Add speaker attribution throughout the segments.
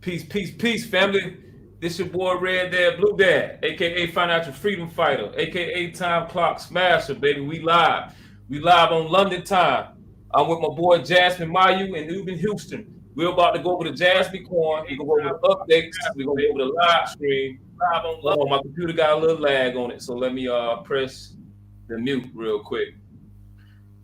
Speaker 1: Peace, family. This your boy Red Dad, Blue Dad, aka Financial Freedom Fighter, aka Time Clock Smasher, baby. We live. We live on London time. I'm with my boy Jasmine Mayu and Newman Houston. We're about to go over the Jasmycoin. We're gonna go over the updates. We're gonna go over the live stream. Hold on, my computer got a little lag on it, so let me press the mute real quick.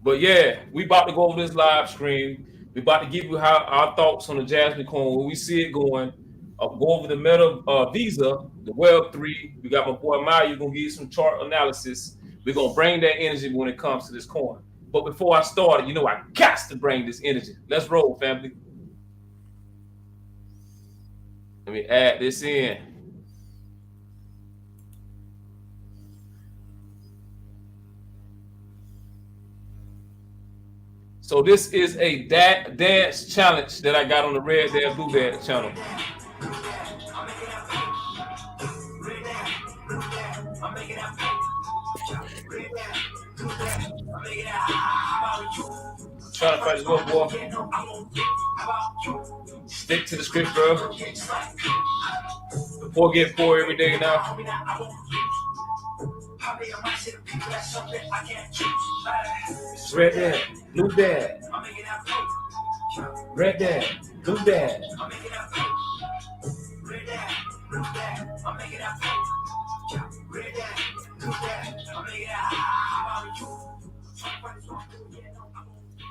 Speaker 1: But yeah, we about to go over this live stream. We about to give you our thoughts on the Jasmycoin, where we see it going. Go over the Metavisa, the Web3. We got my boy Maya gonna give you some chart analysis. We're gonna bring that energy when it comes to this coin. But before I start, you know I got to bring this energy. Let's roll, family. Let me add this in. So this is a dance challenge that I got on the Red Dad Blue Dad channel. Trying to fight this little boy. Stick to the script, bro. The poor get poor every day now. It's Red Dad, Blue Dad. Red Dad, Blue Dad.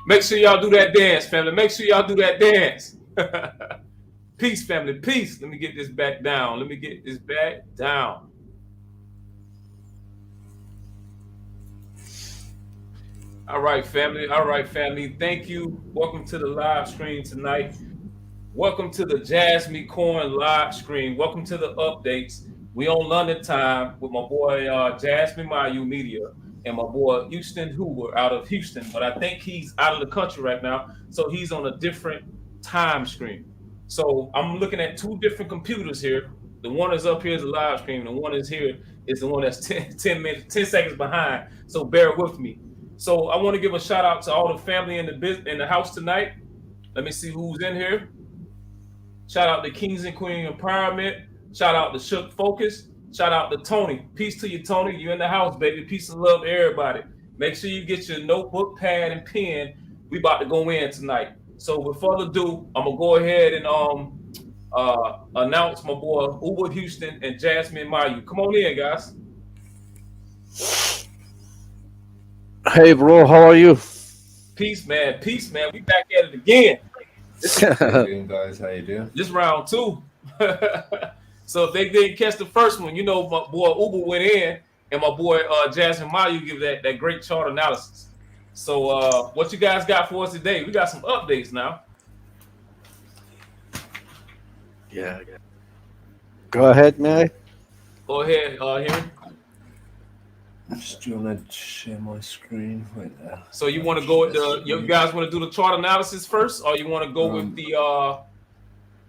Speaker 1: Make sure y'all do that dance, family. Make sure y'all do that dance. Peace, family. Peace. Let me get this back down. Let me get this back down. All right, family. All right, family. Thank you. Welcome to the live stream tonight. Welcome to the Jasmycoin live stream. Welcome to the updates. We on London time with my boy Jasmine Mayu Media and my boy Houston Hoover out of Houston. But I think he's out of the country right now, so he's on a different time stream. So I'm looking at two different computers here. The one is up here is the live stream. The one is here is the one that's 10 seconds behind. So bear with me. So I want to give a shout out to all the family in the house tonight. Let me see who's in here. Shout out to Kings and Queen Empowerment. Shout out to Shook Focus. Shout out to Tony. Peace to you, Tony. You in the house, baby. Peace and love to everybody. Make sure you get your notebook, pad, and pen. We about to go in tonight. So without further ado, I'm gonna go ahead and announce my boy Uber Houston and Jasmine Mayu. Come on in, guys.
Speaker 2: Hey, bro, how are you?
Speaker 1: Peace, man. Peace, man. We back at it again.
Speaker 3: How you doing, guys? How you doing?
Speaker 1: This round two. So if they didn't catch the first one, you know my boy Uber went in, and my boy Jasmine Mayu give that great chart analysis. So what you guys got for us today? We got some updates now.
Speaker 2: Yeah. Go ahead, man.
Speaker 1: Go ahead, Henry.
Speaker 3: I'm just trying to share my screen right now.
Speaker 1: So you want to go with you guys want to do the chart analysis first, or you want to go with the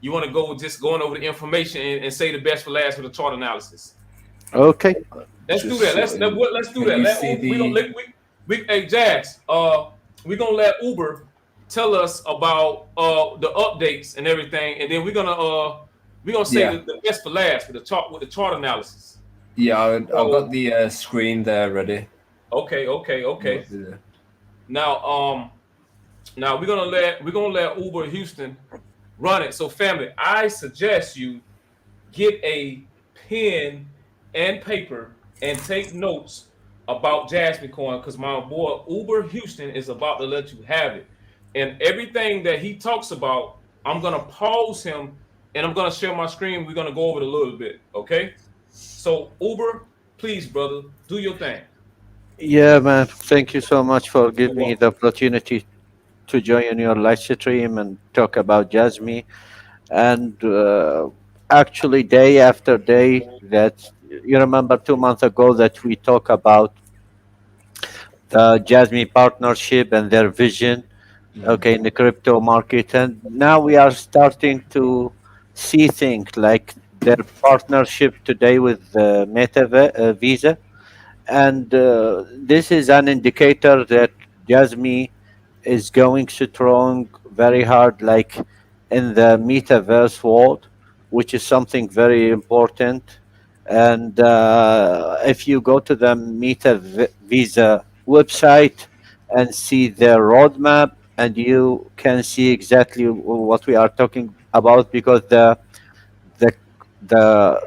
Speaker 1: you want to go with just going over the information and say the best for last for the chart analysis?
Speaker 2: Okay.
Speaker 1: Let's do that. Let's do that. Hey Jazz, we're gonna let Uber tell us about the updates and everything, and then we're gonna say the best for last with the chart analysis.
Speaker 3: Yeah, I've got the screen there ready.
Speaker 1: Okay. Now we're gonna let Uber Houston run it. So family, I suggest you get a pen and paper and take notes about Jasmycoin, because my boy Uber Houston is about to let you have it. And everything that he talks about, I'm gonna pause him and I'm gonna share my screen. We're gonna go over it a little bit, okay? So Uber, please, brother, do your thing.
Speaker 2: Yeah, man. Thank you so much for giving me the opportunity to join your live stream and talk about Jasmine. And actually, day after day, that you remember 2 months ago that we talked about the Jasmine partnership and their vision, okay, in the crypto market. And now we are starting to see things like their partnership today with Metavisa. And this is an indicator that Jasmine is going strong very hard, like in the metaverse world. which is something very important. And if you go to the Metavisa website and see their roadmap, and you can see exactly what we are talking about, because the the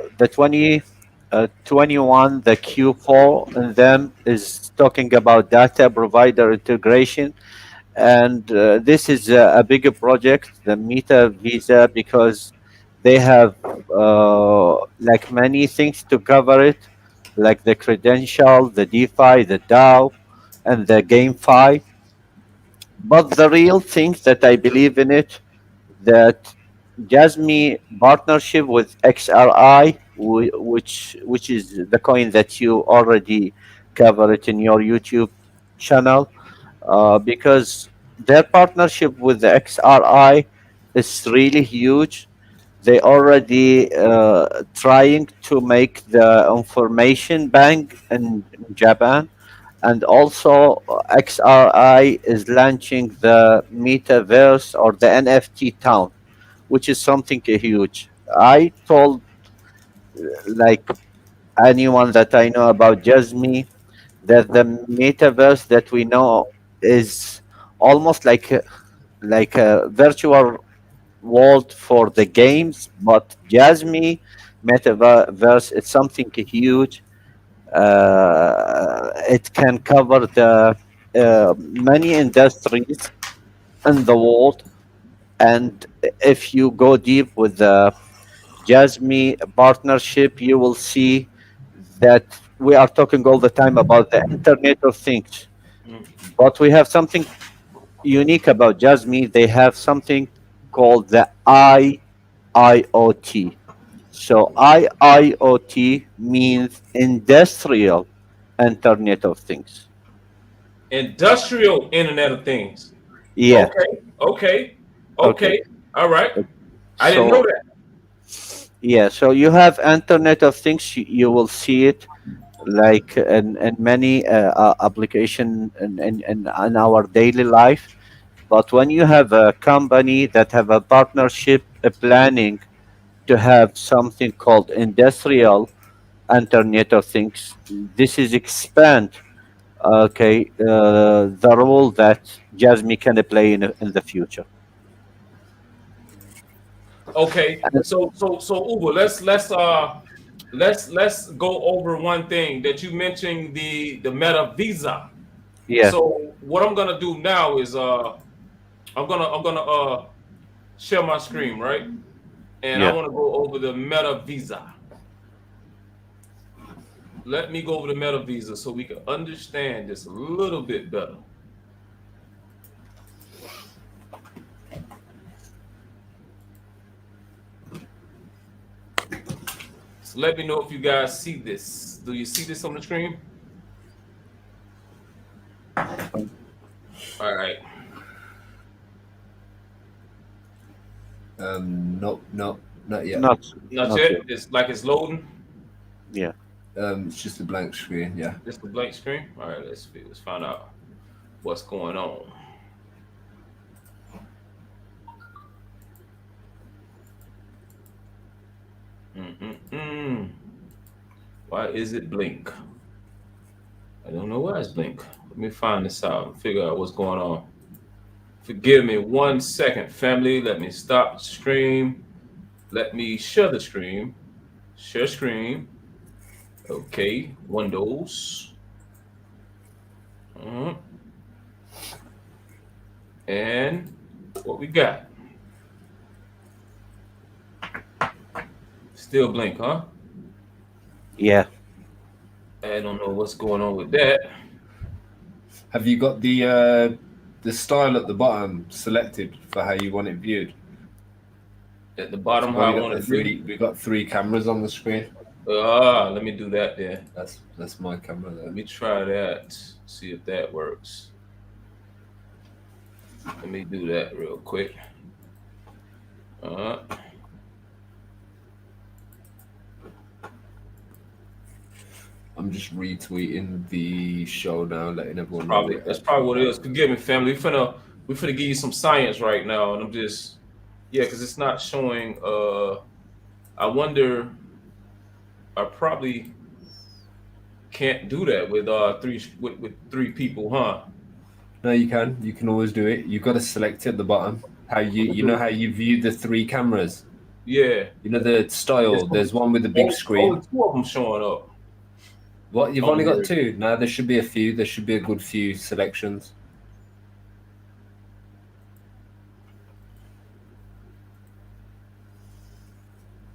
Speaker 2: 21, the Q4 in them is talking about data provider integration. And this is a bigger project, the Meta Visa, because they have like many things to cover it, like the credential, the DeFi, the DAO, and the GameFi. But the real thing that I believe in it, that Jasmy partnership with XRI, which is the coin that you already cover it in your YouTube channel, because their partnership with the XRI is really huge. They already trying to make the information bank in Japan, and also XRI is launching the metaverse or the NFT town, which is something huge. I told like anyone that I know about Jasmy that the metaverse that we know is almost like a virtual world for the games, but Jasmy metaverse is something huge. It can cover the many industries in the world, and if you go deep with the Jasmy partnership, you will see that we are talking all the time about the Internet of Things,
Speaker 1: Mm.
Speaker 2: but we have something unique about Jasmy. They have something called the IIoT. So IIoT means industrial Internet of Things.
Speaker 1: Industrial Internet of Things.
Speaker 2: Yeah.
Speaker 1: Okay, okay,
Speaker 2: Okay.
Speaker 1: okay. All right. I didn't know
Speaker 2: So
Speaker 1: that.
Speaker 2: yeah. So you have Internet of Things. You will see it like in many application in our daily life. But when you have a company that have a partnership, a planning to have something called industrial Internet of Things, this is expand, okay, the role that Jasmine can play in the future.
Speaker 1: Okay,
Speaker 2: And
Speaker 1: so Uber, let's go over one thing that you mentioned, the Meta Visa.
Speaker 2: yeah,
Speaker 1: So what I'm gonna do now is I'm gonna share my screen, right? And I
Speaker 2: yeah,
Speaker 1: want to go over the Meta Visa. Let me go over the Meta Visa so we can understand this a little bit better. So let me know if you guys see this. Do you see this on the screen? All right.
Speaker 3: Nope, nope, not yet.
Speaker 2: not
Speaker 1: Not
Speaker 2: not
Speaker 1: yet.
Speaker 2: yet.
Speaker 1: It's like it's loading.
Speaker 2: Yeah.
Speaker 3: It's just a blank screen. Yeah.
Speaker 1: Just a blank screen. All right. Let's find out what's going on. Mm-mm-mm. Why is it blink? I don't know why it's blink. Let me find this out and figure out what's going on. Forgive me 1 second, family. Let me stop the stream. Let me share the stream. Share screen. Okay. Windows. Mhm. And what we got? Still blink, huh?
Speaker 2: Yeah.
Speaker 1: I don't know what's going on with that.
Speaker 3: Have you got the style at the bottom selected for how you want it viewed?
Speaker 1: At the bottom,
Speaker 3: Well,
Speaker 1: how I want to view.
Speaker 3: we got three cameras on the screen.
Speaker 1: Let me do that then.
Speaker 3: That's my camera
Speaker 1: Let
Speaker 3: there.
Speaker 1: me try that. See if that works. Let me do that real quick. Uh,
Speaker 3: I'm just retweeting the show now, letting everyone know
Speaker 1: probably
Speaker 3: we're
Speaker 1: that's
Speaker 3: actually
Speaker 1: probably what it is.
Speaker 3: live.
Speaker 1: Forgive me, family. We finna give you some science right now, and I'm just, yeah, because it's not showing. I wonder. I probably can't do that with with three people, huh?
Speaker 3: No, you can. You can always do it. You've got to select it at the bottom. How
Speaker 1: I'm gonna
Speaker 3: you know
Speaker 1: do
Speaker 3: how you view the three cameras.
Speaker 1: Yeah.
Speaker 3: You know the
Speaker 1: It's
Speaker 3: style. There's one with the big
Speaker 1: only
Speaker 3: screen.
Speaker 1: two of them showing up
Speaker 3: What? You've
Speaker 1: on
Speaker 3: only got
Speaker 1: here.
Speaker 3: two. No, there should be a few. There should be a good few selections.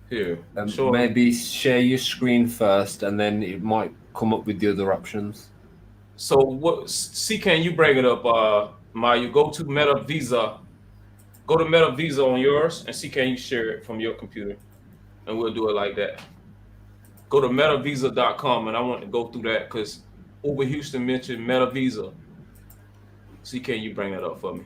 Speaker 1: Here, showing.
Speaker 3: Maybe share your screen first, and then it might come up with the other options.
Speaker 1: So what? See, can you bring it up? Maya, go to Metavisa. Go to Metavisa on yours and see can you share it from your computer, and we'll do it like that. Go to metavisa.com, and I want to go through that because Uber Houston mentioned Metavisa. See, can you bring that up for me?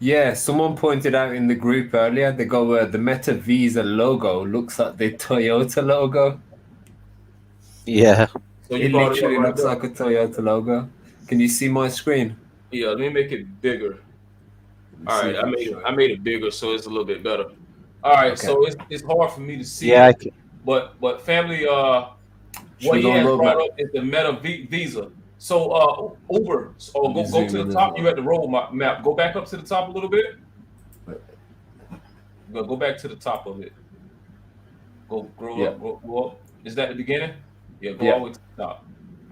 Speaker 3: Yeah, someone pointed out in the group earlier. They go, the Metavisa logo looks like the Toyota logo.
Speaker 2: Yeah.
Speaker 1: So you
Speaker 3: It
Speaker 1: brought it up
Speaker 3: literally
Speaker 1: right
Speaker 3: looks
Speaker 1: there.
Speaker 3: like a Toyota logo. Can you see my screen?
Speaker 1: Yeah, let me make it bigger.
Speaker 3: Let me
Speaker 1: All
Speaker 3: see
Speaker 1: right,
Speaker 3: if it's
Speaker 1: I
Speaker 3: showing.
Speaker 1: made it bigger so it's a little bit better. All right,
Speaker 3: Okay.
Speaker 1: so it's hard for me to see
Speaker 2: Yeah.
Speaker 1: it, but family,
Speaker 3: Should
Speaker 1: what
Speaker 3: we
Speaker 1: he
Speaker 3: go on
Speaker 1: has brought
Speaker 3: roadmap?
Speaker 1: up is the Visa. So Uber,
Speaker 3: Let
Speaker 1: or
Speaker 3: me
Speaker 1: go
Speaker 3: zoom
Speaker 1: to the
Speaker 3: in as
Speaker 1: top. You
Speaker 3: well.
Speaker 1: at the road map. Go back up to the top a little bit. Go back to the top of it. Go grow
Speaker 3: Yeah,
Speaker 1: up, go up. Is that the beginning? Yeah, go all
Speaker 3: yeah.
Speaker 1: the way to the top.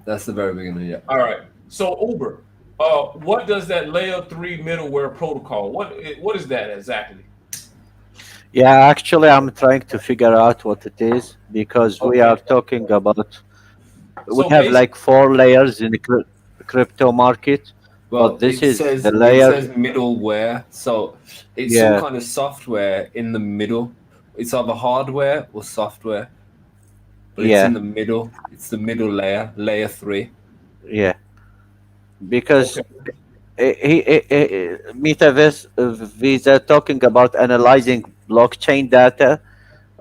Speaker 3: That's the very beginning. Yeah.
Speaker 1: All right. So Uber, what does that layer three middleware protocol? What is that exactly?
Speaker 2: Yeah, actually, I'm trying to figure out what it is because we are
Speaker 1: Okay.
Speaker 2: talking about, we
Speaker 1: So
Speaker 2: have like
Speaker 1: basically,
Speaker 2: four layers in the crypto market, but
Speaker 3: Well,
Speaker 2: this is the
Speaker 3: it
Speaker 2: layer.
Speaker 3: says middleware, so it's some
Speaker 2: Yeah,
Speaker 3: kind of software in the middle. It's either hardware or software, but it's
Speaker 2: yeah,
Speaker 3: in the middle. It's the middle layer, layer three.
Speaker 2: yeah. Because
Speaker 1: okay.
Speaker 2: Metaverse Visa talking about analyzing blockchain data,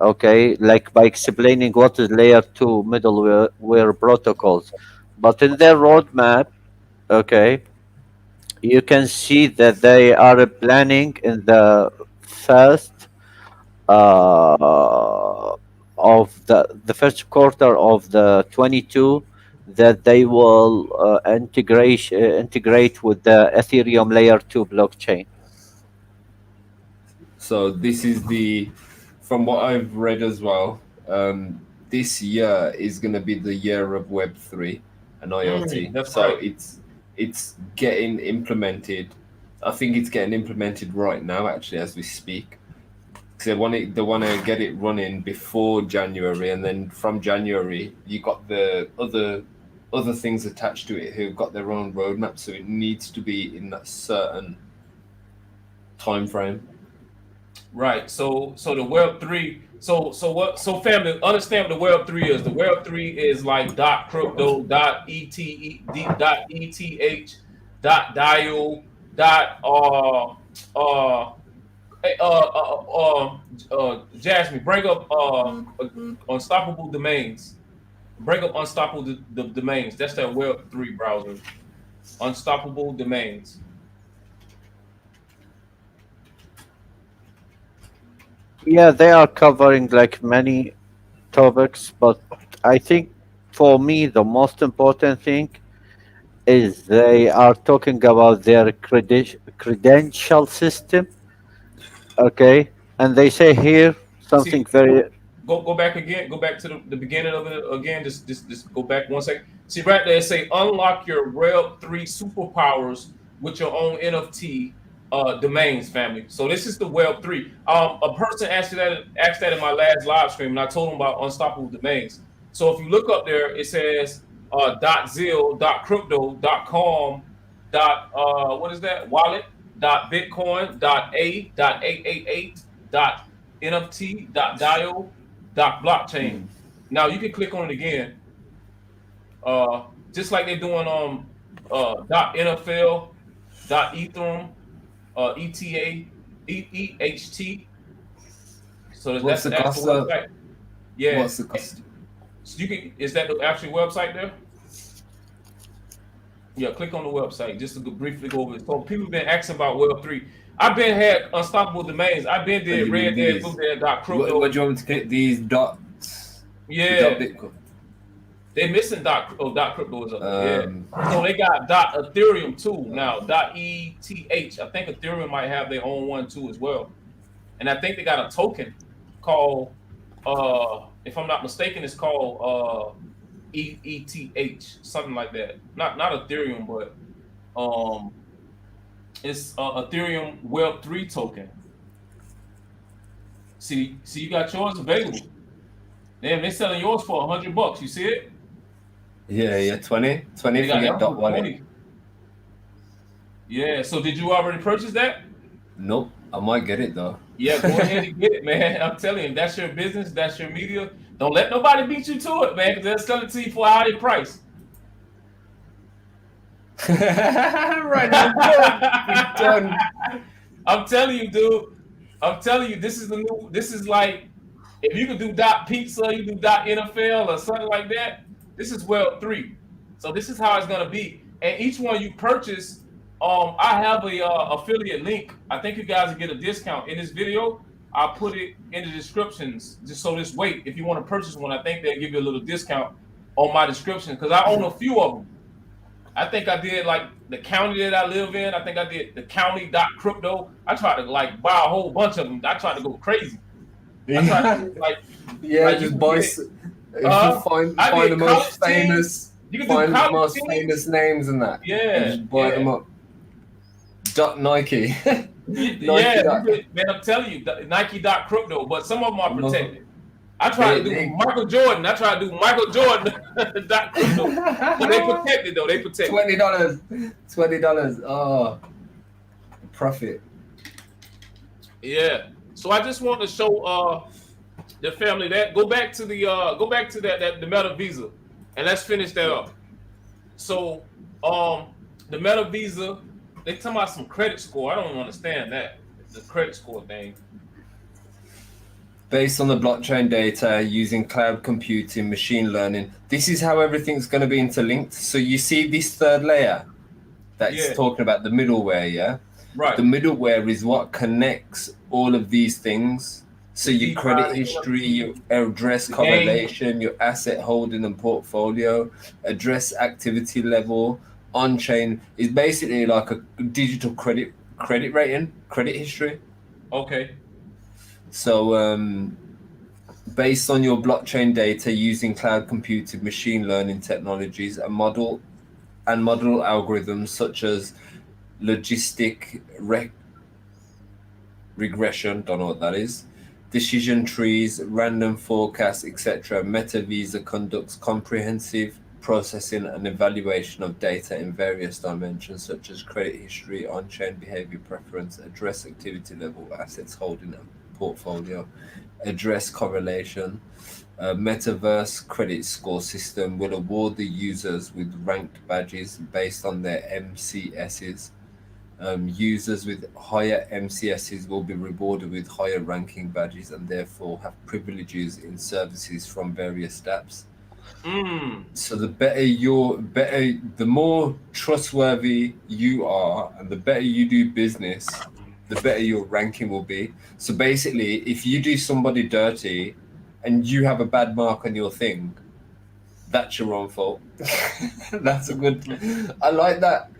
Speaker 2: okay, like by explaining what is layer two middleware protocols. But in their roadmap, okay, you can see that they are planning in the first of the first quarter of the 22 that they will integrate with the Ethereum layer 2 blockchain.
Speaker 3: So this is from what I've read as well. This year is going to be the year of Web3 and IoT.
Speaker 1: That's
Speaker 3: So
Speaker 1: right.
Speaker 3: it's getting implemented. I think it's getting implemented right now, actually, as we speak. Because they want to get it running before January, and then from January you got the other things attached to it who've got their own roadmap. So it needs to be in that certain time frame.
Speaker 1: Right. So the Web three. So family, understand what the Web three is. The Web three is like dot crypto, dot dot eth, dot dio, dot Jasmine, bring up unstoppable domains. Bring up unstoppable domains. That's that Web three browser. Unstoppable domains.
Speaker 2: Yeah, they are covering like many topics, but I think for me the most important thing is they are talking about their credential system, okay, and they say here something
Speaker 1: See,
Speaker 2: very.
Speaker 1: go back again. Go back to the beginning of it again. Just go back 1 second. See right there, it say unlock your Web three superpowers with your own NFT domains, family. So this is the Web three. A person asked that in my last live stream, and I told them about unstoppable domains. So if you look up there, it says .zil, .crypto, .com, what is that wallet, .bitcoin, .888, NFT, .dio, .blockchain.
Speaker 3: Mm.
Speaker 1: Now you can click on it again, just like they're doing on .NFL, .ethereum, ETA, EEHT. So that's
Speaker 3: What's
Speaker 1: the
Speaker 3: the
Speaker 1: actual
Speaker 3: cost of?
Speaker 1: website. Yeah.
Speaker 3: What's the cost?
Speaker 1: So you can. Is that the actual website there? Yeah. Click on the website just to briefly go over it. So people been asking about Web3. I've been had unstoppable domains. I've been
Speaker 3: Oh,
Speaker 1: did
Speaker 3: you mean
Speaker 1: red dead,
Speaker 3: these?
Speaker 1: blue dead, dot
Speaker 3: What
Speaker 1: crypto.
Speaker 3: do you want me to click? These dots. The dot
Speaker 1: Yeah.
Speaker 3: Bitcoin.
Speaker 1: They missing dot crypto is up there. Yeah.
Speaker 3: Um,
Speaker 1: So they got dot Ethereum too now. Dot ETH. I think Ethereum might have their own one too as well. And I think they got a token called if I'm not mistaken, it's called ETH, something like that. Not Ethereum, but it's Ethereum Web3 token. See, you got yours available. Damn, they selling yours for $100. You see it?
Speaker 3: yeah, 20
Speaker 1: They
Speaker 3: for
Speaker 1: got
Speaker 3: get
Speaker 1: that
Speaker 3: dot
Speaker 1: for
Speaker 3: wallet.
Speaker 1: 20. Yeah. So did you already purchase that?
Speaker 3: Nope, I might get it though.
Speaker 1: Yeah, go ahead and get it, man. I'm telling you, that's your business, that's your media. Don't let nobody beat you to it, man, because they'll sell it to you for a higher price.
Speaker 3: Right now, we're done.
Speaker 1: I'm telling you, dude. I'm telling you, this is the new. This is like if you could do dot pizza, you do dot NFL or something like that. This is Web3. So this is how it's gonna be. And each one you purchase, I have a affiliate link. I think you guys will get a discount in this video. I'll put it in the descriptions just so this wait. If you want to purchase one, I think they'll give you a little discount on my description because I own a few of them. I think I did like the county that I live in. I think I did the county.crypto. I tried to like buy a whole bunch of them. I tried to go crazy. I tried to like
Speaker 3: Just buy. If you find the most famous, find the most famous names and that.
Speaker 1: Yeah,
Speaker 3: and just buy them up. Nike.
Speaker 1: Yeah, man, I'm telling you, Nike.crypto, but some of them are protected. I tried to do Michael Jordan. I tried to do Michael Jordan. Crypto. But they protected though. They protected.
Speaker 3: $20. Oh, profit.
Speaker 1: Yeah. So I just want to show the family that go back to the Metavisa, and let's finish that up. So the Metavisa, they talking about some credit score. I don't understand that, the credit score thing.
Speaker 3: Based on the blockchain data, using cloud computing, machine learning, this is how everything's going to be interlinked. So you see this third layer that's talking about the middleware, yeah?
Speaker 1: Right.
Speaker 3: The middleware is what connects all of these things. So your credit history, your address correlation, your asset holding and portfolio, address activity level, on-chain is basically like a digital credit rating, credit history.
Speaker 1: Okay.
Speaker 3: So based on your blockchain data using cloud computing, machine learning technologies, and model algorithms such as logistic regression, don't know what that is, decision trees, random forecasts, etc. Metavisa conducts comprehensive processing and evaluation of data in various dimensions such as credit history, on-chain behavior preference, address activity level, assets holding and portfolio, address correlation. Metaverse credit score system will award the users with ranked badges based on their MCSs. Users with higher MCSs will be rewarded with higher ranking badges and therefore have privileges in services from various dApps. So the the more trustworthy you are and the better you do business, the better your ranking will be. So basically, if you do somebody dirty and you have a bad mark on your thing, that's your own fault. That's a good. I like that.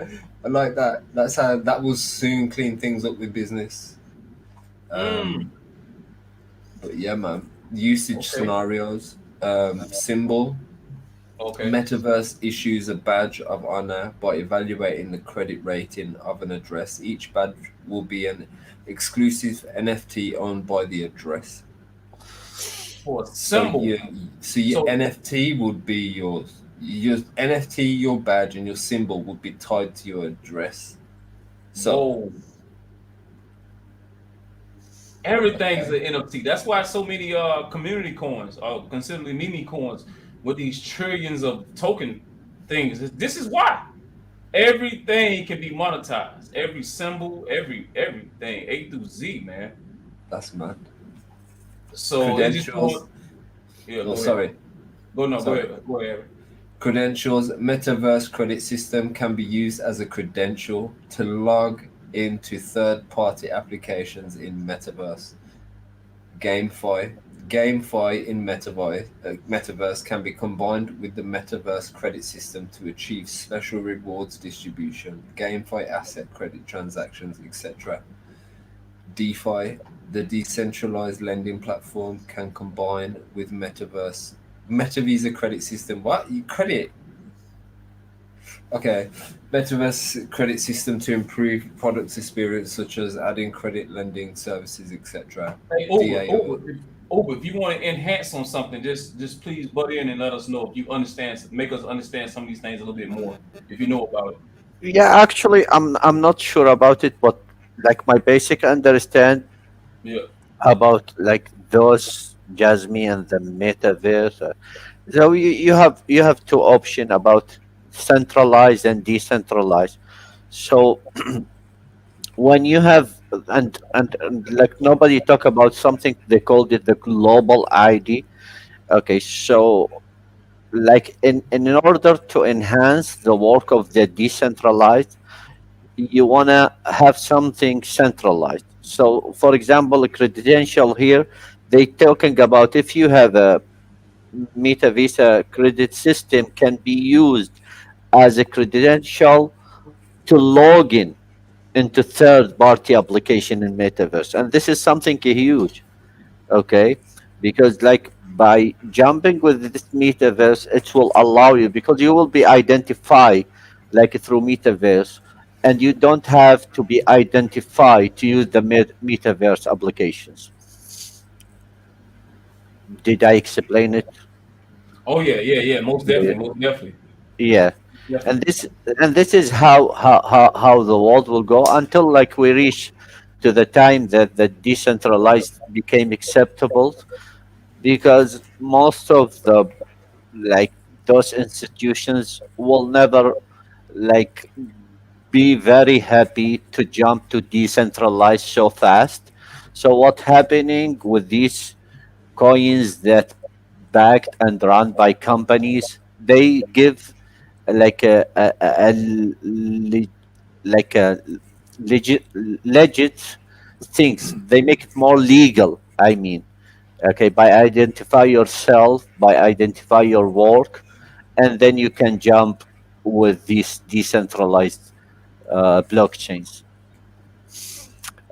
Speaker 3: That's how that will soon clean things up with business. But yeah, man. Usage scenarios. Symbol.
Speaker 1: Okay.
Speaker 3: Metaverse issues a badge of honor by evaluating the credit rating of an address. Each badge will be an exclusive NFT owned by the address.
Speaker 1: For a symbol.
Speaker 3: So your NFT would be yours. Your NFT, your badge, and your symbol would be tied to your address. So
Speaker 1: everything's an NFT. That's why so many community coins are considered meme coins with these trillions of token things. This is why everything can be monetized. Every symbol, everything, A through Z, man.
Speaker 3: That's mad.
Speaker 1: So it just
Speaker 3: Credentials.
Speaker 1: going. Yeah,
Speaker 3: Oh,
Speaker 1: go ahead.
Speaker 3: sorry.
Speaker 1: Go no, go
Speaker 3: Sorry.
Speaker 1: ahead. Go ahead.
Speaker 3: Credentials. Metaverse credit system can be used as a credential to log into third-party applications in Metaverse. GameFi. GameFi in Metaverse can be combined with the Metaverse credit system to achieve special rewards distribution, GameFi asset credit transactions, etc. DeFi, the decentralized lending platform, can combine with Metavisa credit system. What? You credit? Okay. Metaverse credit system to improve product experience, such as adding credit lending services, etc.
Speaker 1: Hey, Uber,
Speaker 3: DAO.
Speaker 1: Uber, if you want to enhance on something, just please butt in and let us know if you understand. Make us understand some of these things a little bit more if you know about it.
Speaker 2: Yeah, actually, I'm not sure about it, but like my basic understand
Speaker 1: Yeah.
Speaker 2: about like those Jasmine and the metaverse. So you have two option about centralized and decentralized. So when you have and like nobody talk about something they called it the global ID. Okay, so like in order to enhance the work of the decentralized, you wanna have something centralized. So for example, a credential here, they talking about if you have a Metavisa credit system can be used as a credential to log in into third party application in metaverse, and this is something huge. Okay, because like by jumping with this metaverse it will allow you, because you will be identified like through metaverse, and you don't have to be identified to use the metaverse applications. Did I explain it?
Speaker 1: Oh yeah, yeah, yeah. Most
Speaker 2: Yeah.
Speaker 1: definitely, most definitely,
Speaker 2: Yeah. and
Speaker 1: definitely.
Speaker 2: this and this is how the world will go until like we reach to the time that the decentralized became acceptable, because most of the like those institutions will never like be very happy to jump to decentralized so fast. So what happening with these coins that backed and run by companies, they give like a like a legit legit things, they make it more legal, I mean. Okay, by identify yourself, by identify your work, and then you can jump with these decentralized blockchains.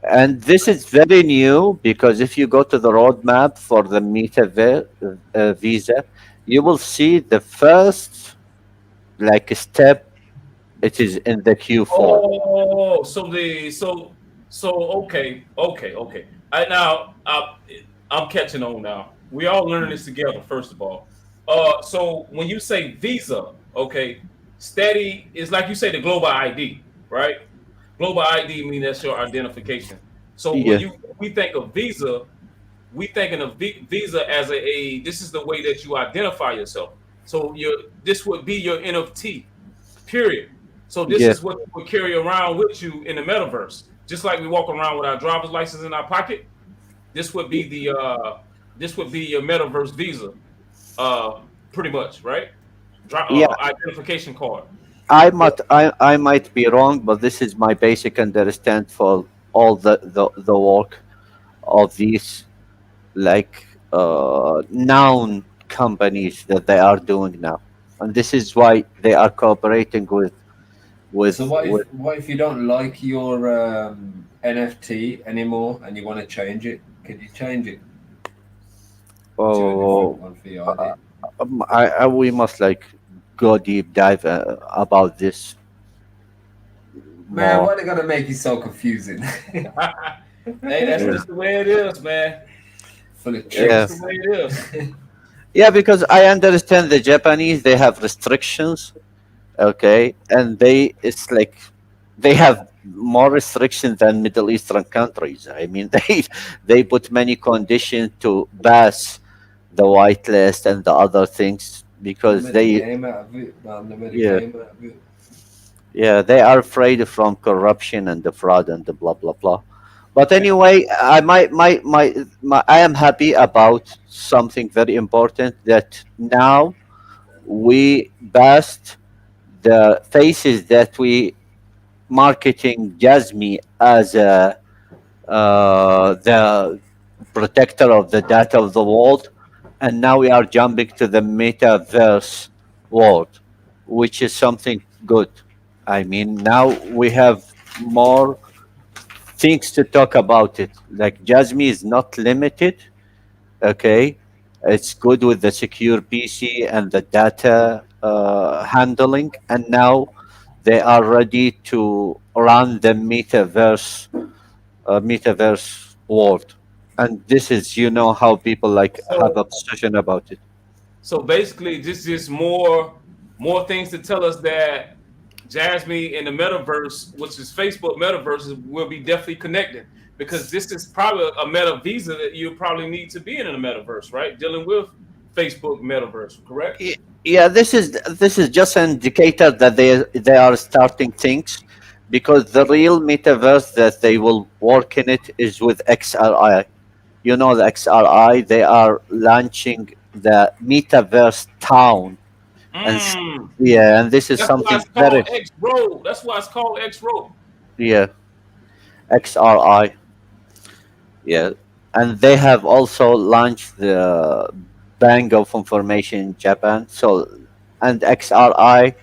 Speaker 2: And this is very new, because if you go to the roadmap for the Visa, you will see the first like step. It is in the Q4.
Speaker 1: Oh, so okay. I now I'm catching on now. We all learning this together. First of all, so when you say Visa, okay, steady is like you say the global ID, right? Global ID mean that's your identification. So when
Speaker 2: Yeah,
Speaker 1: you we think of Visa, we thinking of Visa as this is the way that you identify yourself. So this would be your NFT. Period. So this
Speaker 2: yeah,
Speaker 1: is what you would carry around with you in the metaverse. Just like we walk around with our driver's license in our pocket, this would be this would be your metaverse Visa, uh, pretty much, right?
Speaker 2: yeah.
Speaker 1: Identification card. Yeah.
Speaker 2: I might be wrong, but this is my basic understand for all the work of these like noun companies that they are doing now, and this is why they are cooperating
Speaker 3: So
Speaker 2: with
Speaker 3: what if you don't like your NFT anymore and you want to change it? Can you change it to a different
Speaker 2: oh
Speaker 3: one for your ID?
Speaker 2: I we must like go deep dive about this
Speaker 3: Man,
Speaker 2: more.
Speaker 3: why they gotta make it so confusing?
Speaker 1: Hey, that's
Speaker 2: Yeah,
Speaker 1: just the way it is, man.
Speaker 3: Full of
Speaker 1: That's
Speaker 2: yeah,
Speaker 1: just
Speaker 3: tricks.
Speaker 1: the way it is.
Speaker 2: yeah, because I understand the Japanese, they have restrictions. Okay, and they it's like they have more restrictions than Middle Eastern countries. I mean, they put many conditions to pass the whitelist and the other things,
Speaker 3: They
Speaker 2: because
Speaker 3: made a
Speaker 2: they
Speaker 3: game out of it, man. They made a
Speaker 2: yeah,
Speaker 3: game out of it.
Speaker 2: yeah, they are afraid from corruption and the fraud and the blah blah blah. But anyway, I am happy about something very important, that now we passed the phases that we marketing Jasmy as the protector of the data of the world, and now we are jumping to the metaverse world, which is something good. I mean, now we have more things to talk about it. Like Jasmy is not limited. Okay, it's good with the secure PC and the data handling, and now they are ready to run the metaverse world. And this is, you know, how people like have
Speaker 1: So
Speaker 2: obsession about it.
Speaker 1: so basically, just more things to tell us that Jasmine in the metaverse, which is Facebook metaverse, will be definitely connected because this is probably a meta visa that you probably need to be in the metaverse, right? Dealing with Facebook metaverse, correct?
Speaker 2: Yeah, this is just an indicator that they are starting things, because the real metaverse that they will work in it is with XRI. You know, the XRI, they are launching the metaverse town, and
Speaker 1: Mm.
Speaker 2: yeah, and this is
Speaker 1: That's why
Speaker 2: something
Speaker 1: it's
Speaker 2: very,
Speaker 1: called X Road. That's why it's called X Road.
Speaker 2: yeah, XRI. Yeah, and they have also launched the Bank of Information in Japan. So, and XRI,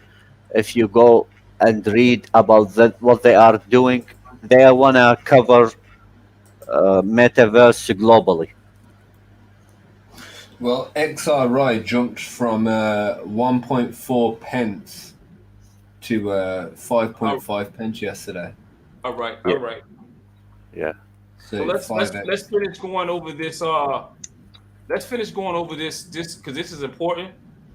Speaker 2: if you go and read about that, what they are doing, they wanna cover metaverse globally.
Speaker 3: Well, XRI jumped from 1.4 pence to
Speaker 1: All,
Speaker 3: 5.5 pence yesterday.
Speaker 1: all right,
Speaker 2: Yeah,
Speaker 1: all right.
Speaker 2: yeah,
Speaker 1: So
Speaker 3: So
Speaker 1: let's
Speaker 3: 5x.
Speaker 1: finish going over this. Let's finish going over this because this is important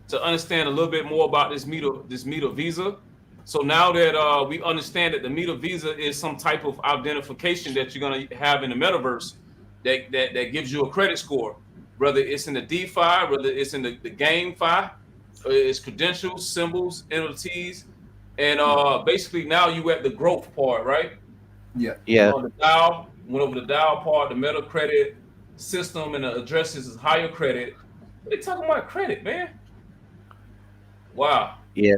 Speaker 1: to understand a little bit more about this meter visa. So now that we understand that the meter visa is some type of identification that you're gonna have in the metaverse that gives you a credit score, whether it's in the DeFi, whether it's in the GameFi, it's credentials, symbols, NFTs, and basically now you at the growth part, right?
Speaker 3: Yeah.
Speaker 2: yeah,
Speaker 1: On the dial, went over the dial part, the metal credit system, and the addresses is higher credit. What they talking about credit, man? Wow.
Speaker 2: yeah,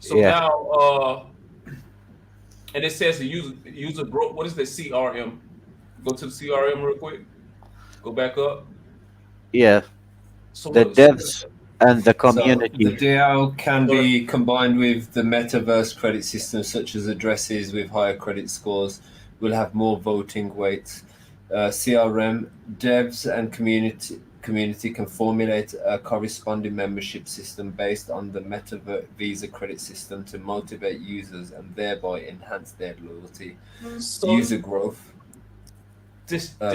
Speaker 1: So
Speaker 2: yeah,
Speaker 1: now, and it says the user growth. What is the CRM? Go to the CRM real quick. Go back up.
Speaker 2: yeah.
Speaker 1: So
Speaker 2: The
Speaker 1: what? So what?
Speaker 2: devs and the
Speaker 3: So the
Speaker 2: community.
Speaker 3: DAO can
Speaker 1: So
Speaker 3: be combined with the metaverse credit system, such as addresses with higher credit scores will have more voting weights. CRM devs and community can formulate a corresponding membership system based on the Metavisa credit system to motivate users and thereby enhance their loyalty.
Speaker 1: so
Speaker 3: User growth.
Speaker 1: this
Speaker 3: Um,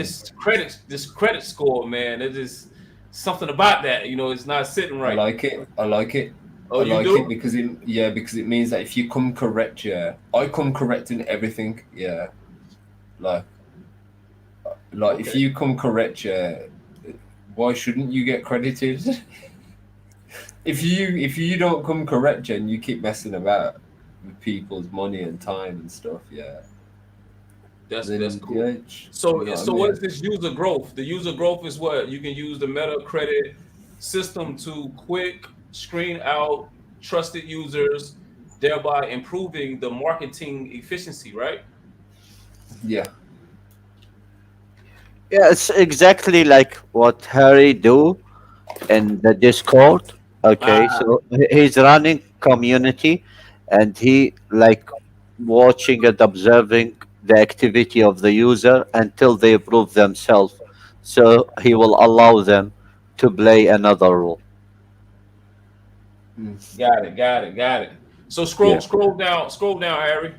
Speaker 1: this credit score, man. It is something about that. It's not sitting
Speaker 3: I
Speaker 1: right.
Speaker 3: like it. I like it.
Speaker 1: Oh,
Speaker 3: I
Speaker 1: you
Speaker 3: like it
Speaker 1: do?
Speaker 3: because it means that if you come correct, yeah, I come correct in everything, yeah. Like if
Speaker 1: Okay.
Speaker 3: you come correct, yeah, why shouldn't you get credited? If you don't come correct, yeah, and you keep messing about with people's money and time and stuff, yeah,
Speaker 1: That's
Speaker 3: then yeah,
Speaker 1: cool. So
Speaker 3: you know what I
Speaker 1: so what is
Speaker 3: mean?
Speaker 1: this user growth? The user growth is what you can use the meta credit system to quick screen out trusted users, thereby improving the marketing efficiency, right?
Speaker 3: Yeah.
Speaker 2: Yeah, it's exactly like what Harry do in the Discord. Okay,
Speaker 1: Ah,
Speaker 2: so he's running community, and he like watching and observing the activity of the user until they prove themselves. So he will allow them to play another role.
Speaker 3: Mm.
Speaker 1: got it. So scroll
Speaker 2: Yeah.
Speaker 1: scroll down, Harry.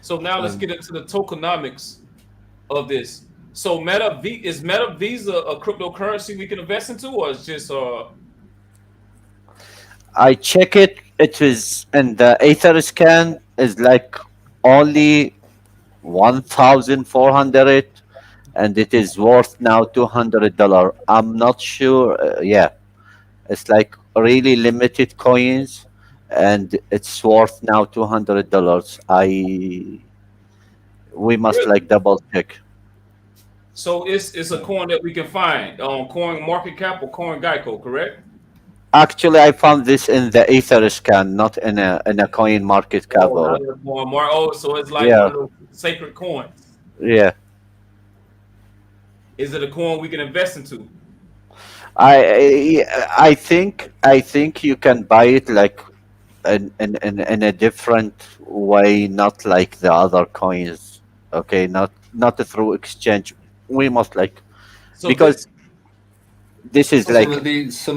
Speaker 1: So now let's
Speaker 3: Um,
Speaker 1: get into the tokenomics of this. So is Meta Visa a cryptocurrency we can invest into, or it's just
Speaker 2: I check it. It is, and the Ether scan is like only 1,400, and it is worth now $200. I'm not sure. Yeah, it's like really limited coins, and it's worth now $200. We must
Speaker 1: really?
Speaker 2: like double check.
Speaker 1: So it's a coin that we can find on Coin Market Cap or Coin Geico, correct?
Speaker 2: Actually, I found this in the Ether scan, not in a coin market cap
Speaker 1: Oh,
Speaker 2: or
Speaker 1: not in the Coin Market. Oh, so it's like one
Speaker 2: yeah,
Speaker 1: of those sacred coins.
Speaker 2: yeah.
Speaker 1: Is it a coin we can invest into?
Speaker 2: I think you can buy it like in a different way, not like the other coins. Okay, not through exchange. We must like
Speaker 1: So this,
Speaker 2: because this is
Speaker 1: so
Speaker 3: Some
Speaker 2: like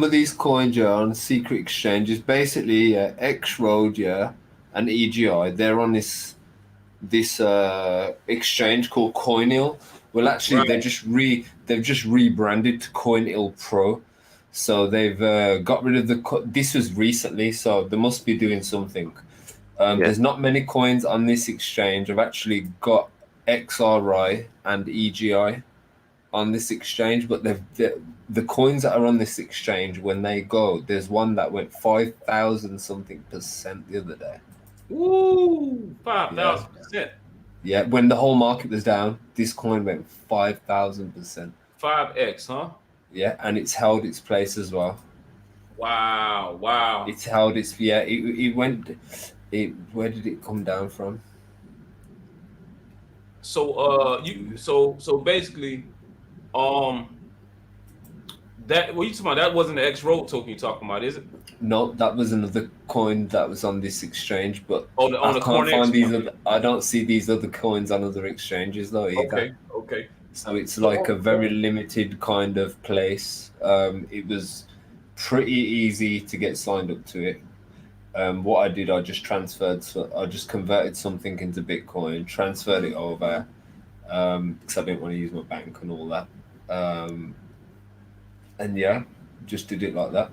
Speaker 3: of these coins are on secret exchanges. Basically, X Road, yeah, and EGI. They're on this exchange called Coinil. Well, actually,
Speaker 1: right.
Speaker 3: they've just rebranded to Coinil Pro. So they've got rid of this was recently, so they must be doing something.
Speaker 2: yeah,
Speaker 3: There's not many coins on this exchange. I've actually got XRI and EGI on this exchange, but the coins that are on this exchange when they go, there's one that went 5,000 something percent the other day.
Speaker 1: Ooh,
Speaker 3: Yeah,
Speaker 1: 5,000%.
Speaker 3: yeah. When the whole market was down, this coin went 5,000%.
Speaker 1: 5x, huh?
Speaker 3: Yeah, and it's held its place as well.
Speaker 1: Wow, wow.
Speaker 3: It's held its yeah. It went. It Where did it come down from?
Speaker 1: So so basically, um, that what you talking about? That wasn't the X Road token you talking about, is it?
Speaker 3: No, that was another coin that was on this exchange, but
Speaker 1: Oh, on
Speaker 3: I
Speaker 1: the
Speaker 3: can't
Speaker 1: Corn
Speaker 3: find
Speaker 1: X
Speaker 3: these
Speaker 1: one.
Speaker 3: other. I don't see these other coins on other exchanges though either.
Speaker 1: Okay, okay.
Speaker 3: So it's like a
Speaker 1: So
Speaker 3: very limited kind of place. It was pretty easy to get signed up to it. What I did, I just transferred. So I just converted something into Bitcoin, transferred it over because I didn't want to use my bank and all that. Um, and yeah, just did it like that.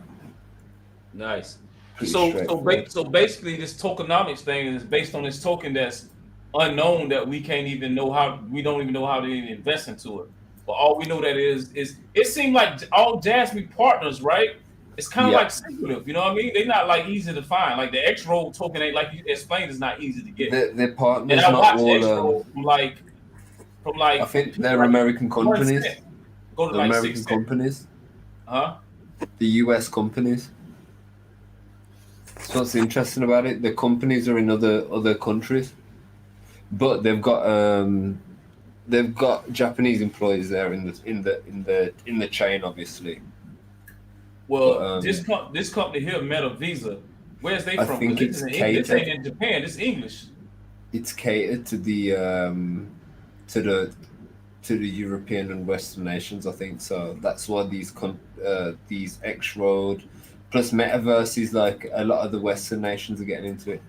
Speaker 1: nice.
Speaker 3: Pretty straightforward.
Speaker 1: So basically, this tokenomics thing is based on this token that's unknown that we can't even know how we don't even know how to even invest into it. But all we know that is it seemed like all Jasmine partners, right? It's kind of
Speaker 3: Yeah,
Speaker 1: like secretive, you know what I mean? They're not like easy to find. Like the X Road token ain't like you explained is not easy to get.
Speaker 3: their
Speaker 1: And
Speaker 3: partners
Speaker 1: I
Speaker 3: not
Speaker 1: watched
Speaker 3: all.
Speaker 1: X Road from
Speaker 3: I
Speaker 1: like
Speaker 3: think they're American
Speaker 1: 1 cent
Speaker 3: companies.
Speaker 1: go to
Speaker 3: The
Speaker 1: like
Speaker 3: American
Speaker 1: 6 cents.
Speaker 3: companies,
Speaker 1: Huh?
Speaker 3: the US companies. So what's interesting about it? The companies are in other countries, but they've got Japanese employees there in the chain, obviously. But
Speaker 1: Well, this company here, Metavisa, where's they
Speaker 3: I
Speaker 1: from? Because
Speaker 3: think
Speaker 1: this
Speaker 3: it's
Speaker 1: is this ain't
Speaker 3: catered.
Speaker 1: in Japan. This is English.
Speaker 3: It's catered to the to the European and Western nations. I think so. That's why these X Road plus Metaverse is like a lot of the Western nations are getting into it.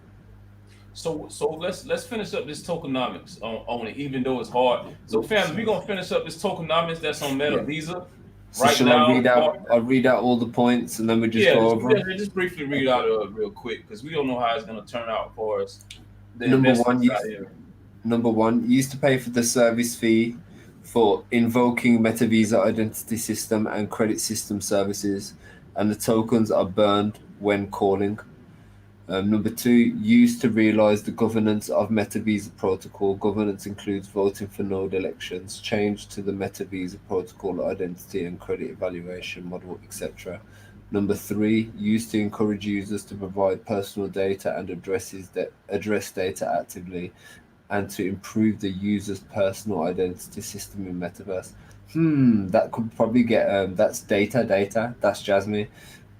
Speaker 1: So let's finish up this tokenomics on it, even though it's hard. So,
Speaker 3: Oops,
Speaker 1: family, we're
Speaker 3: sorry.
Speaker 1: gonna finish up this tokenomics that's on
Speaker 3: Yeah.
Speaker 1: Metavisa
Speaker 3: So
Speaker 1: right
Speaker 3: shall I
Speaker 1: now.
Speaker 3: read out? I'll read out all the points and then we just
Speaker 1: Yeah,
Speaker 3: go over them.
Speaker 1: just briefly read
Speaker 3: Okay.
Speaker 1: out real quick because we don't know how it's gonna turn out for us, the
Speaker 3: Number one,
Speaker 1: investors out
Speaker 3: used
Speaker 1: here.
Speaker 3: number one used to pay for the service fee for invoking Metavisa identity system and credit system services, and the tokens are burned when calling. Number two, used to realize the governance of Metavisa protocol. Governance includes voting for node elections, change to the Metavisa protocol identity and credit evaluation model, etc. Number three, used to encourage users to provide personal data and address data actively, and to improve the user's personal identity system in Metaverse. That could probably get that's data. That's Jasmine.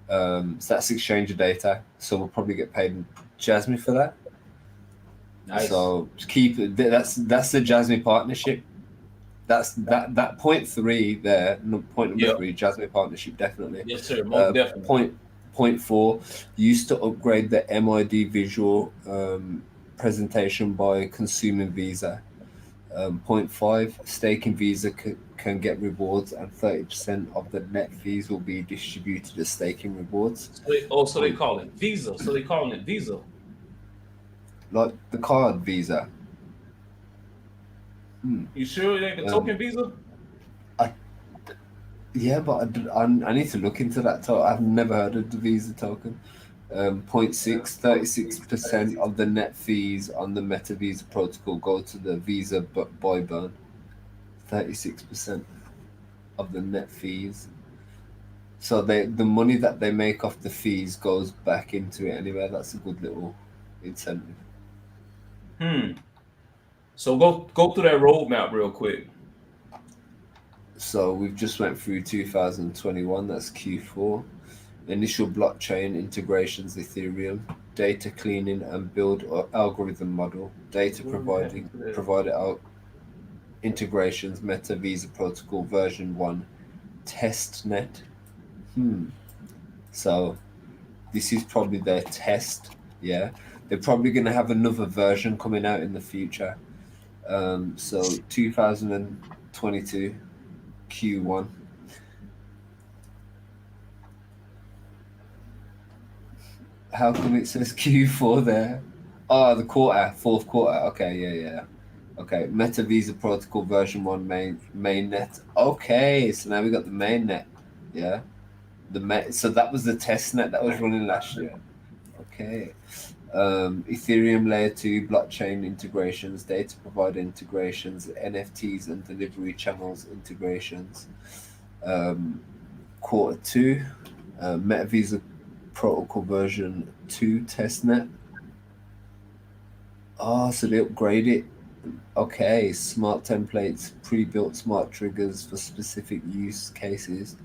Speaker 3: So that's exchange of data. So we'll probably get paid in Jasmine for that.
Speaker 1: Nice.
Speaker 3: So just keep that's the Jasmine partnership. That's that point three there. No, point number
Speaker 1: Yep.
Speaker 3: three, Jasmine partnership definitely.
Speaker 1: Yes, sir. Most
Speaker 3: Uh,
Speaker 1: definitely.
Speaker 3: point four, used to upgrade the MID visual presentation by consuming Visa. Point five, staking Visa can get rewards, and 30% of the net fees will be distributed as staking rewards.
Speaker 1: So they
Speaker 3: Point
Speaker 1: call it Visa. So they calling it Visa.
Speaker 3: like the card Visa. Hmm.
Speaker 1: You sure it ain't the
Speaker 3: Um,
Speaker 1: token Visa?
Speaker 3: I, yeah, but I need to look into that. I've never heard of the Visa token. Point six, 36% of the net fees on the Metavisa protocol go to the Visa buy burn. 36% of the net fees. So the money that they make off the fees goes back into it anyway. That's a good little incentive.
Speaker 1: So go through that roadmap real quick.
Speaker 3: So we've just went through 2021. That's Q4. Initial blockchain integrations, Ethereum, data cleaning and build algorithm model, data provider integrations, Metavisa protocol version 1, test net. So this is probably their test. Yeah, they're probably going to have another version coming out in the future. So 2022 Q1. How come it says Q4 there? Oh, the quarter, fourth quarter. Okay, yeah. Okay, Metavisa protocol version 1 mainnet. Okay, so now we got the mainnet. Yeah, so that was the test net that was running last year. Okay. Ethereum layer 2 blockchain integrations, data provider integrations, NFTs and delivery channels integrations. Quarter 2, Metavisa protocol version 2 testnet. Oh, so they upgrade it. Okay, smart templates, pre-built smart triggers for specific use cases,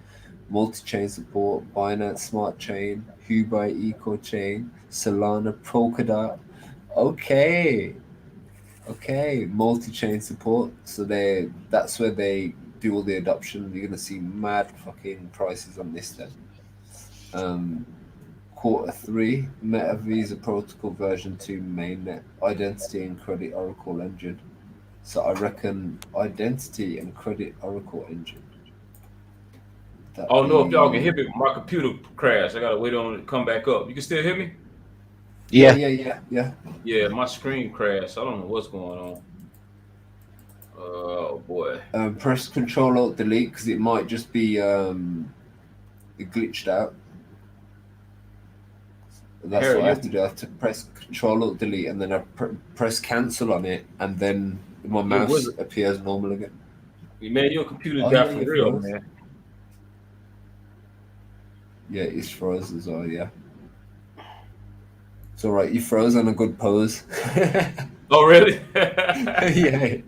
Speaker 3: multi-chain support, Binance Smart Chain, Hubai Eco Chain, Solana, Polkadot. Okay, multi-chain support. So that's where they do all the adoption. You're gonna see mad fucking prices on this then. Quarter 3, Metavisa protocol version 2 mainnet, identity and credit Oracle engine. So I reckon identity and credit Oracle engine.
Speaker 1: I don't know if y'all can hear me. My computer crashed. I gotta wait on it to come back up. You can still hear me?
Speaker 2: Yeah.
Speaker 1: Yeah, my screen crashed. I don't know what's going on. Oh boy.
Speaker 3: Press Control Alt Delete because it might just be it glitched out. That's
Speaker 1: Harry,
Speaker 3: what I have to do. I have to press Control Alt Delete and then I press Cancel on it, and then my mouse appears normal again.
Speaker 1: Man, your computer
Speaker 3: Oh,
Speaker 1: got
Speaker 3: yeah,
Speaker 1: for
Speaker 3: you
Speaker 1: real,
Speaker 3: froze.
Speaker 1: man.
Speaker 3: Yeah, it's froze as well. Yeah, it's all right. You froze on a good pose.
Speaker 1: Oh really?
Speaker 3: Yeah.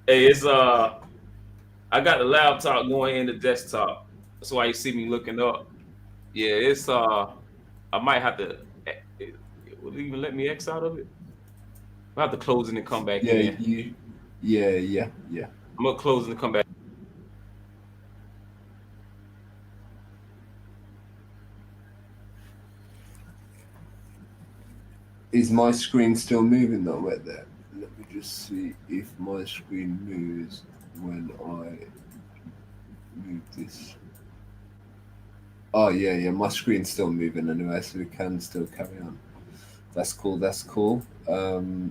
Speaker 1: Hey, it's I got the laptop going in the desktop. That's why you see me looking up. Yeah, it's I might have to it will even let me X out of it. I have to close it and come back
Speaker 3: Yeah,
Speaker 1: in.
Speaker 3: yeah.
Speaker 1: I'm gonna close it and come back.
Speaker 3: Is my screen still moving though? Right there. Let me just see if my screen moves when I move this. Oh yeah. My screen's still moving anyway, so we can still carry on. That's cool.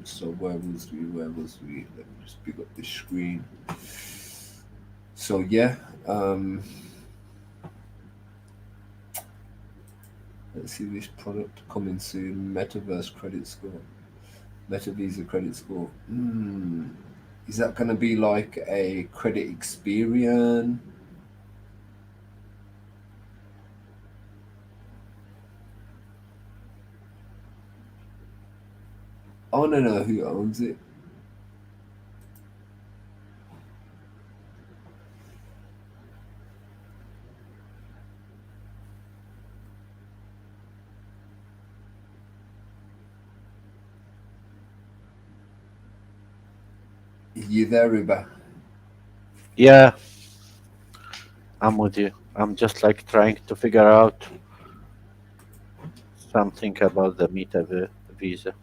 Speaker 3: So where was we? Let me just pick up this screen. So yeah. Let's see this product coming soon. Metaverse credit score. Metavisa credit score. Is that going to be like a credit Experian? I want to know who owns it. You there, Riba?
Speaker 2: Yeah, I'm with you. I'm just like trying to figure out something about the Metavisa.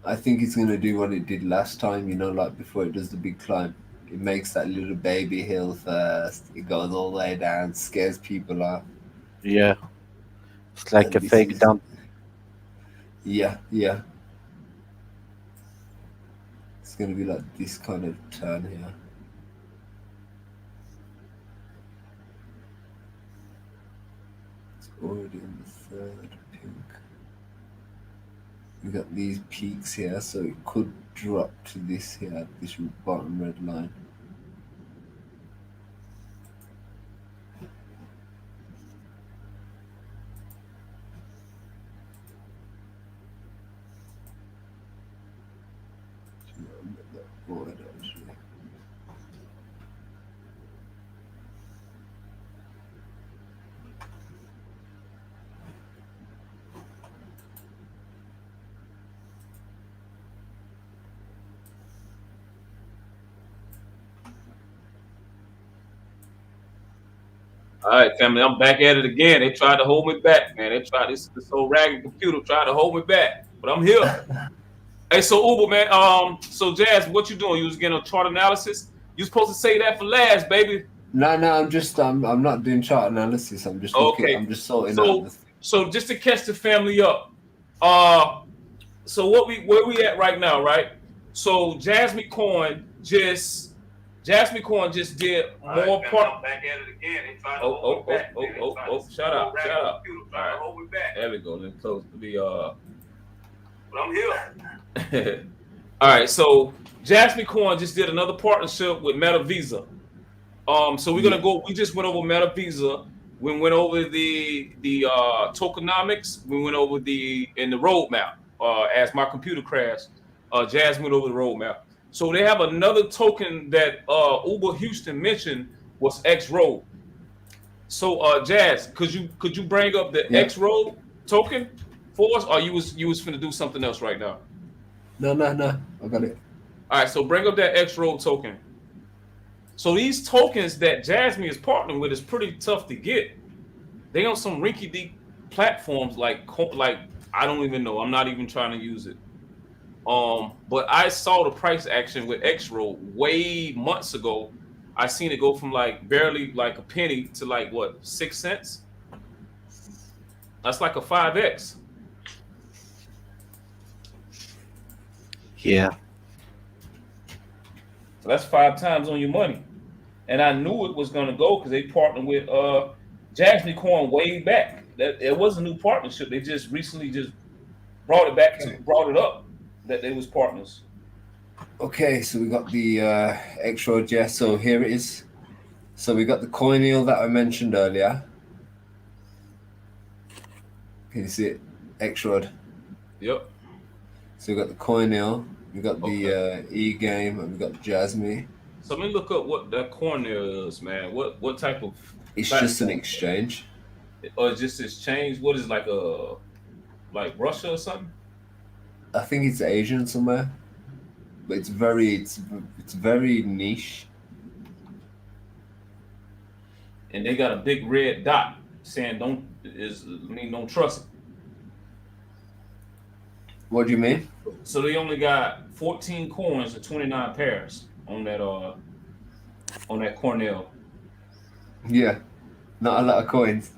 Speaker 3: I think it's going to do what it did last time, like before it does the big climb. It makes that little baby hill first. It goes all the way down, scares people off.
Speaker 2: Yeah, it's like
Speaker 3: And
Speaker 2: a
Speaker 3: this
Speaker 2: fake
Speaker 3: is,
Speaker 2: dump.
Speaker 3: yeah. It's going to be like this kind of turn here. It's already in the third pink. We got these peaks here, so it could drop to this here, this bottom red line.
Speaker 1: All right, family, I'm back at it again. They tried to hold me back, man. They tried this whole ragged computer tried to hold me back, but I'm here. Hey, so Uber, man. So Jazz, what you doing? You was getting a chart analysis. You supposed to say that for last, baby.
Speaker 3: No, I'm not doing chart analysis. I'm just looking.
Speaker 1: Okay.
Speaker 3: I'm just sorting out the.
Speaker 1: So just to catch the family up, so where we at right now, right? So Jasmycoin just did more part. Back at it again. They tried to hold me back. Shut up. There we go. Let me close the But I'm here. All right, so Jasmycoin just did another partnership with Metavisa. So we're gonna go. We just went over Metavisa. We went over the tokenomics. We went over the roadmap. As my computer crashed, Jazz went over the roadmap. So they have another token that Uber Houston mentioned was X Road. So Jazz, could you bring up the X Road token for us, or you was finna do something else right now?
Speaker 3: No, I got it.
Speaker 1: All right, so bring up that X Road token. So these tokens that Jasmine is partnering with is pretty tough to get. They on some rinky-dink platforms like I don't even know. I'm not even trying to use it. But I saw the price action with X Road way months ago. I seen it go from like barely like a penny to like what 6 cents. That's like a 5x.
Speaker 2: Yeah.
Speaker 1: So that's 5 times on your money. And I knew it was going to go because they partnered with Jasmycoin way back. That it was a new partnership. They just recently just brought it up that they was partners.
Speaker 3: Okay, so we got the X Road, so here it is. So we got the coin eel that I mentioned earlier. Can you see it? X Road.
Speaker 1: Yep.
Speaker 3: So we got the coin eel, we got the E game, and we got Jasmy.
Speaker 1: So let me look up what that Cornell is, man. What type of?
Speaker 3: It's just an exchange.
Speaker 1: Or just exchange? What is like Russia or something?
Speaker 3: I think it's Asian somewhere, but it's very niche.
Speaker 1: And they got a big red dot saying don't trust it.
Speaker 3: What do you mean?
Speaker 1: So they only got 14 coins and 29 pairs on that Cornell.
Speaker 3: Yeah, not a lot of coins.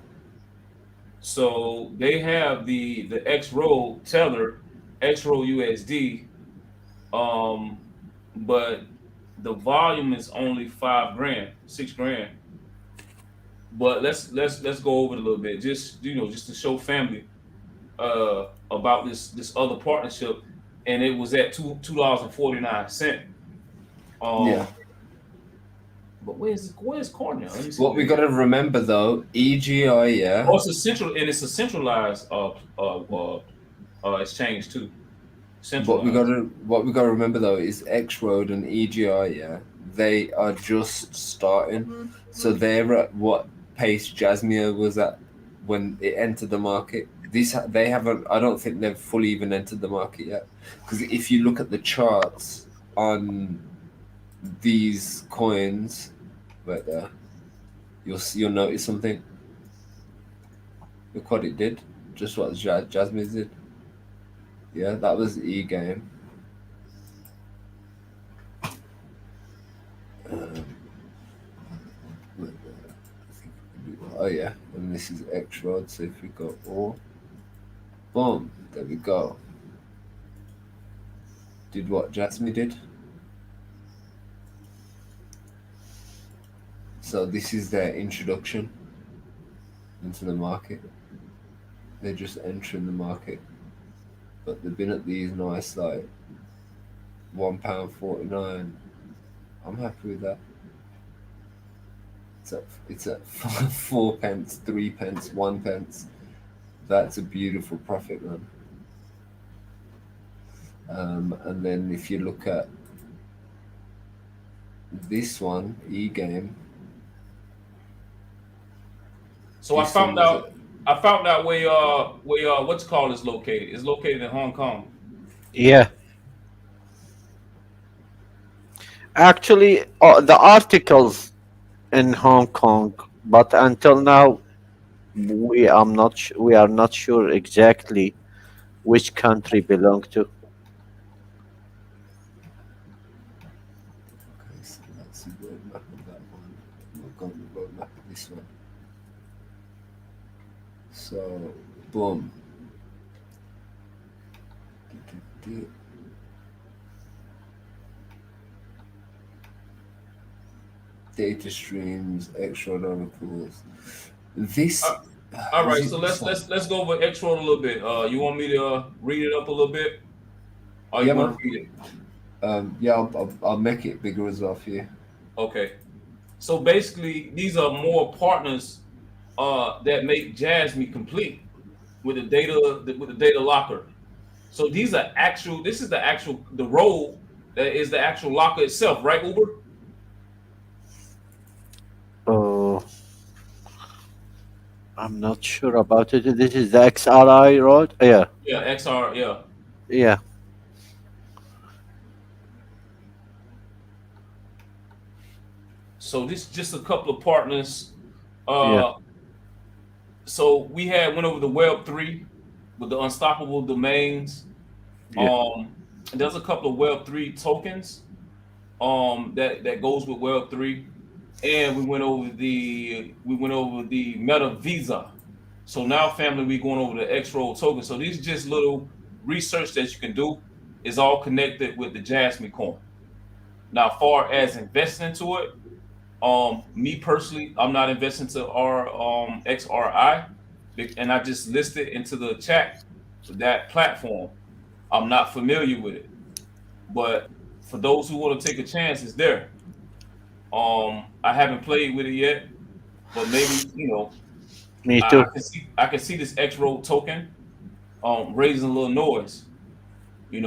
Speaker 1: So they have the X Road Tether, X Road USD, but the volume is only $5,000, $6,000. But let's go over it a little bit, just to show family about this other partnership, and it was at $2.49.
Speaker 3: Yeah.
Speaker 1: But where's Cornell?
Speaker 3: What we got to remember though, EGI, yeah.
Speaker 1: Oh, it's a centralized exchange too.
Speaker 3: What we got to remember though is X Road and EGI, yeah. They are just starting, so they're at what pace Jasmine was at when it entered the market. They haven't. I don't think they've fully even entered the market yet. Because if you look at the charts on these coins, right there, you'll notice something. Look what it did. Just what Jasmine did. Yeah, that was E game. Oh yeah, and this is X Rod. So if we go all, boom, there we go. Did what Jasmine did. So this is their introduction into the market. They're just entering the market. but they've been at these nice like £1.49. I'm happy with that. It's at 4 pence, 3 pence, 1 pence. That's a beautiful profit, man. And then if you look at this one, e-game,
Speaker 1: So
Speaker 3: this one was at,
Speaker 1: I found out where what's called is located. It's located in Hong Kong.
Speaker 2: Yeah, actually, the articles in Hong Kong, but until now, we are not sure exactly which country belong to.
Speaker 3: okay, so that's the roadmap of that one. We've got the roadmap of this one. So, boom. Data streams, extra oracles. This
Speaker 1: All
Speaker 3: is
Speaker 1: right,
Speaker 3: it.
Speaker 1: so
Speaker 3: This one.
Speaker 1: let's go over X road a little bit. You want me to read it up a little bit, or you
Speaker 3: Yeah,
Speaker 1: want
Speaker 3: man.
Speaker 1: to read it?
Speaker 3: Yeah, I'll make it bigger as well for you.
Speaker 1: Okay. So basically, these are more partners that make Jasmy complete with the data locker. So these are actual. This is the actual the role that is the actual locker itself, right? Uber.
Speaker 2: Oh, I'm not sure about it. This is the XRI road. Yeah,
Speaker 1: Yeah, XR. Yeah.
Speaker 2: yeah,
Speaker 1: So this just a couple of partners.
Speaker 2: yeah,
Speaker 1: Uh, so we had went over the Web3 with the unstoppable domains.
Speaker 2: yeah,
Speaker 1: And there's a couple of Web3 tokens that goes with Web3, and we went over the Metavisa. So now, family, we going over the X roll token. So these just little research that you can do is all connected with the Jasmycoin. Now, far as investing into it, me personally, I'm not investing to R XRI, and I just listed into the chat that platform. I'm not familiar with it, but for those who want to take a chance, it's there. I haven't played with it yet, but maybe
Speaker 2: me too.
Speaker 1: I can see this X road token raising a little noise. The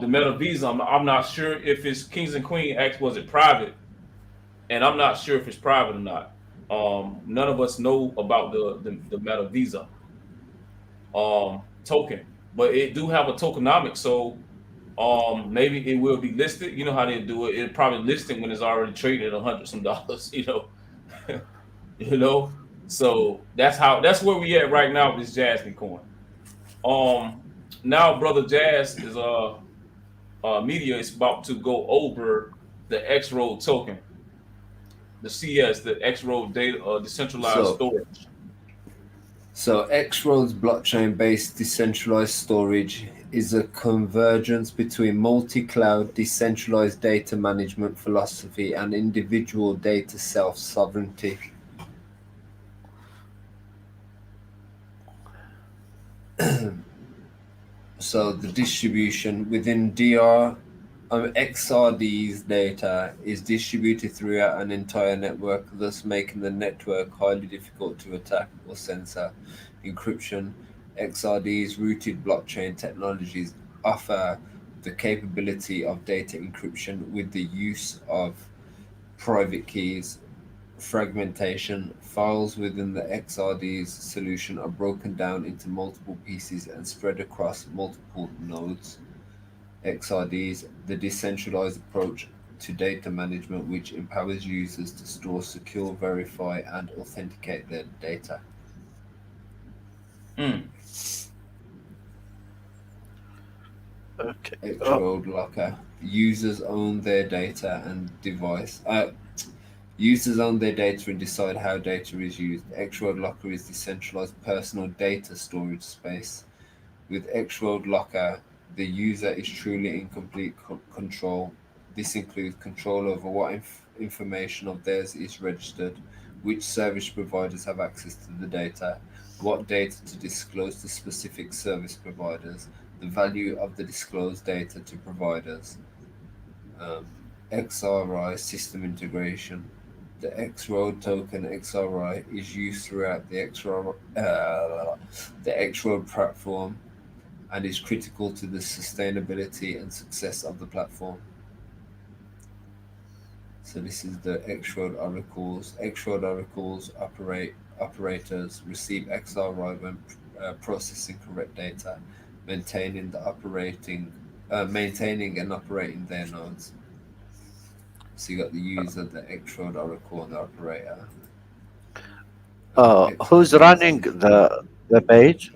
Speaker 1: Meta Visa. I'm not sure if it's Kings and Queen X was it private, and I'm not sure if it's private or not. None of us know about the Meta Visa token, but it do have a tokenomics, so maybe it will be listed. You know how they do it. It probably listed when it's already traded at $100 some dollars. you know. So that's where we at right now with this Jasmine coin. Um, Now brother Jazz is media is about to go over the X Road token, the CS, the X Road data decentralized
Speaker 3: So,
Speaker 1: storage.
Speaker 3: X-Road's blockchain-based decentralized storage is a convergence between multi-cloud decentralized data management philosophy and individual data self-sovereignty. So the distribution within XRD's data is distributed throughout an entire network, thus making the network highly difficult to attack or censor. Encryption. XRD's rooted blockchain technologies offer the capability of data encryption with the use of private keys. Fragmentation. Files within the XRD's solution are broken down into multiple pieces and spread across multiple nodes. XRDs, the decentralized approach to data management which empowers users to store, secure, verify, and authenticate their data.
Speaker 1: Mm.
Speaker 2: Okay.
Speaker 3: X-Road Locker. Users own their data and device. Users own their data and decide how data is used. X-Road Locker is decentralized personal data storage space. With X-Road Locker, the user is truly in complete control. This includes control over what information of theirs is registered, which service providers have access to the data, what data to disclose to specific service providers, the value of the disclosed data to providers, um, XRI system integration. The X-Road token XRI is used throughout the X-Road platform and is critical to the sustainability and success of the platform. So this is the X-Road oracles. X-Road oracles operators receive XRI when processing correct data, maintaining and operating their nodes. So you got the user, the X-Road oracle, and the operator.
Speaker 2: Who's
Speaker 3: XRP is
Speaker 2: running the page?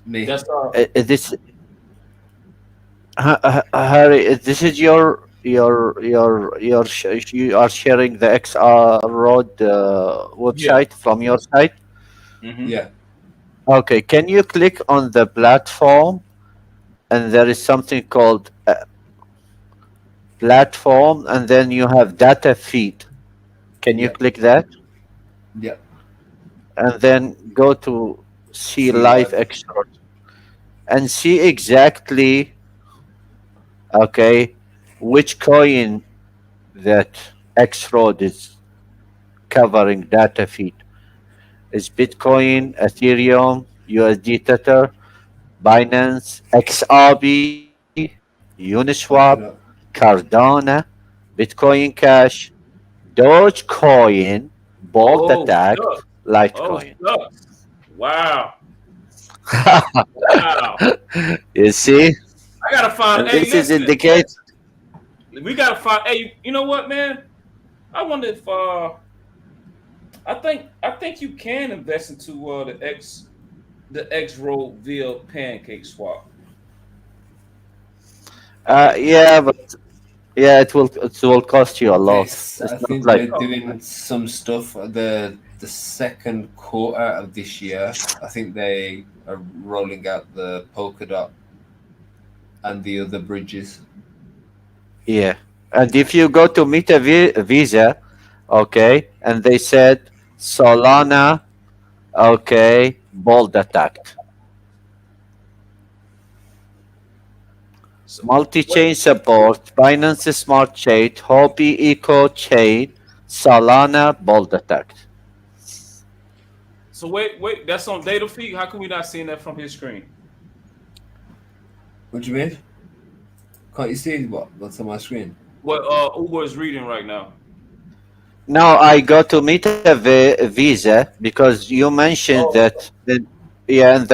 Speaker 3: me.
Speaker 1: That's
Speaker 2: This Harry, this is you are sharing the XR Road
Speaker 1: yeah.
Speaker 2: website from your site.
Speaker 1: Mm-hmm.
Speaker 3: Yeah,
Speaker 2: Okay, can you click on the platform and there is something called platform and then you have data feed. Can you
Speaker 3: yeah,
Speaker 2: click that
Speaker 3: yeah.
Speaker 2: and then go to see
Speaker 3: See
Speaker 2: live
Speaker 3: live.
Speaker 2: extract and see exactly, okay, which coin that X Road is covering data feed. Is Bitcoin, Ethereum, USD Tether, Binance, XRB, Uniswap,
Speaker 3: Open up.
Speaker 2: Cardano, Bitcoin Cash, Dogecoin, Bolt
Speaker 1: Oh
Speaker 2: Attack,
Speaker 1: shucks. Oh
Speaker 2: Litecoin.
Speaker 1: shucks. Wow. Wow.
Speaker 2: You see?
Speaker 1: I gotta find.
Speaker 2: And
Speaker 1: Hey,
Speaker 2: this is
Speaker 1: listen.
Speaker 2: indicate.
Speaker 1: We gotta find. Hey, you know what, man? I wonder if I think you can invest into the X road via pancake swap. I think you
Speaker 2: Yeah, but yeah, it will cost you a lot. It's
Speaker 3: I
Speaker 2: not
Speaker 3: think
Speaker 2: like
Speaker 3: they're doing some stuff the second quarter of this year. I think they are rolling out the Polkadot and the other bridges.
Speaker 2: yeah. And if you go to Metavisa, okay, and they said Solana, okay, bold attacked.
Speaker 1: so. Wait,
Speaker 2: Multi-chain support, Binance Smart Chain, Huobi Eco Chain, Solana bold attacked.
Speaker 1: wait. That's on data feed. How come we not seeing that from his screen?
Speaker 3: What do you mean? Can't you see what's on my screen?
Speaker 1: What Uber is reading right now.
Speaker 2: Now I go to Visa because you mentioned
Speaker 1: Oh,
Speaker 2: that yeah, in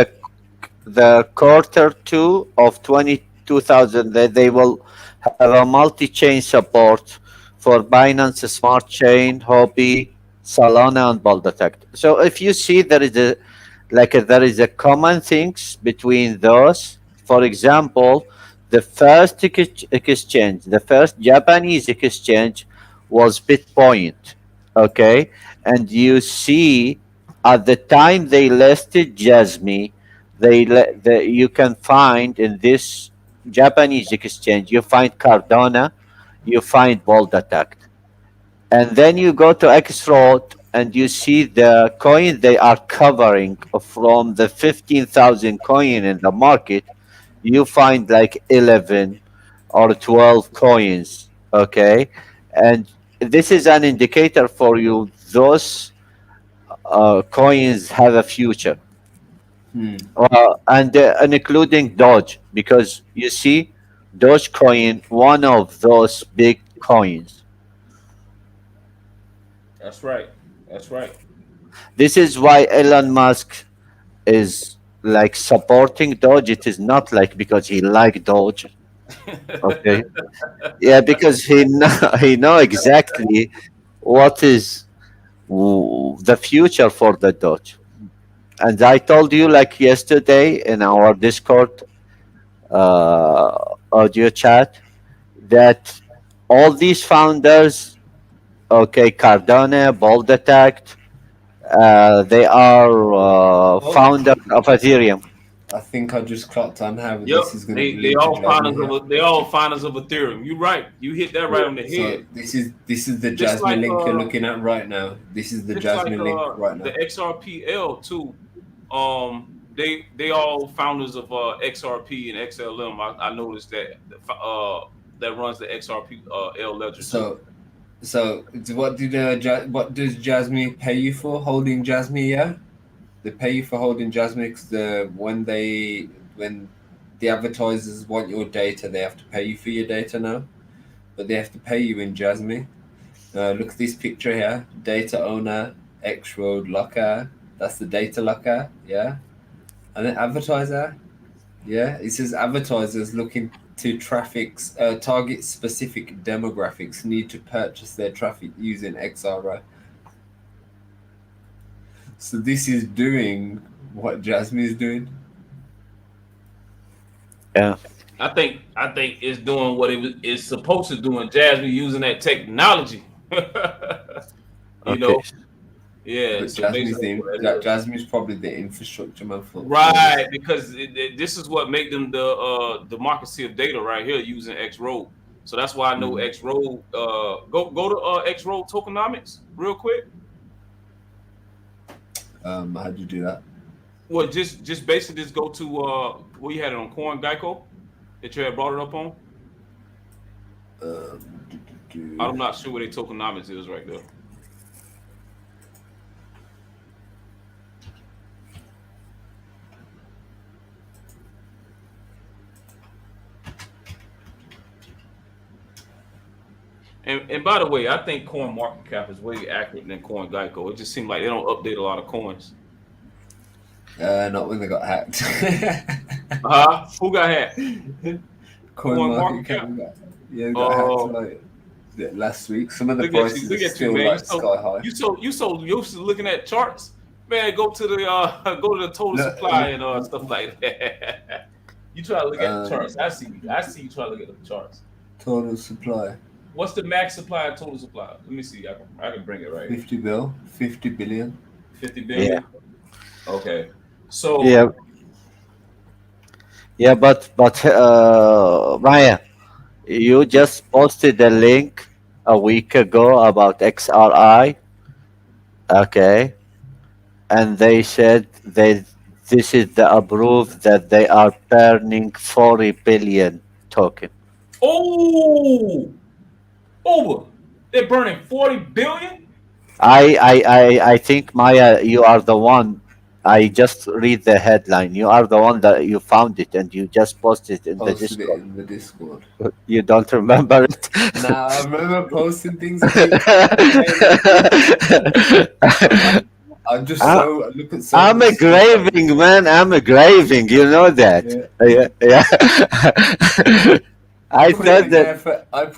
Speaker 2: the quarter two of 2000 that they will have a multi-chain support for Binance Smart Chain, Huobi, Solana, and Baldatech. So if you see there is a common things between those. For example, the first exchange, the first Japanese exchange was Bitpoint. Okay, and you see at the time they listed Jasmy, you can find in this Japanese exchange, you find Cardona, you find Bold Attack, and then you go to X-Road and you see the coin they are covering from the 15,000 coin in the market, you find like 11 or 12 coins, okay? And this is an indicator for you those coins have a future.
Speaker 3: Hmm.
Speaker 2: And including Doge, because you see, Dogecoin, one of those big coins.
Speaker 1: that's right. That's right.
Speaker 2: This is why Elon Musk is like supporting Doge. It is not like because he like Doge. Okay. Yeah, because he know exactly what is the future for the Doge. And I told you like yesterday in our Discord audio chat that all these founders, okay, Cardano, Bold Attack, they are
Speaker 3: Oh,
Speaker 2: founder of Ethereum.
Speaker 3: I think I just clocked on how
Speaker 1: Yep.
Speaker 3: this is going to be
Speaker 1: They
Speaker 3: linked to
Speaker 1: all
Speaker 3: Jasmine
Speaker 1: finals
Speaker 3: here.
Speaker 1: of they all finals of Ethereum. You're right. You hit that right on the head.
Speaker 3: So this is the
Speaker 1: Just
Speaker 3: Jasmine
Speaker 1: like
Speaker 3: link you're looking at right now. This is the
Speaker 1: just like
Speaker 3: Jasmine link right
Speaker 1: the
Speaker 3: now.
Speaker 1: XRPL too. Um they all founders of XRP and XLM. I noticed that that runs the XRP L ledger too.
Speaker 3: So what what does Jasmy pay you for holding Jasmy? Yeah, they pay you for holding Jasmy because when the advertisers want your data, they have to pay you for your data now, but they have to pay you in Jasmy. Look at this picture here: data owner, X Road locker. That's the data locker. Yeah, and then advertiser. Yeah, it says advertisers looking to target specific demographics need to purchase their traffic using XRO. So this is doing what Jasmine is doing.
Speaker 2: Yeah.
Speaker 1: I think it's doing what it's supposed to do, and Jasmine using that technology. You know, yeah.
Speaker 3: But
Speaker 1: So
Speaker 3: Jasmine's probably the infrastructure man for
Speaker 1: right, because this is what make them the democracy of data right here using X Road. So that's why I know X Road. Go to X Road tokenomics real quick.
Speaker 3: How'd you do that?
Speaker 1: Well, just basically just go to where you had it on Coin Geico that you had brought it up on. I'm not sure where the tokenomics is right there. And by the way, I think Coin Market Cap is way accurate than Coin Geico. It just seems like they don't update a lot of coins.
Speaker 3: Not when they got hacked.
Speaker 1: Who got hacked?
Speaker 3: Coin Market Cap. Yeah, got hacked like last week. Some of the prices are still like sky high.
Speaker 1: You so used to looking at charts, man. Go to the total supply and stuff like that. You try to look at the charts. I see you try to look at the charts.
Speaker 3: Total supply.
Speaker 1: What's the max supply and total supply? Let me see. I can bring it right.
Speaker 3: 50 billion. 50 billion.
Speaker 1: 50 billion. Yeah. Okay. So
Speaker 2: yeah, but Maya, you just posted a link a week ago about XRI. Okay, and they said this is the approved that they are burning 40 billion token.
Speaker 1: Oh, they're burning 40 billion.
Speaker 2: I think Maya, you are the one. I just read the headline. You are the one that you found it and you just posted it in the Discord. You don't remember it?
Speaker 3: Nah, I remember posting things. I'm just look at.
Speaker 2: I'm a graving, man. I'm a graving. You know that. Yeah.
Speaker 3: I put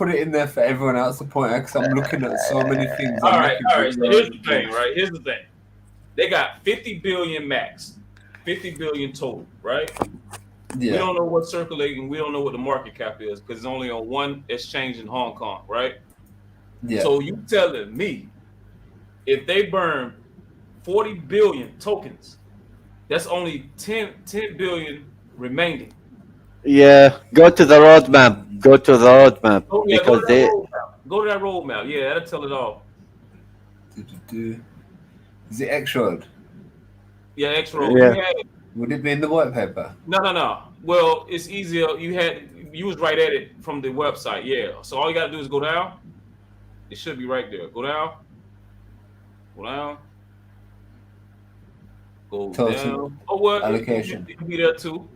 Speaker 3: it in there for everyone else to point out because I'm looking at so many things.
Speaker 1: All right. So here's the thing, right? Here's the thing. They got 50 billion max, 50 billion total, right? Yeah. We don't know what's circulating. We don't know what the market cap is because it's only on one exchange in Hong Kong, right? Yeah. So you telling me if they burn 40 billion tokens, that's only 10 billion remaining.
Speaker 2: Yeah, go to the roadmap. Go to the roadmap.
Speaker 1: Oh, yeah, because go to that roadmap. Yeah, that'll tell it all.
Speaker 3: Is it X Road?
Speaker 1: Yeah, X Road.
Speaker 2: Yeah.
Speaker 3: Would it be in the white paper?
Speaker 1: No. Well, it's easier. You was right at it from the website. Yeah. So all you gotta do is go down. It should be right there. Go down. Go down. Oh well,
Speaker 3: allocation.
Speaker 1: It can be there too.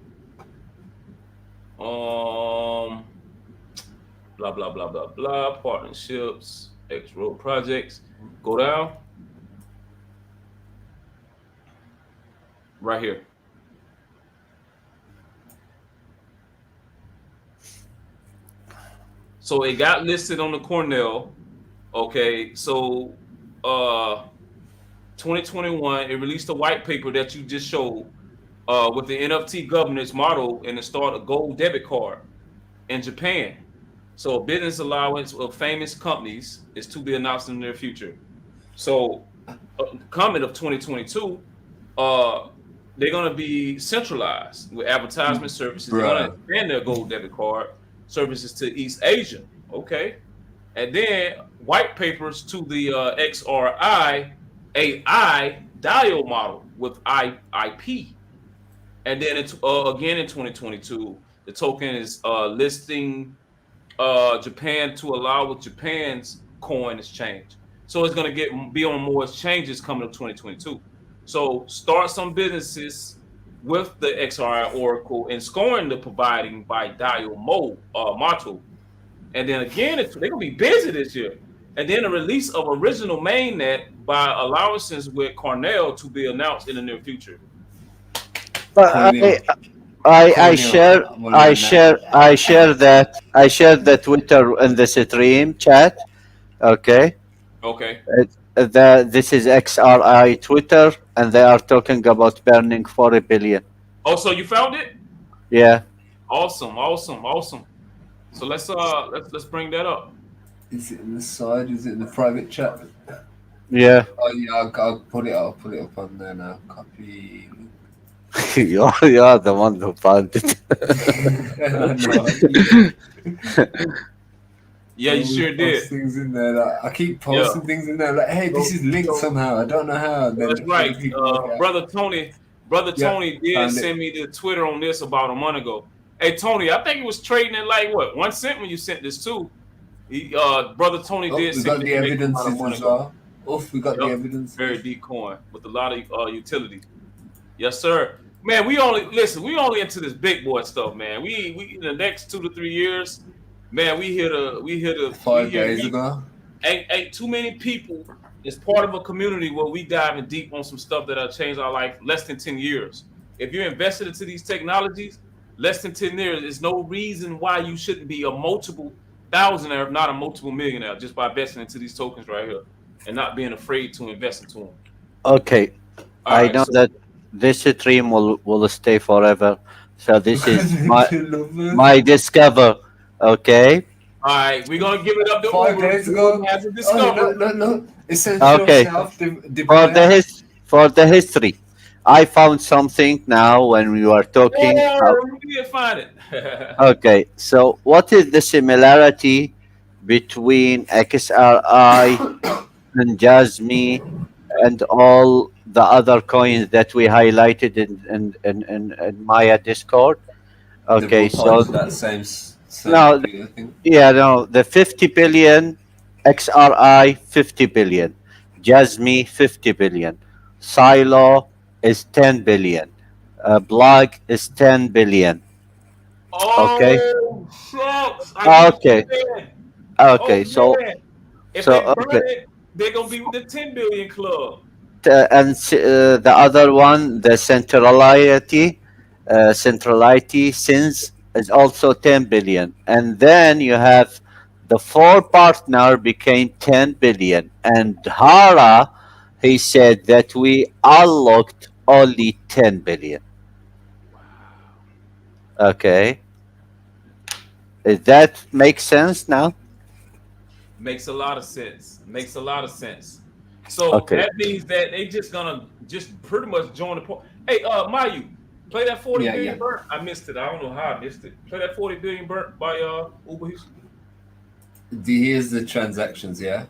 Speaker 1: Blah blah blah blah blah. Partnerships. X Road projects. Go down. Right here. So it got listed on the Cornell. Okay, so 2021, it released a white paper that you just showed with the NFT governance model and installed a gold debit card in Japan. So a business allowance of famous companies is to be announced in the near future. So comment of 2022, they're going to be centralized with advertisement services. They're going to expand their gold debit card services to East Asia. Okay. And then white papers to the XRI AI dial model with IP. and then again in 2022, the token is listing Japan to allow with Japan's coin exchange. So it's going to be on more exchanges coming up 2022. So start some businesses with the XRI Oracle and scoring the providing by dial motto. And then again, they're going to be busy this year. And then the release of original mainnet by allowances with Cornell to be announced in the near future.
Speaker 2: But
Speaker 3: Cornel.
Speaker 2: I
Speaker 3: Cornel.
Speaker 2: share
Speaker 3: I'm gonna learn that.
Speaker 2: I share the Twitter in the stream chat. Okay,
Speaker 1: Okay.
Speaker 2: this is XRI Twitter, and they are talking about burning 40 billion.
Speaker 1: Oh, so you found it?
Speaker 2: Yeah,
Speaker 1: Awesome, awesome, awesome. So let's bring that up.
Speaker 3: Is it in the side? Is it in the private chat?
Speaker 2: yeah.
Speaker 3: Oh yeah, I'll put it. I'll put it up on there now. Copy.
Speaker 2: You're the one who found it.
Speaker 1: Yeah, you sure did.
Speaker 3: Things in there. Like, I keep posting things in there. Like, hey, this is linked somehow. I don't know how. And then
Speaker 1: That's right. Brother Tony did
Speaker 3: found
Speaker 1: send me the Twitter on this about a month ago. Hey Tony, I think it was trading at like what 1 cent when you sent this too. Brother Tony did
Speaker 3: we
Speaker 1: send
Speaker 3: got
Speaker 1: me
Speaker 3: the evidences
Speaker 1: about a month
Speaker 3: as
Speaker 1: ago.
Speaker 3: well. We got the evidence.
Speaker 1: Very deep coin with a lot of utility. Yes, sir. Man, we only into this big boy stuff, man. We in the next 2 to 3 years, man, we hit a
Speaker 3: 5 days ago.
Speaker 1: Ain't too many people is part of a community where we diving deep on some stuff that'll change our life less than 10 years. If you're invested into these technologies, less than 10 years, there's no reason why you shouldn't be a multiple thousandaire, if not a multiple millionaire, just by investing into these tokens right here and not being afraid to invest into them.
Speaker 2: Okay,
Speaker 1: All
Speaker 2: I
Speaker 1: right,
Speaker 2: know
Speaker 1: so-
Speaker 2: that this stream will stay forever. So this is my discover. Okay.
Speaker 1: All right, we're gonna give it up to
Speaker 3: 5
Speaker 1: Uber.
Speaker 3: days ago.
Speaker 1: Has a
Speaker 3: Oh,
Speaker 1: discovery.
Speaker 3: no. Essential
Speaker 2: Okay. For the history, I found something now when we were talking.
Speaker 1: We did find it.
Speaker 2: Okay, so what is the similarity between XRI and Jasmy and all the other coins that we highlighted in Maya Discord? Okay, so
Speaker 3: that same
Speaker 2: No,
Speaker 3: I think.
Speaker 2: yeah, no, the 50 billion, XRI 50 billion, Jasmy 50 billion, Silo is 10 billion, Blog is 10 billion. Okay,
Speaker 1: Oh, shucks. I get
Speaker 2: okay,
Speaker 1: what you're saying.
Speaker 2: okay.
Speaker 1: Oh, man. If
Speaker 2: So
Speaker 1: they burn
Speaker 2: okay,
Speaker 1: it, they're going to be with the 10 billion club.
Speaker 2: the other one, the centrality since is also 10 billion, and then you have the four partner became 10 billion, and Hara, he said that we unlocked only 10 billion. Okay, does that make sense now?
Speaker 1: Makes a lot of sense. Makes a lot of sense. So
Speaker 2: Okay.
Speaker 1: that means that they just gonna just pretty much join the point. Hey, Mayu, play that 40
Speaker 3: Yeah,
Speaker 1: billion
Speaker 3: yeah.
Speaker 1: burnt. I missed it. I don't know how I missed it. Play that 40 billion burnt by Uber Houston.
Speaker 3: Here's the transactions, yeah.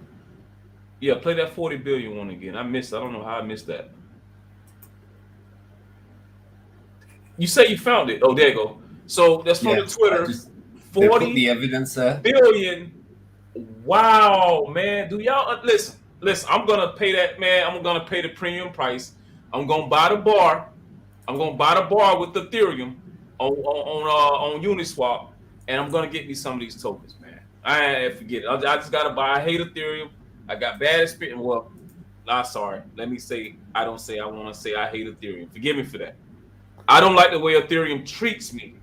Speaker 1: Yeah, play that 40 billion one again. I missed. I don't know how I missed that. You say you found it. Oh, there you go. So that's from
Speaker 3: Yeah,
Speaker 1: the Twitter.
Speaker 3: They put
Speaker 1: 40
Speaker 3: the evidence there.
Speaker 1: billion. Wow, man. Do y'all listen? Listen, I'm gonna pay that, man. I'm gonna pay the premium price. I'm gonna buy the bar. I'm gonna buy the bar with Ethereum on Uniswap, and I'm gonna get me some of these tokens, man. I forget it. I just gotta buy. I hate Ethereum. I got bad experience. Well, nah, sorry. Let me say I don't say I want to say I hate Ethereum. Forgive me for that. I don't like the way Ethereum treats me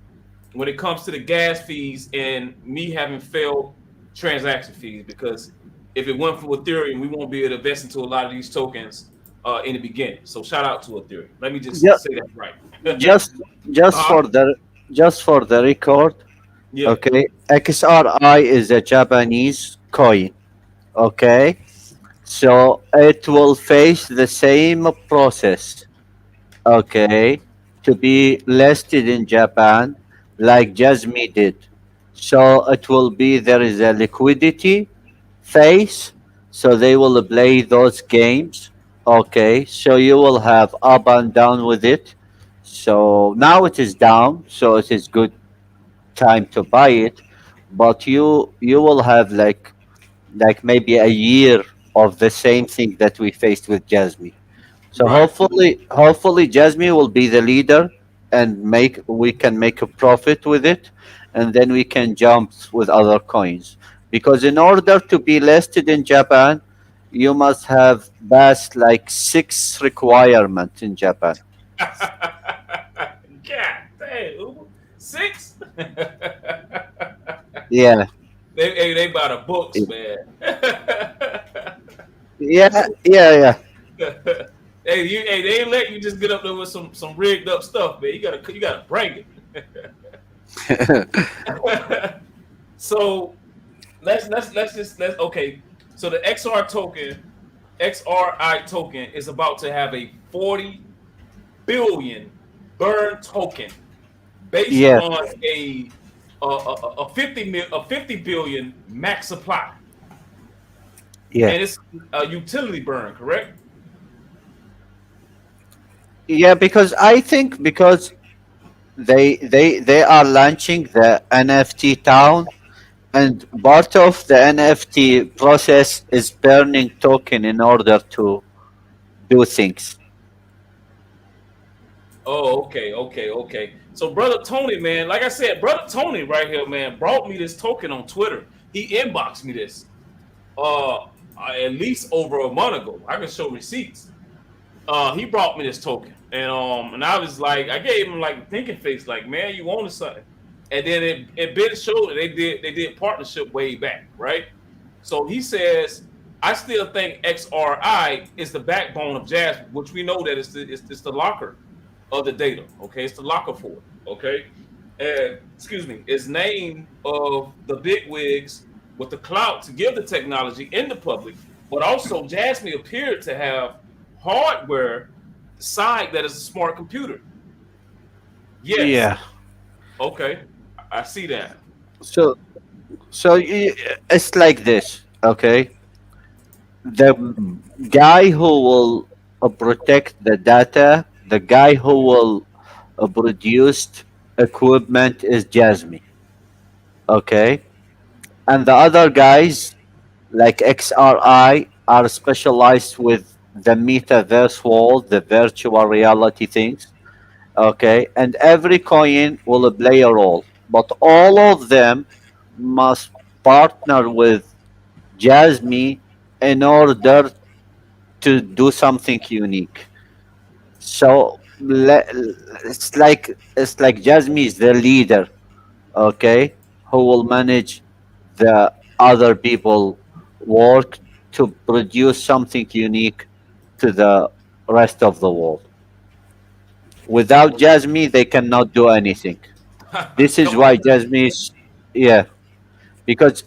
Speaker 1: when it comes to the gas fees and me having failed transaction fees, because if it weren't for Ethereum, we won't be able to invest into a lot of these tokens in the beginning. So shout out to Ethereum. Let me just
Speaker 2: Yeah.
Speaker 1: say that right.
Speaker 2: just just
Speaker 1: Uh-huh.
Speaker 2: for the just for the record,
Speaker 1: Yeah.
Speaker 2: okay, XRI is a Japanese coin. Okay, so it will face the same process, okay, to be listed in Japan like Jasmy did. So it will be there is a liquidity phase, so they will play those games. Okay, so you will have up and down with it. So now it is down, so it is good time to buy it, but you will have like maybe a year of the same thing that we faced with Jasmine. So
Speaker 1: Right.
Speaker 2: hopefully Jasmine will be the leader and make we can make a profit with it, and then we can jump with other coins. Because in order to be listed in Japan, you must have passed like six requirements in Japan.
Speaker 1: God damn, Uber. Six?
Speaker 2: Yeah,
Speaker 1: They buy the books, man.
Speaker 2: yeah, yeah, yeah.
Speaker 1: They ain't let you just get up there with some rigged up stuff, man. You gotta bring it. So let's okay. So the XRI token is about to have a 40 billion burn token based
Speaker 2: Yeah,
Speaker 1: on a 50 billion max supply,
Speaker 2: yeah,
Speaker 1: and it's a utility burn, correct?
Speaker 2: yeah. Because I think because they are launching the NFT town, and part of the NFT process is burning token in order to do things.
Speaker 1: Oh, okay. So brother Tony, man, like I said, brother Tony right here, man, brought me this token on Twitter. He inboxed me this at least over a month ago. I can show receipts. He brought me this token, and I was like, I gave him like a thinking face, like, man, you wanted something, and then it been showed that they did partnership way back, right? So he says, I still think XRI is the backbone of Jasper, which we know that it's the locker of the data. Okay, it's the locker for it. Okay, and excuse me, it's name of the bigwigs with the clout to give the technology in the public, but also Jasmine appeared to have hardware side that is a smart computer. Yes.
Speaker 2: Yeah.
Speaker 1: Okay. I see that.
Speaker 2: So it's like this. Okay, the guy who will protect the data, the guy who will produce equipment is Jasmine. Okay, and the other guys like XRI are specialized with the metaverse world, the virtual reality things. Okay, and every coin will play a role, but all of them must partner with Jasmine in order to do something unique. So it's like Jasmine is the leader, okay, who will manage the other people work to produce something unique to the rest of the world. Without Jasmine, they cannot do anything. This is
Speaker 1: Come
Speaker 2: why
Speaker 1: on.
Speaker 2: Jasmine is, yeah, because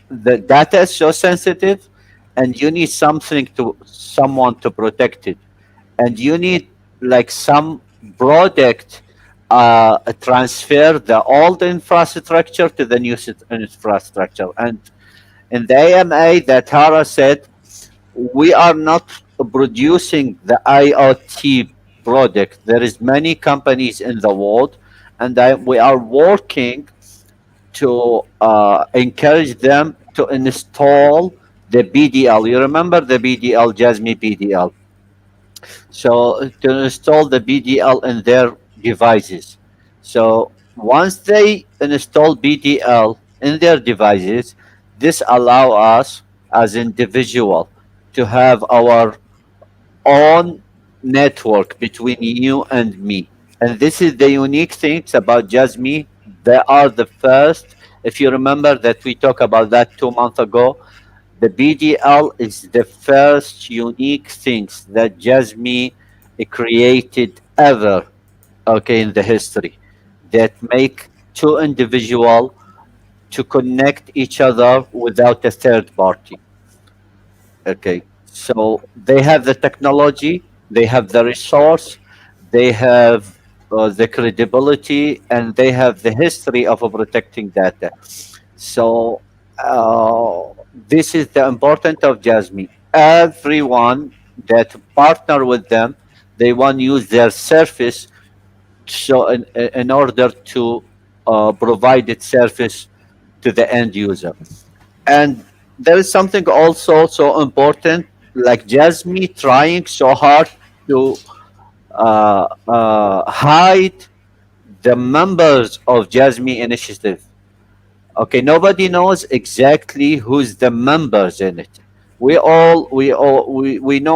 Speaker 2: the data is so sensitive, and you need someone to protect it, and you need like some product transfer the old infrastructure to the new infrastructure. And in the AMA that Hara said, we are not producing the IoT product. There is many companies in the world, and we are working to encourage them to install the BDL. You remember the BDL, Jasmine BDL? So to install the BDL in their devices. So once they install BDL in their devices, this allow us as individual to have our own network between you and me. And this is the unique things about Jasmine. They are the first. If you remember that we talked about that 2 months ago, the BDL is the first unique things that Jasmine created ever, okay, in the history, that make two individual to connect each other without a third party. Okay, so they have the technology, they have the resource, they have the credibility, and they have the history of protecting data. So this is the importance of Jasmine. Everyone that partner with them, They want to use their service so in order to provide its service to the end user. And there is something also so important, like Jasmine trying so hard to hide the members of Jasmine Initiative. Okay, nobody knows exactly who's the members in it. We know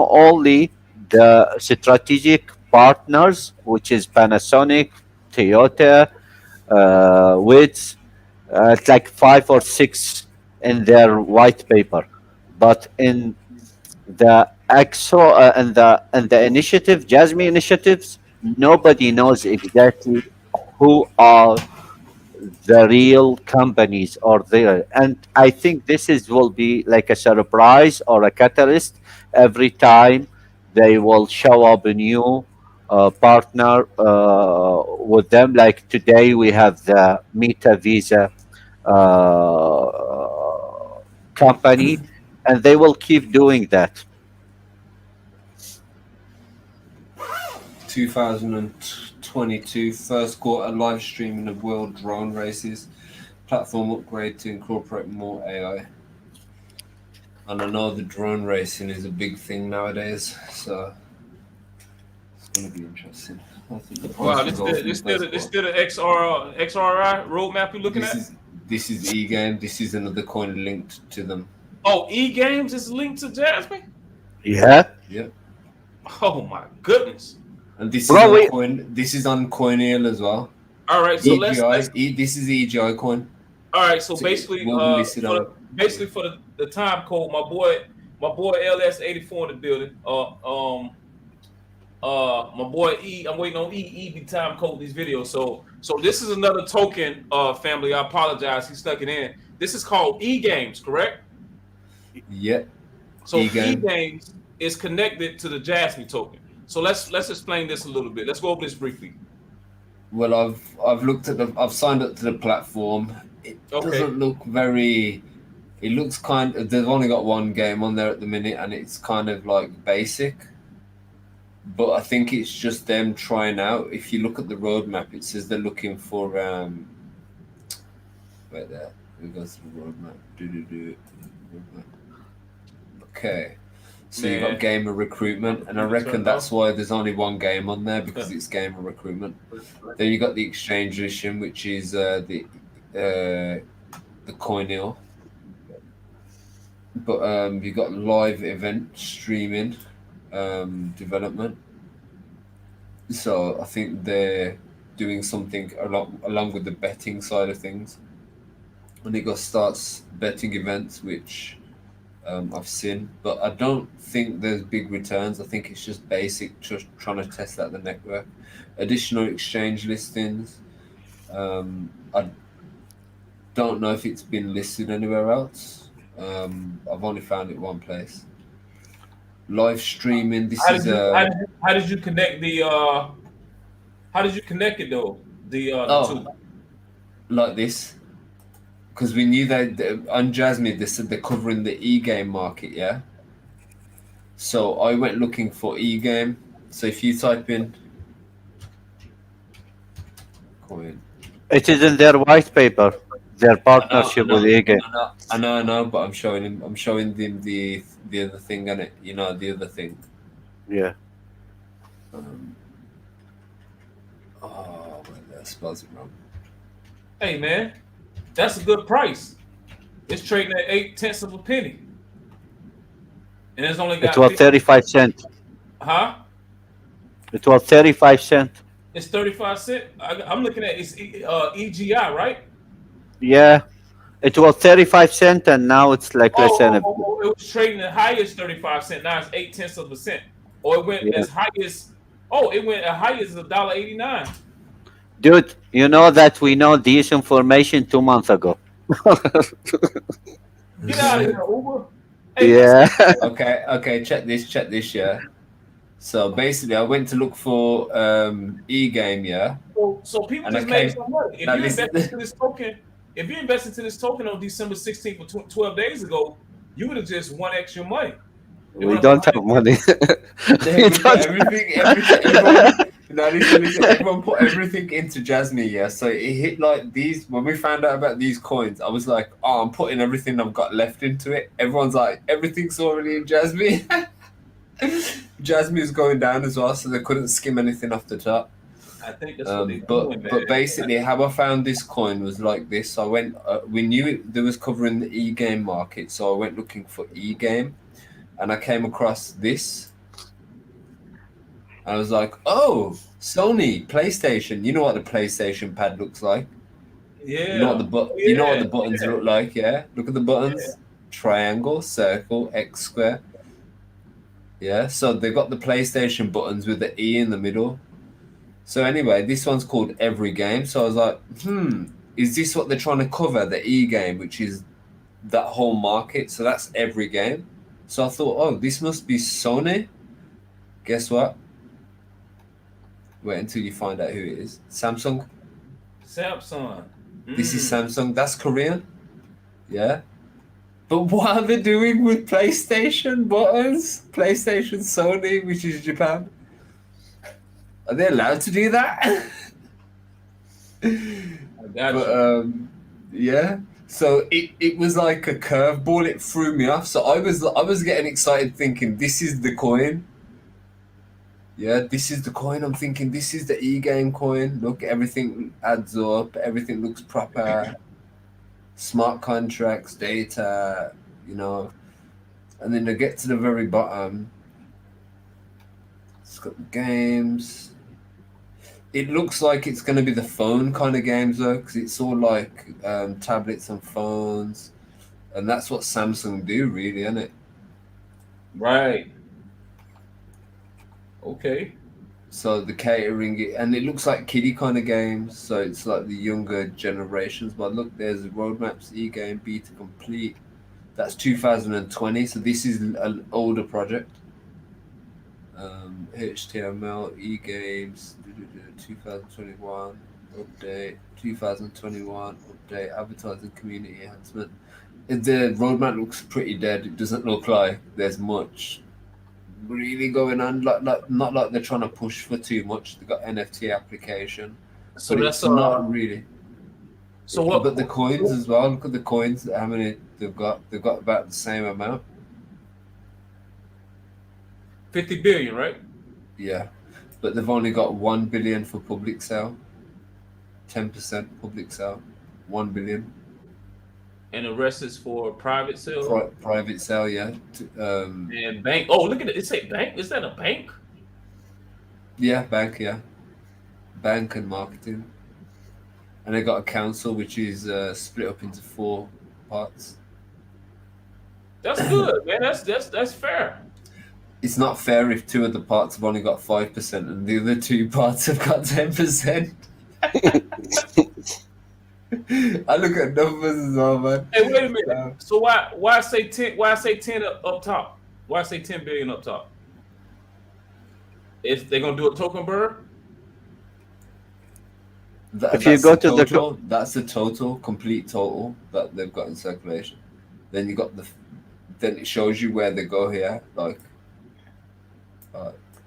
Speaker 2: only the strategic partners, which is Panasonic, Toyota, with it's like five or six in their white paper, but in the EXO and the initiative, Jasmine initiatives, nobody knows exactly who are the real companies are there. And I think this is will be like a surprise or a catalyst every time they will show up a new partner with them. Like today we have the Metavisa company, and they will keep doing that.
Speaker 3: 2022 first quarter live streaming of world drone races, platform upgrade to incorporate more AI. And I know the drone racing is a big thing nowadays, so it's going to be interesting. I think the price
Speaker 1: Wow,
Speaker 3: will go for the first
Speaker 1: this still the XRI roadmap you're looking at?
Speaker 3: This is e-game. This is another coin linked to them.
Speaker 1: Oh, E-Games is linked to Jasmine?
Speaker 2: Yeah.
Speaker 3: Yeah.
Speaker 1: Oh my goodness.
Speaker 3: And this
Speaker 2: Bro,
Speaker 3: is on coin. This is on CoinEal as well.
Speaker 1: All right, so
Speaker 3: EGI.
Speaker 1: let's
Speaker 3: This is EGI coin.
Speaker 1: all right, so
Speaker 3: So
Speaker 1: basically
Speaker 3: we'll be listed on
Speaker 1: for the time code, my boy LS84 in the building. My boy E, I'm waiting on E be time code these videos. So this is another token family. I apologize, he stuck it in. This is called E-Games, correct?
Speaker 3: Yeah.
Speaker 1: So
Speaker 3: E-Game.
Speaker 1: E-Games is connected to the Jasmine token. So let's explain this a little bit. Let's go over this briefly.
Speaker 3: Well, I've looked at I've signed up to the platform. It doesn't look very. It looks kind of. They've only got one game on there at the minute, and it's kind of like basic. But I think it's just them trying out. If you look at the roadmap, it says they're looking for Wait there. We go to the roadmap. Okay. So you've got gamer recruitment, and I reckon that's why there's only one game on there, because it's gamer recruitment. Then you got the exchange edition, which is the CoinEal. But you got live event streaming, development. So I think they're doing something along with the betting side of things. And it starts betting events, which I've seen, but I don't think there's big returns. I think it's just basic, just trying to test out the network. Additional exchange listings. I don't know if it's been listed anywhere else. I've only found it one place. Live streaming.
Speaker 1: How did you connect the how did you connect it though? The two?
Speaker 3: Like this. Because we knew that on Jasmine, they said they're covering the e-game market, yeah? So I went looking for e-game. So if you type in coin.
Speaker 2: It is in their white paper, their partnership with e-game.
Speaker 3: I know, but I'm showing them the other thing, and it, the other thing.
Speaker 2: Yeah.
Speaker 3: I spelled it wrong.
Speaker 1: Hey man, that's a good price. It's trading at 0.8 of a penny, and it's only got.
Speaker 2: It was 35 cents.
Speaker 1: Huh?
Speaker 2: It was 35 cents.
Speaker 1: It's 35 cents. I'm looking at it's EGI, right?
Speaker 2: Yeah. It was 35 cents, and now it's like less than a.
Speaker 1: It was trading the highest 35 cents. Now it's 0.8 of a cent. Or it went as high as it went as high as $1.89.
Speaker 2: Dude, you know that we know this information 2 months ago.
Speaker 1: Get out of here, Uber.
Speaker 2: Hey, yeah.
Speaker 3: Okay. Check this. Yeah. So basically, I went to look for e-game. Yeah.
Speaker 1: So people just made some money. If you invest into this token, on December 16th or 12 days ago, you would have just 1x your money. They
Speaker 2: We
Speaker 1: want to
Speaker 2: don't
Speaker 1: put
Speaker 2: have money.
Speaker 3: They
Speaker 2: We
Speaker 3: would put
Speaker 2: don't.
Speaker 3: everything, everyone. Now listen, everyone put everything into Jasmine, yeah. So it hit like these. When we found out about these coins, I was like, "Oh, I'm putting everything I've got left into it." Everyone's like, "Everything's already in Jasmine." Jasmine's going down as well, so they couldn't skim anything off the top.
Speaker 1: I think that's what they're
Speaker 3: But
Speaker 1: doing, man.
Speaker 3: but basically, how I found this coin was like this. I went. We knew it. There was covering the e-game market, so I went looking for e-game, and I came across this. I was like, "Oh, Sony PlayStation. You know what the PlayStation pad looks like. You know what
Speaker 1: Yeah.
Speaker 3: the
Speaker 1: Oh,
Speaker 3: you know what
Speaker 1: yeah.
Speaker 3: the buttons
Speaker 1: Yeah.
Speaker 3: look like. Yeah, look at the
Speaker 1: Yeah.
Speaker 3: buttons. Triangle, circle, X square. Yeah. So they got the PlayStation buttons with the E in the middle. So anyway, this one's called Every Game. So I was like, is this what they're trying to cover? The E game, which is that whole market. So that's every game. So I thought, oh, this must be Sony. Guess what? Wait until you find out who it is. Samsung.
Speaker 1: Samsung.
Speaker 3: This is Samsung. That's Korean. Yeah. But what are they doing with PlayStation buttons? PlayStation Sony, which is Japan. Are they allowed to do that?
Speaker 1: I got
Speaker 3: But
Speaker 1: you.
Speaker 3: yeah. So it was like a curveball. It threw me off. So I was getting excited, thinking this is the coin. Yeah, this is the coin. I'm thinking this is the e-game coin. Look, everything adds up. Everything looks proper. Smart contracts, data, you know. And then to get to the very bottom, it's got the games. It looks like it's going to be the phone kind of games though, because it's all like tablets and phones, and that's what Samsung do, really, isn't it?
Speaker 1: Right. Okay.
Speaker 3: So the catering, and it looks like kiddie kind of games. So it's like the younger generations. But look, there's roadmaps, e-game, beta complete. That's 2020. So this is an older project. HTML, e-games, 2021 update, 2021 update, advertising community enhancement. The roadmap looks pretty dead. It doesn't look like there's much really going on. Like not like they're trying to push for too much. They got NFT application,
Speaker 1: So
Speaker 3: but
Speaker 1: that's
Speaker 3: it's not really.
Speaker 1: so
Speaker 3: But the coins
Speaker 1: what
Speaker 3: as well. Look at the coins. How many they've got? They've got about the same amount.
Speaker 1: 50 billion, right?
Speaker 3: Yeah, but they've only got 1 billion for public sale. 10% public sale. 1 billion
Speaker 1: And the rest is for private sale
Speaker 3: private sale. Yeah.
Speaker 1: and bank. Oh, look at it. It say bank. Is that a bank?
Speaker 3: Yeah, bank. Yeah, bank and marketing. And they got a council which is split up into 4 parts.
Speaker 1: That's good, man. That's fair.
Speaker 3: It's not fair if 2 of the parts have only got 5% and the other 2 parts have got 10%. I look at numbers as well, man.
Speaker 1: Hey, wait a minute. So why say 10? Why say 10 up top? Why say 10 billion up top? If they're gonna do a token burr?
Speaker 2: If you
Speaker 3: That's
Speaker 2: go
Speaker 3: the
Speaker 2: to the
Speaker 3: total. That's the total, complete total that they've got in circulation. Then you got then it shows you where they go here. Like,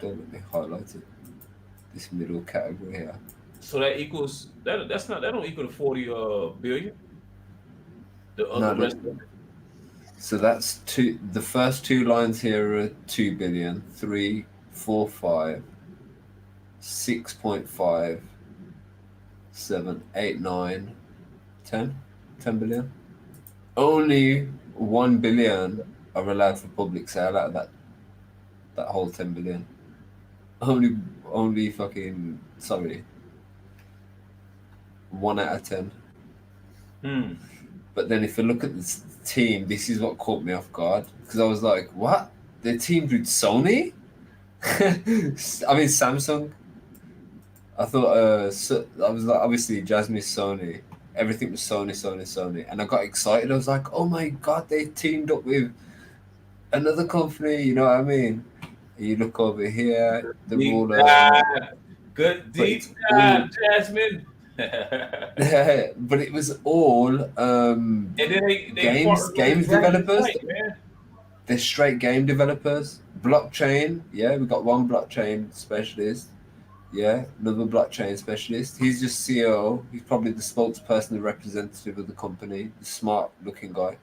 Speaker 3: don't let me highlight it. This middle category here.
Speaker 1: So that equals that. That's not that don't equal to 40 billion. The other
Speaker 3: No,
Speaker 1: rest of it.
Speaker 3: so that's two. The first 2 lines here are 2 billion, 3, 4, 5, 6.5, 7, 8, 9, 10, 10 billion. Only 1 billion are allowed for public sale out of that whole 10 billion. Only fucking sorry. 1 out of 10. But then if you look at this team, this is what caught me off guard because I was like, what? They're teamed with Sony? I mean Samsung. I thought I was like obviously Jasmine Sony. Everything was Sony, and I got excited. I was like, oh my god, they teamed up with another company. You know what I mean? You look over here, the
Speaker 1: Deep
Speaker 3: ruler,
Speaker 1: dive. Good
Speaker 3: but
Speaker 1: deep
Speaker 3: it's
Speaker 1: dive,
Speaker 3: all.
Speaker 1: Jasmine.
Speaker 3: But it was all
Speaker 1: And then they
Speaker 3: games
Speaker 1: partnered with
Speaker 3: games
Speaker 1: Dragon
Speaker 3: developers.
Speaker 1: Flight, man.
Speaker 3: they're straight game developers. Blockchain, yeah, we got one blockchain specialist. Yeah, another blockchain specialist. He's just CEO. He's probably the spokesperson, the representative of the company, the smart looking guy.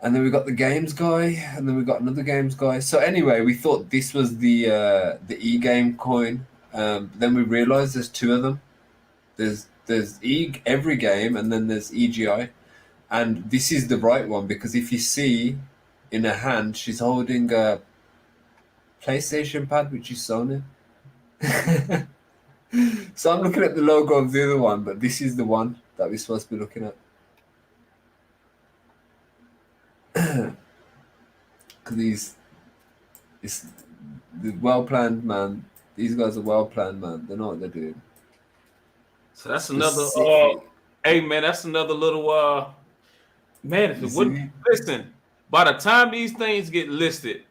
Speaker 3: And then we got the games guy, and then we got another games guy. So anyway, we thought this was the e-game coin. Then we realized there's two of them. There's every game, and then there's EGI. And this is the right one, because if you see in her hand, she's holding a PlayStation pad, which is Sony. So I'm looking at the logo of the other one, but this is the one that we're supposed to be looking at. Because it's the well planned, man. These guys are well planned, man. They know what they're doing.
Speaker 1: So that's another. Hey man, that's another little. Man, if it wouldn't listen, by the time these things get listed,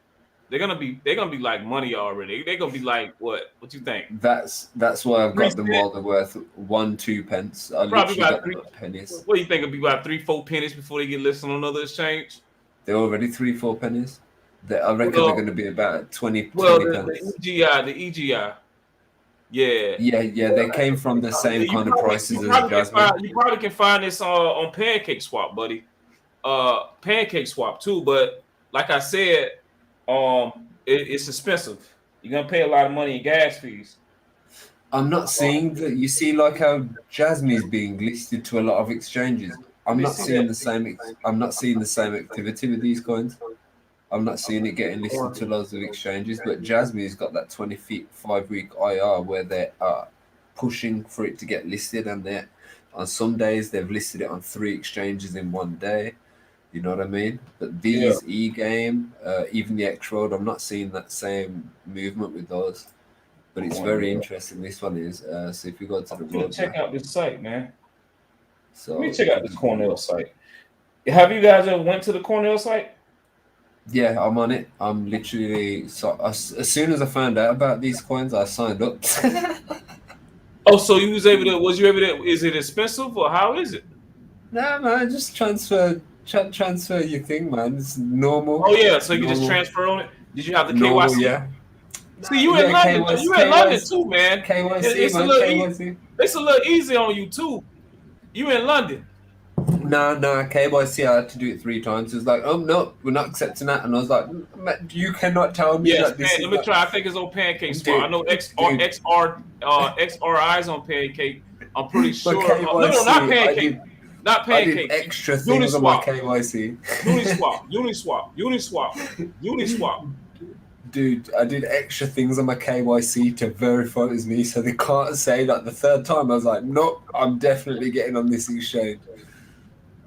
Speaker 1: they're gonna be like money already. They're gonna be like what? What you think?
Speaker 3: That's why I've got them while they're worth 1-2 pence. I
Speaker 1: Probably
Speaker 3: literally
Speaker 1: about
Speaker 3: got pennies.
Speaker 1: What do you think? It'll be about 3-4 pennies before they get listed on another exchange.
Speaker 3: They're already 3-4 pennies. I reckon they're going to be about 20.
Speaker 1: Well,
Speaker 3: 20
Speaker 1: the EGI.
Speaker 3: Yeah. They came from the same kind of prices as Jasmine.
Speaker 1: You probably can find this on Pancake Swap, buddy. Pancake Swap too, but like I said, it's expensive. You're gonna pay a lot of money in gas fees.
Speaker 3: I'm not seeing that. You see, like how Jasmine is being listed to a lot of exchanges. I'm not seeing the same. I'm not seeing the same activity with these coins. I'm not seeing it getting listed to loads of exchanges, but Jasmy's got that 25-week IR where they are pushing for it to get listed, and they on some days they've listed it on 3 exchanges in one day. You know what I mean? But these e-game, even the X-Road, I'm not seeing that same movement with those. But it's very interesting. This one is. So if you go to the road,
Speaker 1: check out this site, man.
Speaker 3: So
Speaker 1: let me check out this Cornell site. Have you guys ever went to the Cornell site?
Speaker 3: Yeah, I'm on it. I'm literally as soon as I found out about these coins, I signed up.
Speaker 1: Oh, so you was able to? Is it expensive or how is it?
Speaker 3: Nah, man, just transfer your thing, man. It's normal.
Speaker 1: Oh yeah, so you can just transfer on it. Did you have the KYC?
Speaker 3: Normal, yeah.
Speaker 1: See, you in London.
Speaker 3: KYC,
Speaker 1: you in London too, man.
Speaker 3: KYC,
Speaker 1: it's
Speaker 3: man. KYC.
Speaker 1: It's a little easy on you too. You in London.
Speaker 3: No, KYC, I had to do it 3 times. It was like, oh, no, we're not accepting that. And I was like, you cannot tell me that this is...
Speaker 1: Let me try. I think it's on Pancake Swap. I know XRI's on Pancake. I'm pretty sure.
Speaker 3: KYC,
Speaker 1: no, not Pancake. Not Pancake.
Speaker 3: I did extra things on my KYC.
Speaker 1: Uniswap.
Speaker 3: Dude, I did extra things on my KYC to verify it was me, so they can't say that. The 3rd time, I was like, nope, I'm definitely getting on this exchange.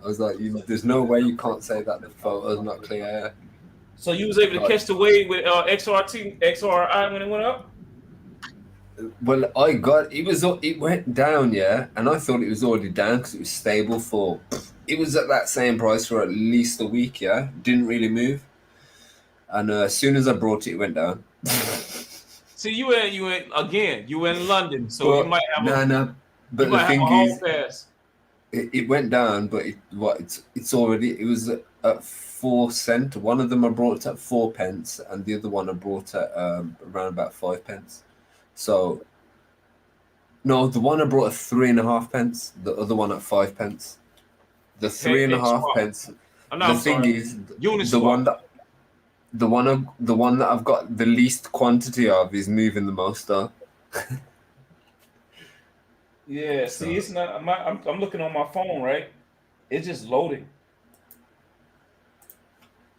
Speaker 3: I was like, there's no way you can't say that the photo's not clear.
Speaker 1: So you was able to catch the wave with XRI when it went up?
Speaker 3: Well, it went down, yeah, and I thought it was already down because it was stable it was at that same price for at least a week, yeah, didn't really move. And as soon as I brought it, it went down.
Speaker 1: See, you in London, so you might have
Speaker 3: but the thing is, it went down, but it was at 4 cents. One of them I brought at 4 pence, and the other one I brought at around about 5 pence. So, no, the one I brought at 3.5 pence, the other one at 5 pence. The 3.5 pence. The thing is, the one that I've got the least quantity of is moving the most, though.
Speaker 1: Yeah, see, it's not. I'm looking on my phone, right? It's just loading.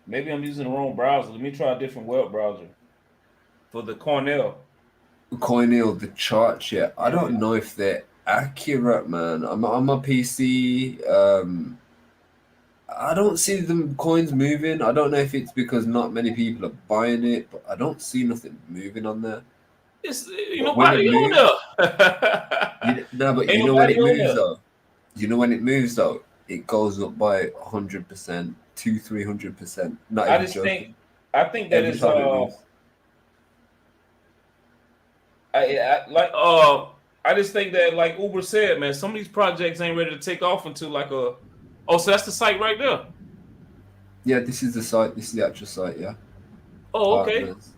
Speaker 1: Maybe I'm using the wrong browser. Let me try a different web browser for the Cornell.
Speaker 3: The charts, yeah. I don't know if they're accurate, man. I'm on my PC. I don't see the coins moving. I don't know if it's because not many people are buying it, but I don't see nothing moving on there.
Speaker 1: It's nobody on there.
Speaker 3: No, but you know when it moves though. You know when it moves though, it goes up by 100%, 200-300%.
Speaker 1: I think that is I just think that, like Uber said, man, some of these projects ain't ready to take off until so that's the site right there.
Speaker 3: Yeah, this is the site. This is the actual site. Yeah,
Speaker 1: Oh, okay.
Speaker 3: partners.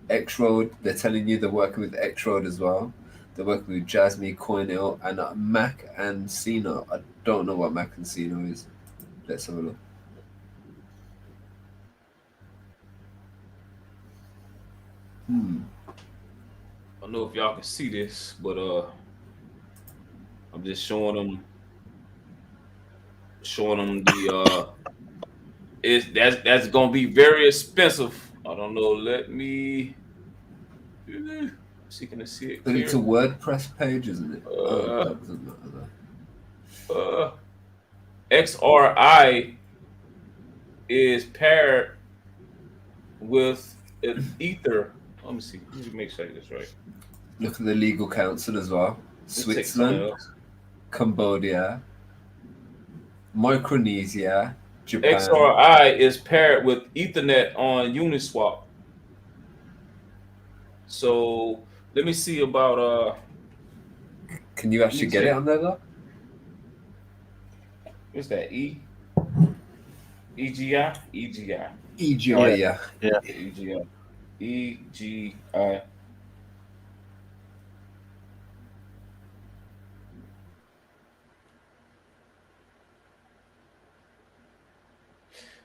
Speaker 3: X Road. They're telling you they're working with X Road as well. They're working with Jasmycoin and Mac and Cino. I don't know what Mac and Cino is. Let's have a look.
Speaker 1: I don't know if y'all can see this, but I'm just showing them the that's gonna be very expensive. I don't know. Let me see, can I see it
Speaker 3: But it's a
Speaker 1: clear?
Speaker 3: WordPress page, isn't it? Oh,
Speaker 1: Uh,
Speaker 3: that doesn't matter.
Speaker 1: uh, XRI is paired with an Ether. Let me see. Let me make sure I get this right.
Speaker 3: Look at the legal counsel as well.
Speaker 1: Let's take something
Speaker 3: Switzerland,
Speaker 1: else.
Speaker 3: Cambodia, Micronesia, Japan.
Speaker 1: XRI is paired with Ethernet on Uniswap. So let me see about
Speaker 3: Can you actually get it on there though?
Speaker 1: what's that? EGI? EGI.
Speaker 3: EGI, yeah.
Speaker 2: Yeah.
Speaker 1: EGI. EGI.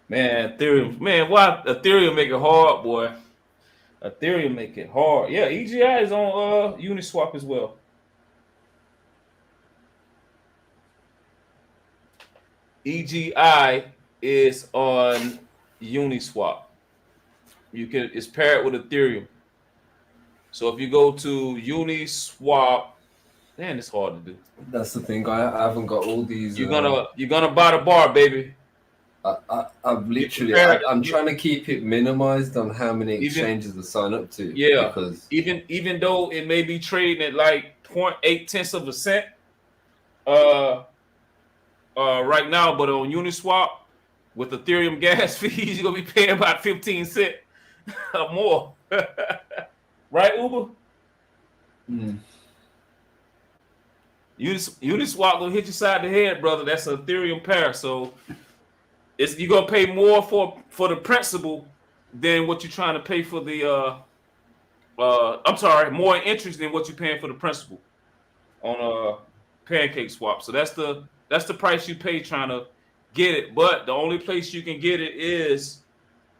Speaker 1: Man, Ethereum. Man, why Ethereum make it hard, boy? Ethereum make it hard. Yeah, EGI is on Uniswap as well. EGI is on Uniswap. It's paired with Ethereum. So if you go to Uniswap, man, it's hard to do.
Speaker 3: That's the thing. I haven't got all these.
Speaker 1: You're gonna buy the bar, baby.
Speaker 3: I've
Speaker 1: You
Speaker 3: literally.
Speaker 1: compare
Speaker 3: I'm
Speaker 1: you,
Speaker 3: trying to keep it minimized on how many
Speaker 1: even
Speaker 3: exchanges I sign up to.
Speaker 1: yeah,
Speaker 3: Because
Speaker 1: even though it may be trading at like 0.8 of a cent, uh, right now, but on Uniswap with Ethereum gas fees, you're gonna be paying about 15 cent or more, right? Uber. Uniswap gonna hit you side the head, brother. That's an Ethereum pair, so you're gonna pay more for the principal than what you're trying to pay for the I'm sorry, more interest than what you're paying for the principal on Pancake Swap. So that's the price you pay trying to get it. But the only place you can get it is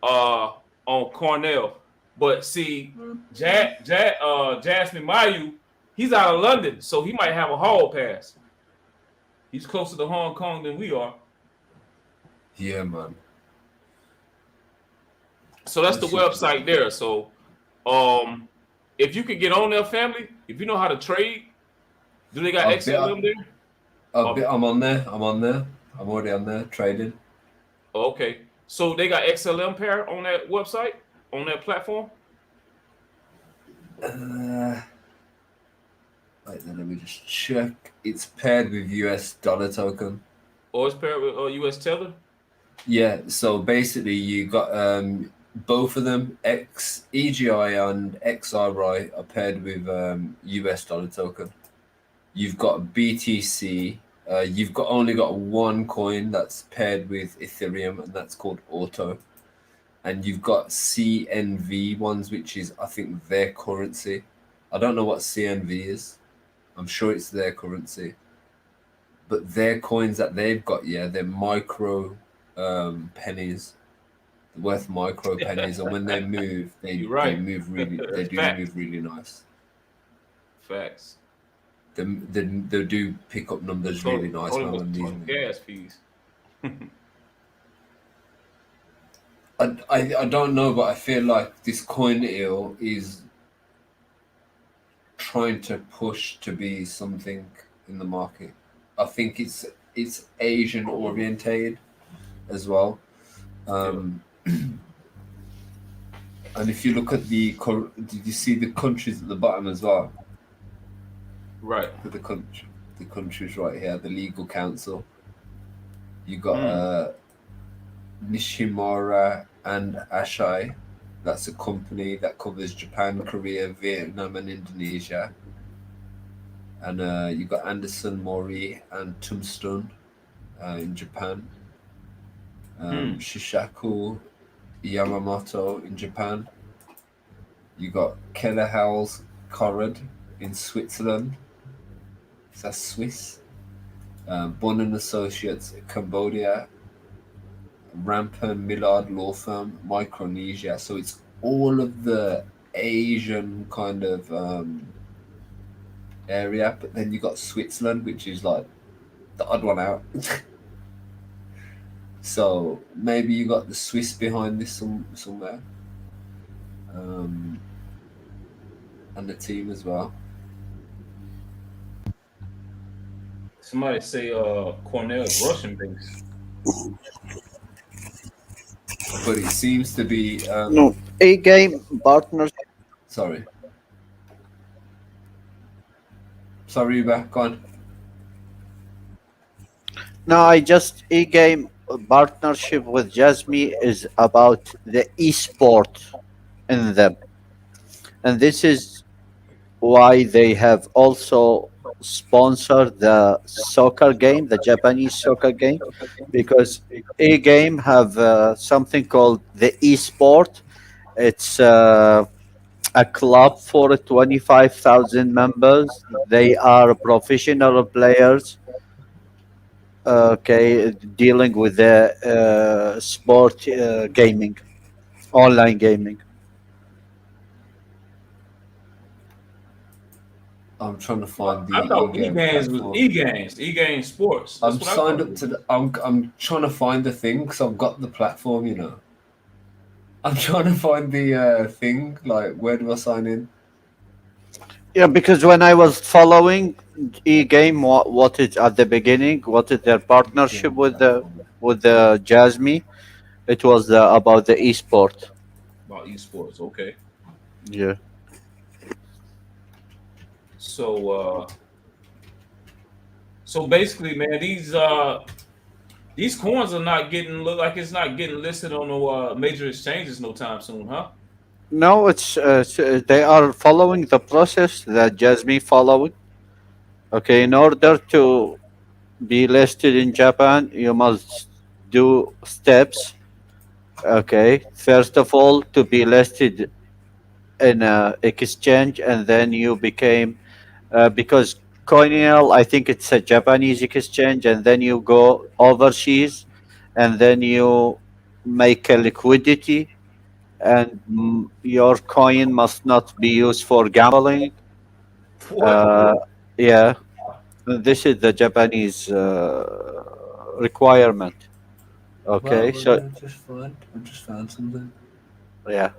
Speaker 1: on Cornell. But see, Jasmine Mayu, he's out of London, so he might have a hall pass. He's closer to Hong Kong than we are.
Speaker 3: yeah, man.
Speaker 1: So that's the website there. So if you can get on there, family, if you know how to trade, do they got XLM there?
Speaker 3: I'm on there. I'm already on there trading.
Speaker 1: Okay. So they got XLM pair on that website, on that platform?
Speaker 3: Wait, then let me just check. It's paired with US dollar token.
Speaker 1: Or it's paired with US Tether?
Speaker 3: Yeah, so basically you got both of them, EGI and XRI are paired with US dollar token. You've got BTC. You've only got one coin that's paired with Ethereum, and that's called Auto. And you've got CNV ones, which is I think their currency. I don't know what CNV is. I'm sure it's their currency. But their coins that they've got, yeah, they're micro pennies, worth micro pennies, and when they move, they move really, they do move really nice.
Speaker 1: Facts.
Speaker 3: They do pick up numbers really nice.
Speaker 1: Gas fees.
Speaker 3: I don't know, but I feel like this coin eel is trying to push to be something in the market. I think it's Asian orientated as well. And if you look at did you see the countries at the bottom as well?
Speaker 1: Right.
Speaker 3: The countries right here, the legal council. You got Nishimura and Ashai. That's a company that covers Japan, Korea, Vietnam, and Indonesia. And you got Anderson Mori and Tombstone in Japan.
Speaker 1: Hmm.
Speaker 3: Shishaku Yamamoto in Japan. You got Kellerhaus Korred in Switzerland. Is that Swiss? Bond and Associates Cambodia. Rampen Millard Law Firm Micronesia. So it's all of the Asian kind of area, but then you got Switzerland, which is like the odd one out. So maybe you got the Swiss behind this somewhere, um, and the team as well.
Speaker 1: Somebody say Cornell's Russian based.
Speaker 3: But it seems to be
Speaker 2: No, a game partners.
Speaker 3: sorry, sorry, back on.
Speaker 2: No, I just e-game partnership with Jasmy is about the e-sport in them, and this is why they have also sponsored the soccer game, the Japanese soccer game, because e-game have something called the e-sport. It's a club for 25,000 members. They are professional players, okay, dealing with the sport gaming, online gaming.
Speaker 3: I'm trying to find the
Speaker 1: I thought E
Speaker 3: e-game
Speaker 1: games was
Speaker 3: platform.
Speaker 1: E games, E game sports. That's
Speaker 3: I'm
Speaker 1: what I thought
Speaker 3: signed
Speaker 1: it
Speaker 3: up
Speaker 1: was.
Speaker 3: to the. I'm trying to find the thing because I've got the platform. You know, I'm trying to find the thing. Like, where do I sign in?
Speaker 2: Yeah, because when I was following e-game, what is at the beginning, what is their partnership
Speaker 3: E-game platform.
Speaker 2: with the Jasmy, it was about the e-sport.
Speaker 1: About esports. Okay.
Speaker 2: Yeah.
Speaker 1: So so basically, man, these coins are not getting look like it's not getting listed on no major exchanges no time soon, huh?
Speaker 2: No, they are following the process that Jasmy followed. Okay, in order to be listed in Japan, you must do steps. Okay, first of all, to be listed in a exchange, and then you became because Coinel, I think it's a Japanese exchange, and then you go overseas, and then you make a liquidity, and your coin must not be used for gambling.
Speaker 1: What?
Speaker 2: Uh, yeah, this is the Japanese requirement.
Speaker 3: Well,
Speaker 2: Okay,
Speaker 3: what
Speaker 2: so
Speaker 3: did I just find? I just found something.
Speaker 2: yeah,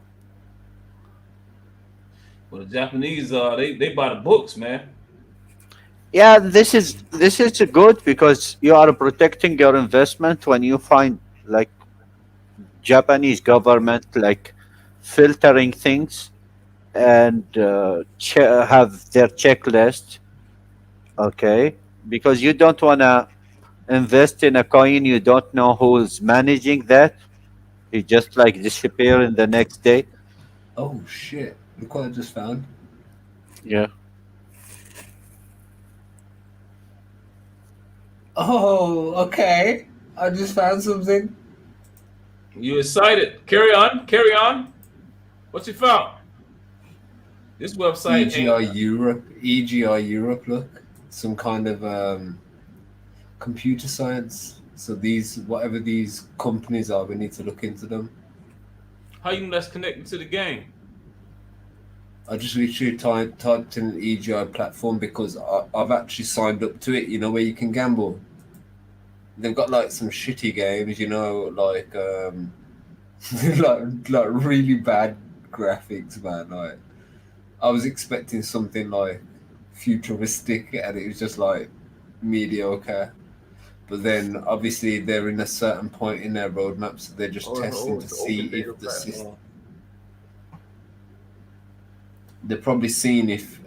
Speaker 1: Well, the Japanese they buy the books, man.
Speaker 2: yeah. This is good because you are protecting your investment when you find like Japanese government like filtering things and have their checklist. Okay, because you don't wanna invest in a coin you don't know who's managing that. He just like disappear in the next day.
Speaker 3: Oh shit! Look what I just found.
Speaker 2: Yeah.
Speaker 3: Oh, okay. I just found something.
Speaker 1: You excited? Carry on, carry on. What you found? This website ain't.
Speaker 3: EGI Europe. EGI Europe. Look, some kind of computer science. So these, whatever these companies are, we need to look into them.
Speaker 1: How you know that's connected to the game?
Speaker 3: I just literally typed in an EGI platform because I've actually signed up to it. You know, where you can gamble. They've got like some shitty games. You know, like like really bad graphics, man. Like I was expecting something like futuristic, and it was just like mediocre. But then obviously they're in a certain point in their roadmap, so they're just testing to
Speaker 1: It's an
Speaker 3: see
Speaker 1: open data
Speaker 3: if the system.
Speaker 1: platform.
Speaker 3: They're probably seeing if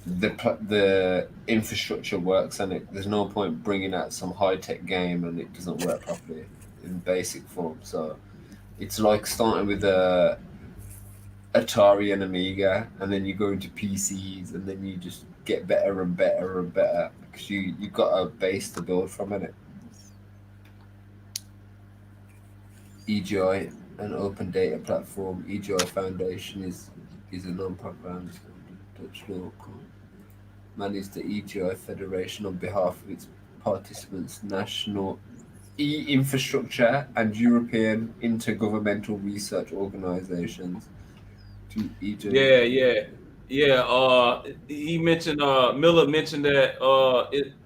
Speaker 3: the infrastructure works, and there's no point bringing out some high tech game and it doesn't work properly in basic form. So it's like starting with a Atari and Amiga, and then you go into PCs, and then you just get better and better and better because you got a base to build from in it. EGI, an open data platform. EGI Foundation is a non-profit Dutch law manages the EGI Federation on behalf of its participants' national e-infrastructure and European intergovernmental research organizations. To EGI.
Speaker 1: Yeah. He mentioned. Miller mentioned that.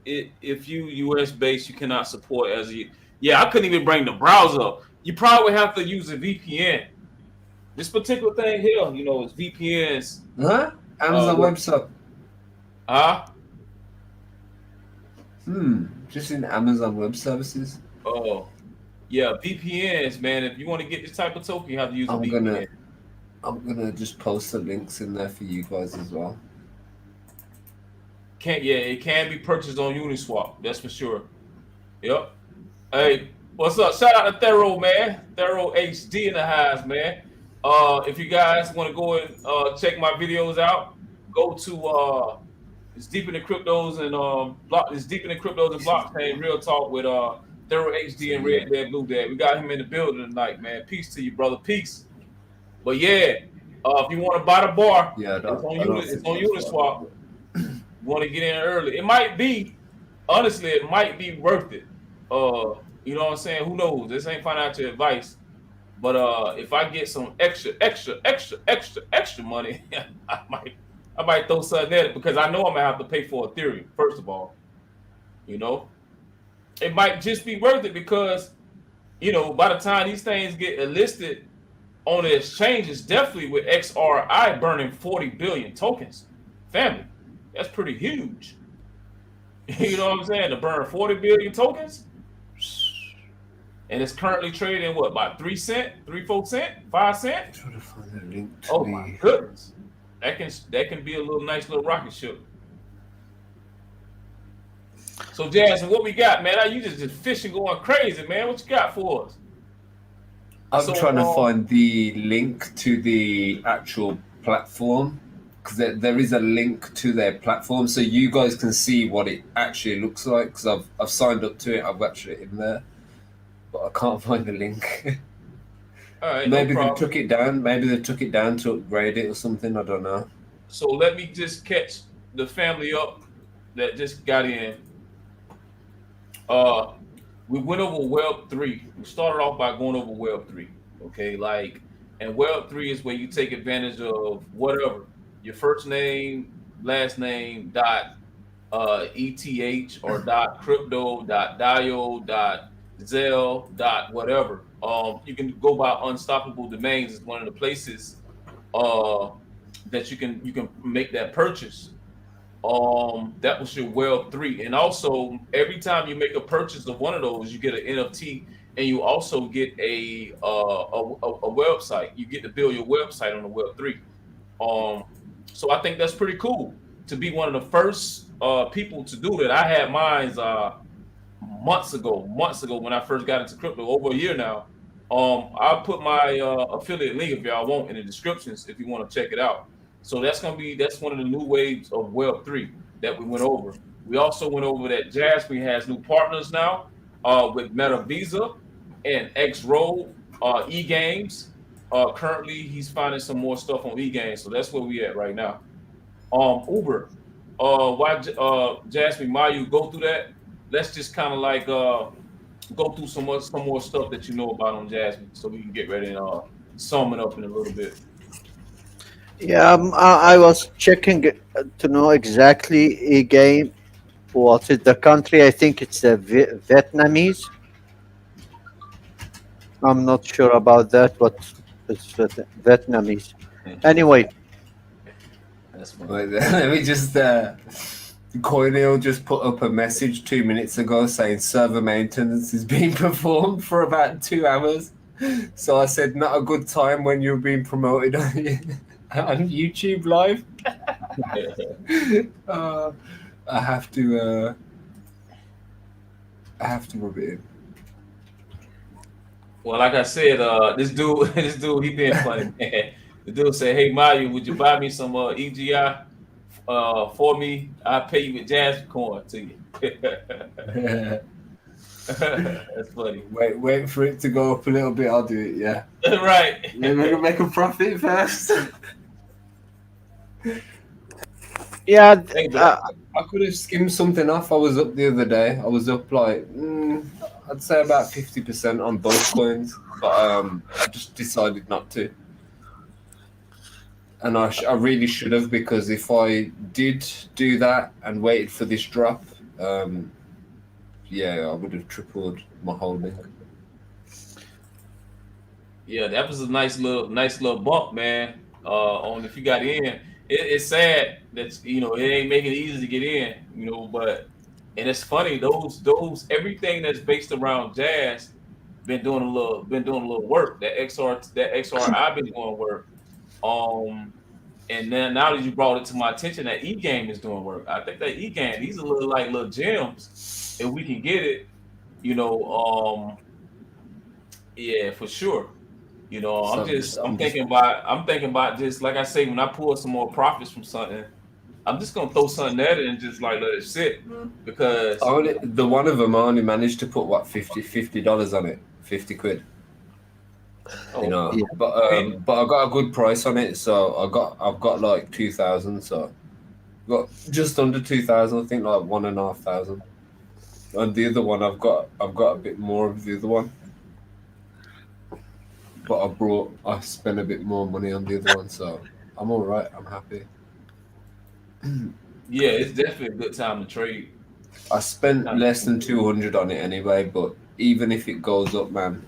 Speaker 1: If you US based, you cannot support as you. Yeah, I couldn't even bring the browser up. You probably have to use a VPN. This particular thing here, is VPNs.
Speaker 3: Huh? Amazon
Speaker 1: What?
Speaker 3: website.
Speaker 1: Huh?
Speaker 3: Just in Amazon Web Services.
Speaker 1: Oh, yeah, VPNs, man. If you want to get this type of token, you have to use a VPN.
Speaker 3: I'm gonna just post the links in there for you guys as well.
Speaker 1: It can be purchased on Uniswap. That's for sure. Yep. Hey, what's up? Shout out to Thero, man. Thero HD in the house, man. If you guys want to go and check my videos out, go to it's deep in the cryptos and it's deep in the cryptos and blockchain. Real talk with Thero HD and Red Dead Blue Dead. We got him in the building tonight, man. Peace to you, brother. Peace. But yeah, if you want to buy the bar, it's on Uniswap. You want to get in early. It might be, honestly, it might be worth it. You know what I'm saying? Who knows? This ain't financial advice. But if I get some extra money, I might throw something at it because I know I'm gonna have to pay for Ethereum, first of all. It might just be worth it because, by the time these things get listed on the exchanges, definitely with XRI burning 40 billion tokens. Family, that's pretty huge. You know what I'm saying? To burn 40 billion tokens. And it's currently trading what, about 3 cents, 4 cents, 5 cents?
Speaker 3: I'm trying to find the link to
Speaker 1: oh my goodness. That can be a nice little rocket ship. So Jasmine, what we got, man? You just fishing going crazy, man. What you got for us?
Speaker 3: I'm trying to find the link to the actual platform because there is a link to their platform, so you guys can see what it actually looks like. Because I've signed up to it, I've got it in there, but I can't find the link.
Speaker 1: All right,
Speaker 3: maybe they took it down. Maybe they took it down to upgrade it or something. I don't know.
Speaker 1: So let me just catch the family up that just got in. We went over Web3. We started off by going over Web3. Okay, and Web3 is where you take advantage of whatever your first name, last name, .eth or .crypto, .dio, .zel, whatever. You can go by Unstoppable Domains. Is one of the places that you can make that purchase. That was your Web3, and also every time you make a purchase of one of those, you get an NFT, and you also get a website. You get to build your website on the Web3. So I think that's pretty cool to be one of the first people to do that. I had mine months ago when I first got into crypto, over a year now. I'll put my affiliate link if y'all want in the descriptions if you want to check it out. So that's one of the new waves of Web3 that we went over. We also went over that Jasmine has new partners now with Metavisa and X-Roll, eGames. Currently, he's finding some more stuff on eGames, so that's where we at right now. Uber. Why Jasmine Mayu go through that? Let's just kind of go through some more stuff that you know about on Jasmine, so we can get ready and sum it up in a little bit.
Speaker 2: Yeah, I was checking to know exactly a game. What is the country? I think it's Vietnamese. I'm not sure about that, but it's Vietnamese. Anyway.
Speaker 1: That's funny.
Speaker 3: Let me just... Coinil just put up a message 2 minutes ago saying server maintenance is being performed for about 2 hours. So I said, not a good time when you're being promoted on YouTube live. I have to rub it in.
Speaker 1: Well, like I said, this dude, he being funny, man. The dude said, "Hey, Mayu, would you buy me some EGI for me? I'll pay you with Jasmycoin to you." That's funny.
Speaker 3: Wait for it to go up a little bit. I'll do it. Yeah.
Speaker 1: Right.
Speaker 3: Let me make a profit first.
Speaker 2: Yeah,
Speaker 1: Hey, but
Speaker 3: I could have skimmed something off. I was up the other day. I was up like I'd say about 50% on both coins, but I just decided not to, and I really should have, because if I did do that and waited for this drop, um, yeah, I would have tripled my holding.
Speaker 1: yeah, that was a nice little bump, man. On if you got in, it's sad that it ain't making it easy to get in, but and it's funny those everything that's based around jazz been doing a little work. That XR I've been doing work. Um, and then now that you brought it to my attention, that E game is doing work. I think that E game, these are little gems. If we can get it, you know, yeah, for sure.
Speaker 3: So
Speaker 1: I'm thinking about just like I say, when I pull some more profits from something, I'm just gonna throw something at it and just like let it sit because
Speaker 3: the one of them I only managed to put what $50 on it, 50 quid.
Speaker 1: oh,
Speaker 2: yeah.
Speaker 3: But I got a good price on it, so I've got like 2,000, so got just under 2,000, I think like 1,500. And the other one I've got a bit more of the other one, but I spent a bit more money on the other one, so I'm all right. I'm happy.
Speaker 1: yeah, it's definitely a good time to trade.
Speaker 3: I spent
Speaker 1: Time
Speaker 3: less
Speaker 1: to
Speaker 3: than 200 on it anyway, but even if it goes up, man,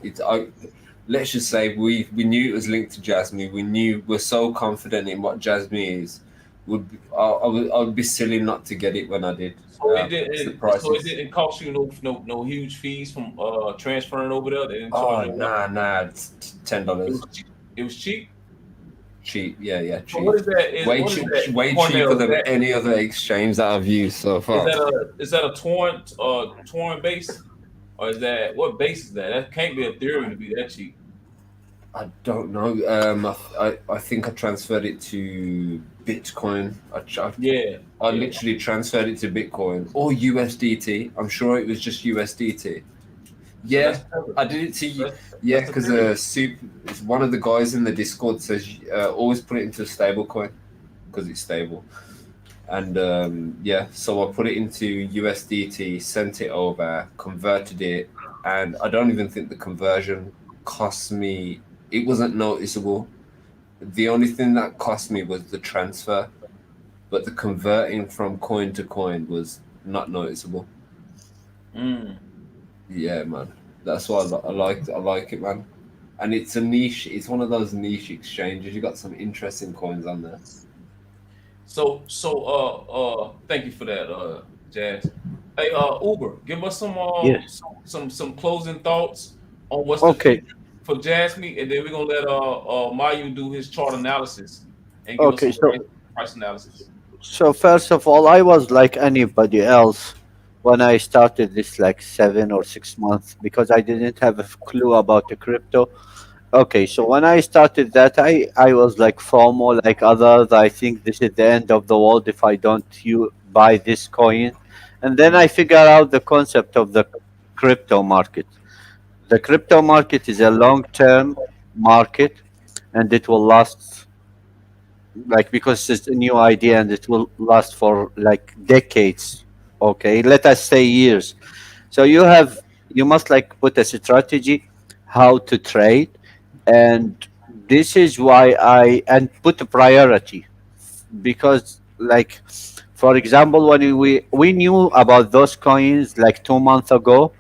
Speaker 3: let's just say we knew it was linked to Jasmine. We're so confident in what Jasmine is. I would be silly not to get it when I did.
Speaker 1: So it
Speaker 3: The
Speaker 1: didn't. So it
Speaker 3: prices.
Speaker 1: didn't cost you no huge fees from transferring over there. They didn't charge
Speaker 3: Oh,
Speaker 1: you nothing.
Speaker 3: nah, it's ten
Speaker 1: It
Speaker 3: dollars.
Speaker 1: was cheap. It was cheap.
Speaker 3: Cheap, yeah,
Speaker 1: So
Speaker 3: cheap.
Speaker 1: what is that?
Speaker 3: Way cheaper
Speaker 1: Cornell,
Speaker 3: than any other exchange that I've used so far.
Speaker 1: is that a torrent base, or is that what base is that? That can't be Ethereum to be that cheap.
Speaker 3: I don't know. I think I transferred it to Bitcoin.
Speaker 1: Yeah,
Speaker 3: I
Speaker 1: yeah.
Speaker 3: literally transferred it to Bitcoin or USDT. I'm sure it was just USDT.
Speaker 1: So
Speaker 3: Yeah, I did it to you. Yeah,
Speaker 1: that's
Speaker 3: because
Speaker 1: Ethereum.
Speaker 3: one of the guys in the Discord says always put it into a stable coin because it's stable. And yeah, so I put it into USDT, sent it over, converted it, and I don't even think the conversion cost me. It wasn't noticeable. The only thing that cost me was the transfer, but the converting from coin to coin was not noticeable.
Speaker 1: Mm.
Speaker 3: Yeah, man. That's why I like it, man. And it's a niche. It's one of those niche exchanges. You got some interesting coins on there.
Speaker 1: Thank you for that, Jazz. Hey, Uber, give us
Speaker 2: Yes.
Speaker 1: some closing thoughts on what's the
Speaker 2: Okay.
Speaker 1: future for Jasmine, and then we're gonna let Mayu do his chart analysis and give us
Speaker 2: Okay.
Speaker 1: some
Speaker 2: So
Speaker 1: price analysis.
Speaker 2: first of all, I was like anybody else when I started this like 7 or 6 months because I didn't have a clue about the crypto. Okay, so when I started that, I was like FOMO, like others. I think this is the end of the world if I don't buy this coin, and then I figure out the concept of the crypto market. The crypto market is a long-term market, and it will last like because it's a new idea and it will last for like decades. Okay, let us say years. So you must like put a strategy how to trade, and this is why I and put a priority because like for example when we knew about those coins like 2 months ago,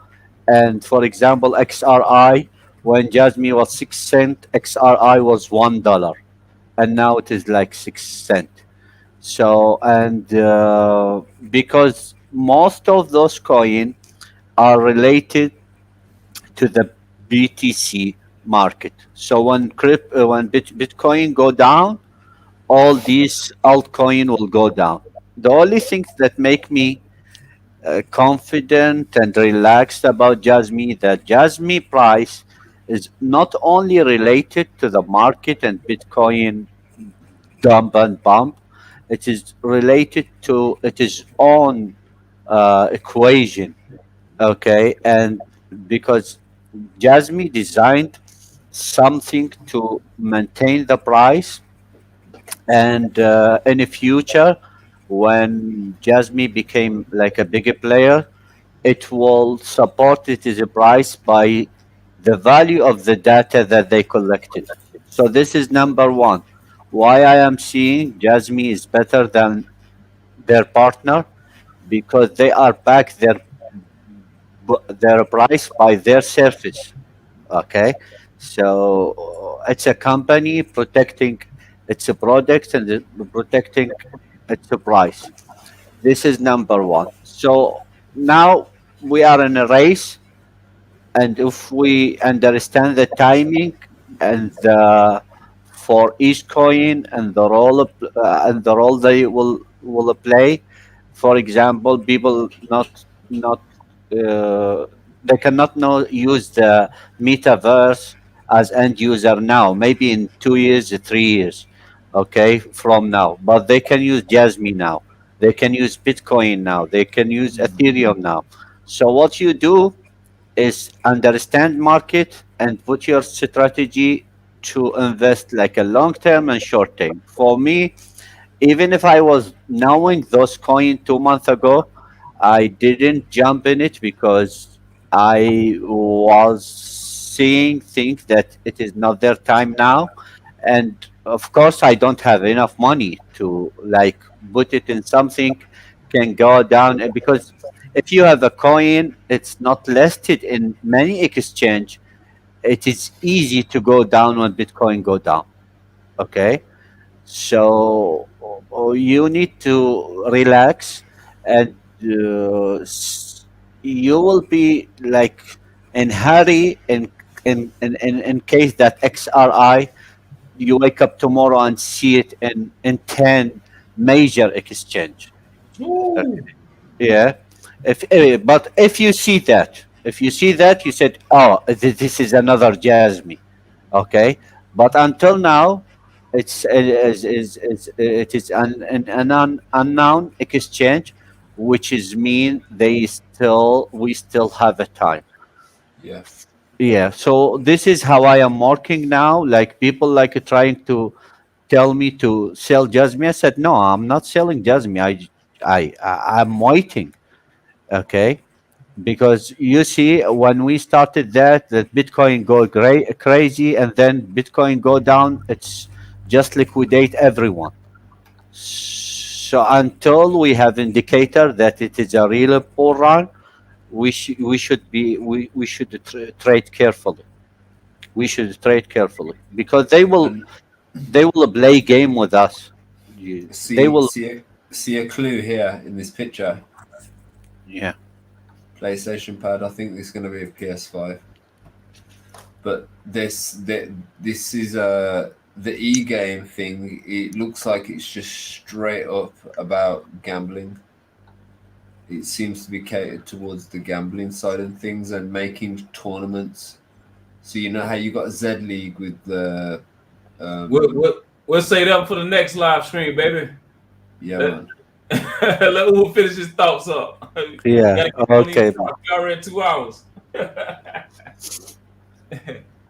Speaker 2: and for example XRI, when Jasmine was 6 cent, XRI was $1, and now it is like 6 cent. So and because most of those coins are related to the BTC market. So when Bitcoin go down, all these altcoin will go down. The only things that make me confident and relaxed about Jasmine that Jasmine price is not only related to the market and Bitcoin dump and bump, it is related to its own equation. Okay, and because Jasmine designed something to maintain the price, and in the future, when Jasmine became like a bigger player, it will support it is a price by the value of the data that they collected. So this is number one. Why I am seeing Jasmine is better than their partner, because they are back their price by their service. Okay, so it's a company protecting its product and protecting its price. This is number one. So now we are in a race, and if we understand the timing and the for each coin and the role they will play. For example, people not uh, they cannot know use the metaverse as end user now, maybe in 2 years, 3 years, okay, from now, but they can use Jasmine now, they can use Bitcoin now, they can use Ethereum now. So what you do is understand market and put your strategy to invest like a long term and short term. For me, even if I was knowing those coins 2 months ago, I didn't jump in it because I was seeing things that it is not their time now. And of course, I don't have enough money to like put it in something can go down. Because if you have a coin, it's not listed in many exchange. It is easy to go down when Bitcoin go down. Okay, so you need to relax, and you will be like in hurry in case that XRI you wake up tomorrow and see it in 10 major exchange.
Speaker 1: Ooh.
Speaker 2: Yeah. If but if you see that, you said, "Oh, this is another Jasmine." Okay. But until now, it is an unknown exchange, which is mean we still have a time.
Speaker 3: Yeah.
Speaker 2: Yeah. So this is how I am working now. Like people like trying to tell me to sell Jasmine. I said, no, I'm not selling Jasmine. I'm waiting. Okay, because you see when we started that Bitcoin go crazy, and then Bitcoin go down, it's just liquidate everyone. So until we have indicator that it is a real bull run, we should trade carefully. We should trade carefully because
Speaker 3: And
Speaker 2: they will play game with us. They
Speaker 3: see
Speaker 2: will.
Speaker 3: see a, see a clue here in this picture.
Speaker 2: Yeah.
Speaker 3: PlayStation pad. I think this is going to be a PS5. But this is the e-game thing. It looks like it's just straight up about gambling. It seems to be catered towards the gambling side of things and making tournaments. So you know how you got Z League with the
Speaker 1: We'll say that for the next live stream, baby.
Speaker 3: yeah,
Speaker 1: Let,
Speaker 3: man.
Speaker 1: let Uwe finish his thoughts up.
Speaker 2: Yeah.
Speaker 1: Gotta get on these
Speaker 2: Okay.
Speaker 1: already 2 hours.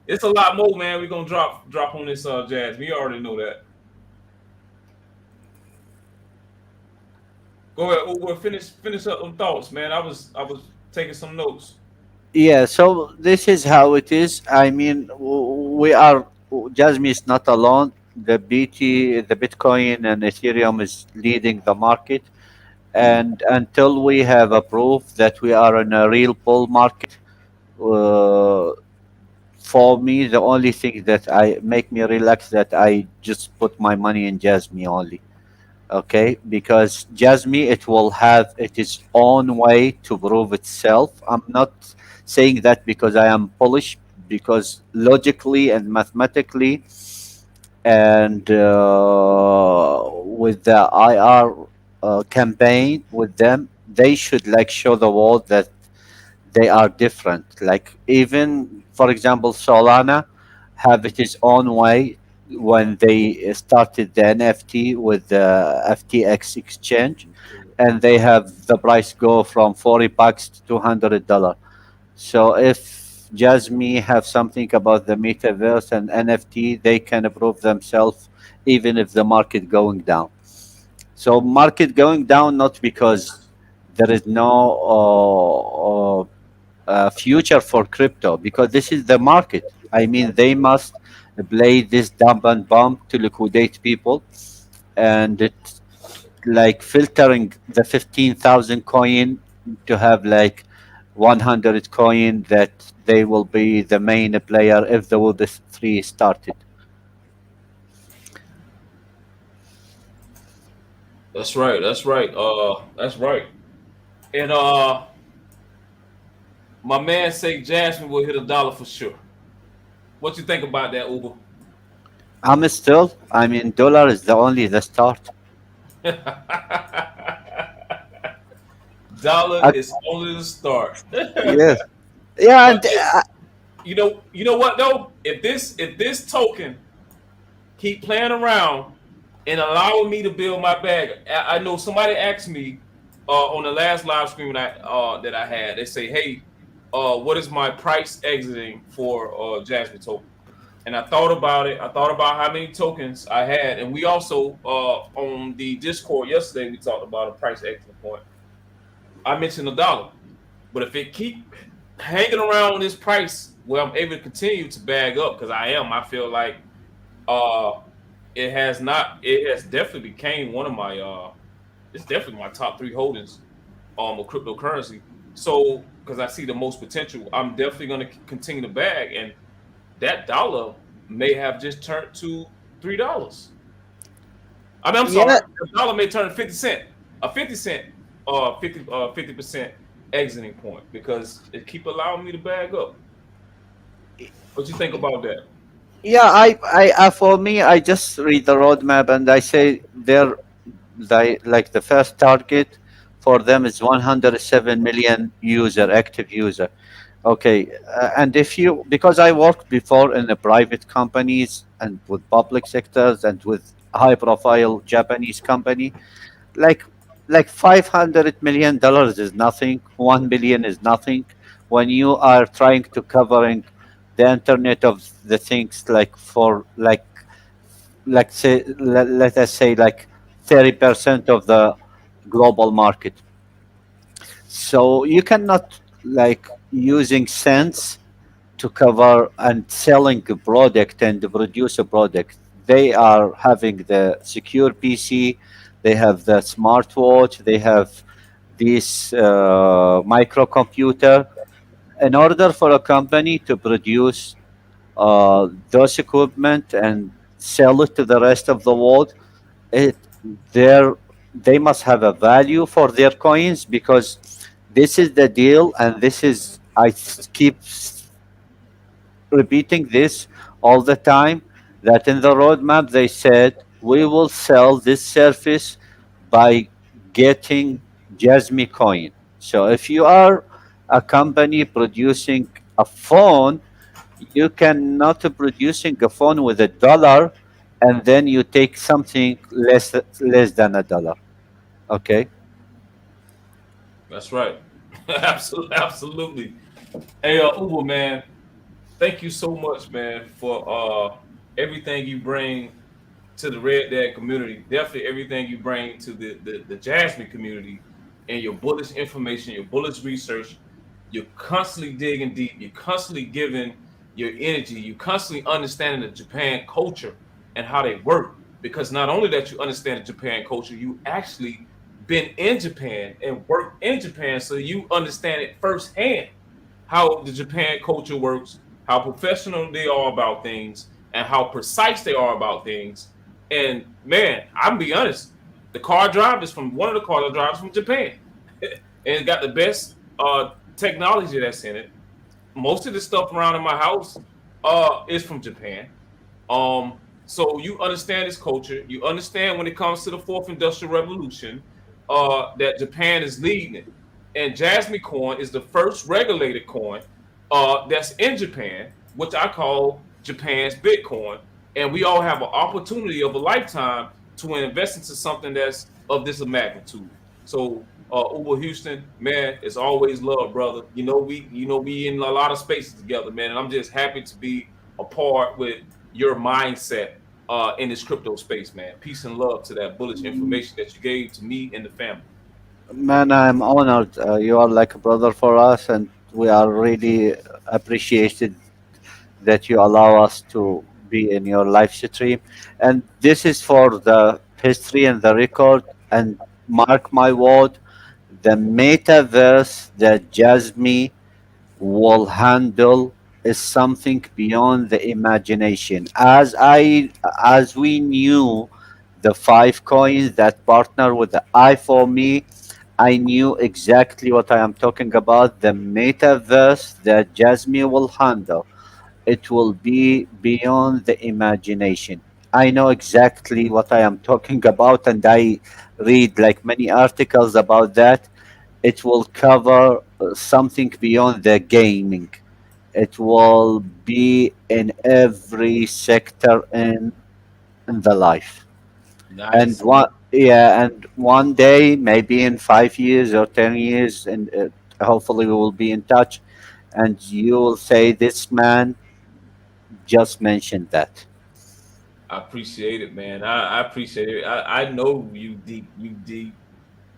Speaker 1: It's a lot more, man. We're gonna drop on this jazz. We already know that. Go ahead, Uwe, finish up them thoughts, man. I was taking some notes.
Speaker 2: Yeah, so this is how it is. I mean, we are Jasmine is not alone. The Bitcoin and Ethereum is leading the market, and until we have a proof that we are in a real bull market, uh, for me, the only thing that I make me relax that I just put my money in Jasmine only. Okay, because Jasmine it will have its own way to prove itself. I'm not saying that because I am Polish, because logically and mathematically and with the IR campaign with them, they should like show the world that they are different. Like even for example, Solana have its own way when they started the NFT with the FTX exchange. and they have the price go from $40 to $200. So if Jasmine have something about the metaverse and NFT, they can prove themselves even if the market going down. So market going down not because there is no future for crypto, because this is the market. I mean, they must play this dump and bump to liquidate people, and it's like filtering the 15,000 coin to have like 100 coin that they will be the main player if the Web3 started.
Speaker 1: That's right. That's right. That's right. And my man say Jasmine will hit $1 for sure. What you think about that, Uber?
Speaker 2: I mean, dollar is the only the start.
Speaker 1: Dollar
Speaker 2: Uh,
Speaker 1: is only the start.
Speaker 2: yes. Yeah,
Speaker 1: But
Speaker 2: and
Speaker 1: you know what though? If this token keep playing around and allowing me to build my bag, I know somebody asked me on the last live stream that I had. They say, "Hey, what is my price exiting for Jasmine token?" And I thought about it. I thought about how many tokens I had, and we also on the Discord yesterday we talked about a price exit point. I mentioned $1, but if it keep hanging around this price where I'm able to continue to bag up, because I feel like uh, it has not. It has definitely became one of my. It's definitely my top three holdings of cryptocurrency. So because I see the most potential, I'm definitely going to continue to bag, and that dollar may have just turned to $3. I mean, I'm
Speaker 2: yeah,
Speaker 1: sorry, the dollar may turn to 50 cent, a 50 cent, 50% exiting point because it keep allowing me to bag up. What you think about that?
Speaker 2: yeah. For me, I just read the roadmap and I say like the first target for them is 107 million active user. Okay, and if you, because I worked before in the private companies and with public sectors and with high profile Japanese company, like $500 million is nothing, 1 billion is nothing when you are trying to covering the internet of the things, like for like say let us say like 30% of the global market. So you cannot like using cents to cover and selling a product and produce a product. They are having the secure PC, they have the smartwatch, they have this microcomputer. In order for a company to produce those equipment and sell it to the rest of the world, it there they must have a value for their coins, because this is the deal, and this is keep repeating this all the time, that in the roadmap they said we will sell this service by getting Jasmycoin. So if you are a company producing a phone, you cannot producing a phone with $1 and then you take something less than $1. Okay.
Speaker 1: That's right. Absolutely, absolutely. Hey, Uber man, thank you so much, man, for everything you bring to the Red Dead community. Definitely everything you bring to the Jasmine community, and your bullish information, your bullish research. You're constantly digging deep. You're constantly giving your energy. You constantly understanding the Japan culture and how they work. Because not only that you understand the Japan culture, you actually been in Japan and worked in Japan, so you understand it firsthand how the Japan culture works, how professional they are about things, and how precise they are about things. And man, I'm be honest, the car drive is from one of the car drivers from Japan, and it got the best technology that's in it. Most of the stuff around in my house is from Japan. So you understand this culture. You understand when it comes to the fourth industrial revolution, that Japan is leading it. And Jasmine coin is the first regulated coin that's in Japan, which I call Japan's Bitcoin. And we all have an opportunity of a lifetime to invest into something that's of this magnitude. So Uber Houston, man, it's always love, brother. We in a lot of spaces together, man, and I'm just happy to be a part with your mindset in this crypto space, man. Peace and love to that bullish information that you gave to me and the family.
Speaker 2: Man, I'm honored. You are like a brother for us, and we are really appreciated that you allow us to be in your live stream. And this is for the history and the record. And mark my word, the metaverse that Jasmine will handle is something beyond the imagination. As we knew the five coins that partner with the I for me, I knew exactly what I am talking about. The metaverse that Jasmine will handle, it will be beyond the imagination. I know exactly what I am talking about, and I read like many articles about that. It will cover something beyond the gaming. It will be in every sector in the life. And
Speaker 1: Nice.
Speaker 2: one day, maybe in 5 years or 10 years, and hopefully we will be in touch. And you will say, "This man just mentioned that."
Speaker 1: I appreciate it, man. I appreciate it. I know you deep.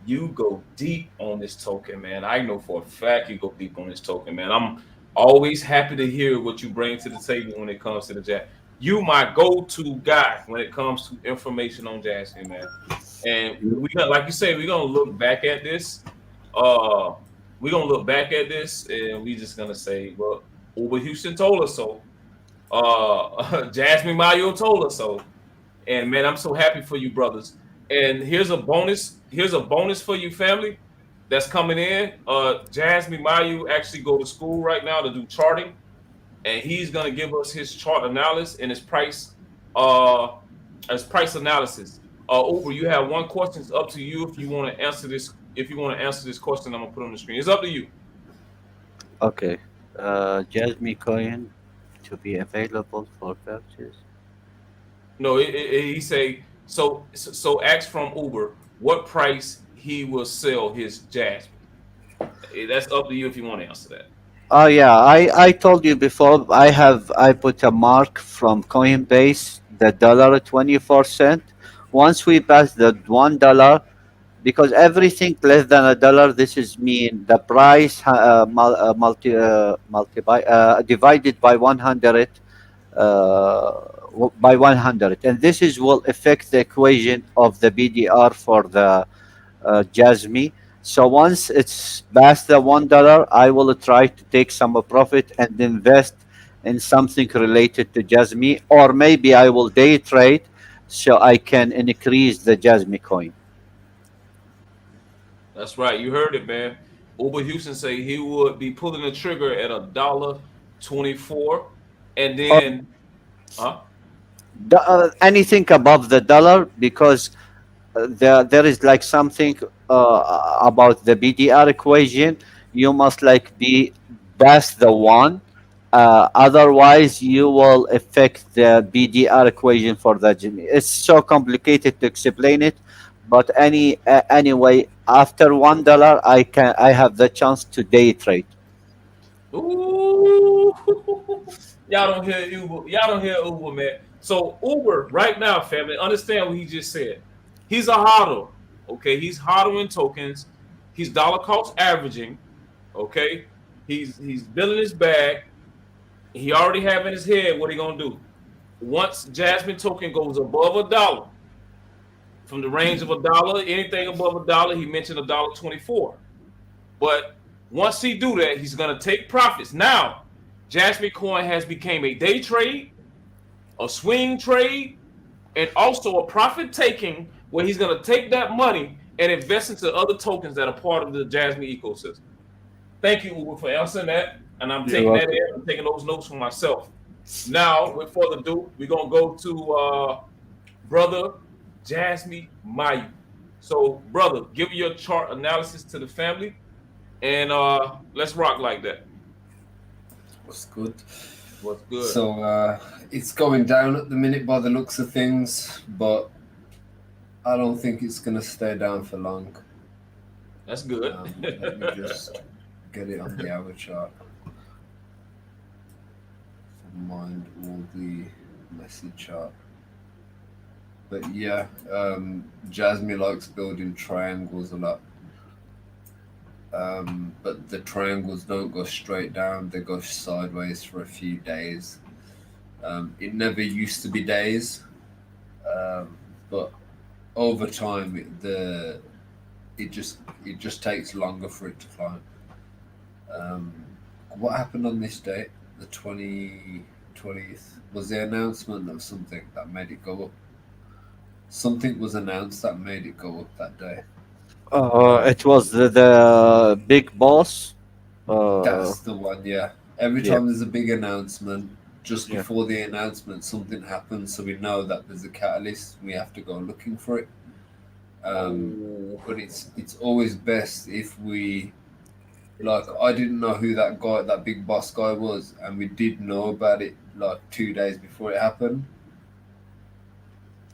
Speaker 1: You go deep on this token, man. I know for a fact you go deep on this token, man. I'm always happy to hear what you bring to the table when it comes to the jazz. You my go-to guy when it comes to information on jazz, man. And we got, like you say, we're gonna look back at this. Uh, we're gonna look back at this, and we just gonna say, well, Uber Houston told us so. Jasmine Mayo told us so. And man, I'm so happy for you, brothers. And here's a bonus. Here's a bonus for you, family, that's coming in. Jasmine Mayu actually go to school right now to do charting, and he's gonna give us his chart analysis and uh, his price analysis. Uber, you have one question. It's up to you if you want to answer this. If you want to answer this question, I'm gonna put on the screen. It's up to you.
Speaker 2: Okay. Jasmycoin to be available for purchase.
Speaker 1: No, he say so. So ask from Uber what price he will sell his Jasmine. That's up to you if you want to answer that.
Speaker 2: Oh yeah, I told you before. I put a mark from Coinbase, the dollar at 24 cent. Once we pass the $1, because everything less than a dollar, this is mean the price divided by 100, by 100, and this is will affect the equation of the BDR for the Jasmy. So once it's past the $1, I will try to take some profit and invest in something related to Jasmy, or maybe I will day trade so I can increase the Jasmy coin.
Speaker 1: That's right. You heard it, man. Uber Houston say he would be pulling the trigger at $1.24, and
Speaker 2: Or
Speaker 1: then, huh?
Speaker 2: anything above the dollar, because there is like something about the BDR equation. You must like be past the one. Otherwise, you will affect the BDR equation for the Jimmy. It's so complicated to explain it, but anyway, after $1, I have the chance to day trade.
Speaker 1: Ooh, y'all don't hear Uber. Y'all don't hear Uber, man. So Uber right now, family, understand what he just said. He's a hodler. Okay, he's hodling tokens. He's dollar cost averaging. Okay, he's building his bag. He already have in his head what he gonna do. Once Jasmine token goes above $1, from the range of $1, anything above $1, he mentioned $1.24. But once he do that, he's gonna take profits. Now, Jasmycoin has become a day trade, a swing trade, and also a profit taking, where he's gonna take that money and invest into other tokens that are part of the Jasmine ecosystem. Thank you, Uber, for answering that. And I'm
Speaker 2: You're
Speaker 1: taking that
Speaker 2: welcome.
Speaker 1: in. I'm taking those notes for myself. Now, with further ado, we're gonna go to brother Jasmine Mayu. So, brother, give your chart analysis to the family, and let's rock like that.
Speaker 3: What's good?
Speaker 1: What's good?
Speaker 3: So it's going down at the minute by the looks of things, but I don't think it's gonna stay down for long.
Speaker 1: That's good.
Speaker 3: Let me just get it on the hour chart. Mind all the message chart. But yeah, Jasmine likes building triangles a lot. But the triangles don't go straight down, they go sideways for a few days. It never used to be days, but over time it just takes longer for it to climb. What happened on this date? The 20th? Was the announcement of something that made it go up? Something was announced that made it go up that day.
Speaker 2: It was the big boss.
Speaker 3: That's the one, yeah. Every
Speaker 2: Yeah.
Speaker 3: time there's a big announcement, just
Speaker 2: Yeah.
Speaker 3: before the announcement, something happens, so we know that there's a catalyst. We have to go looking for it. But it's always best if we, like, I didn't know who that big boss guy was, and we did know about it like 2 days before it happened.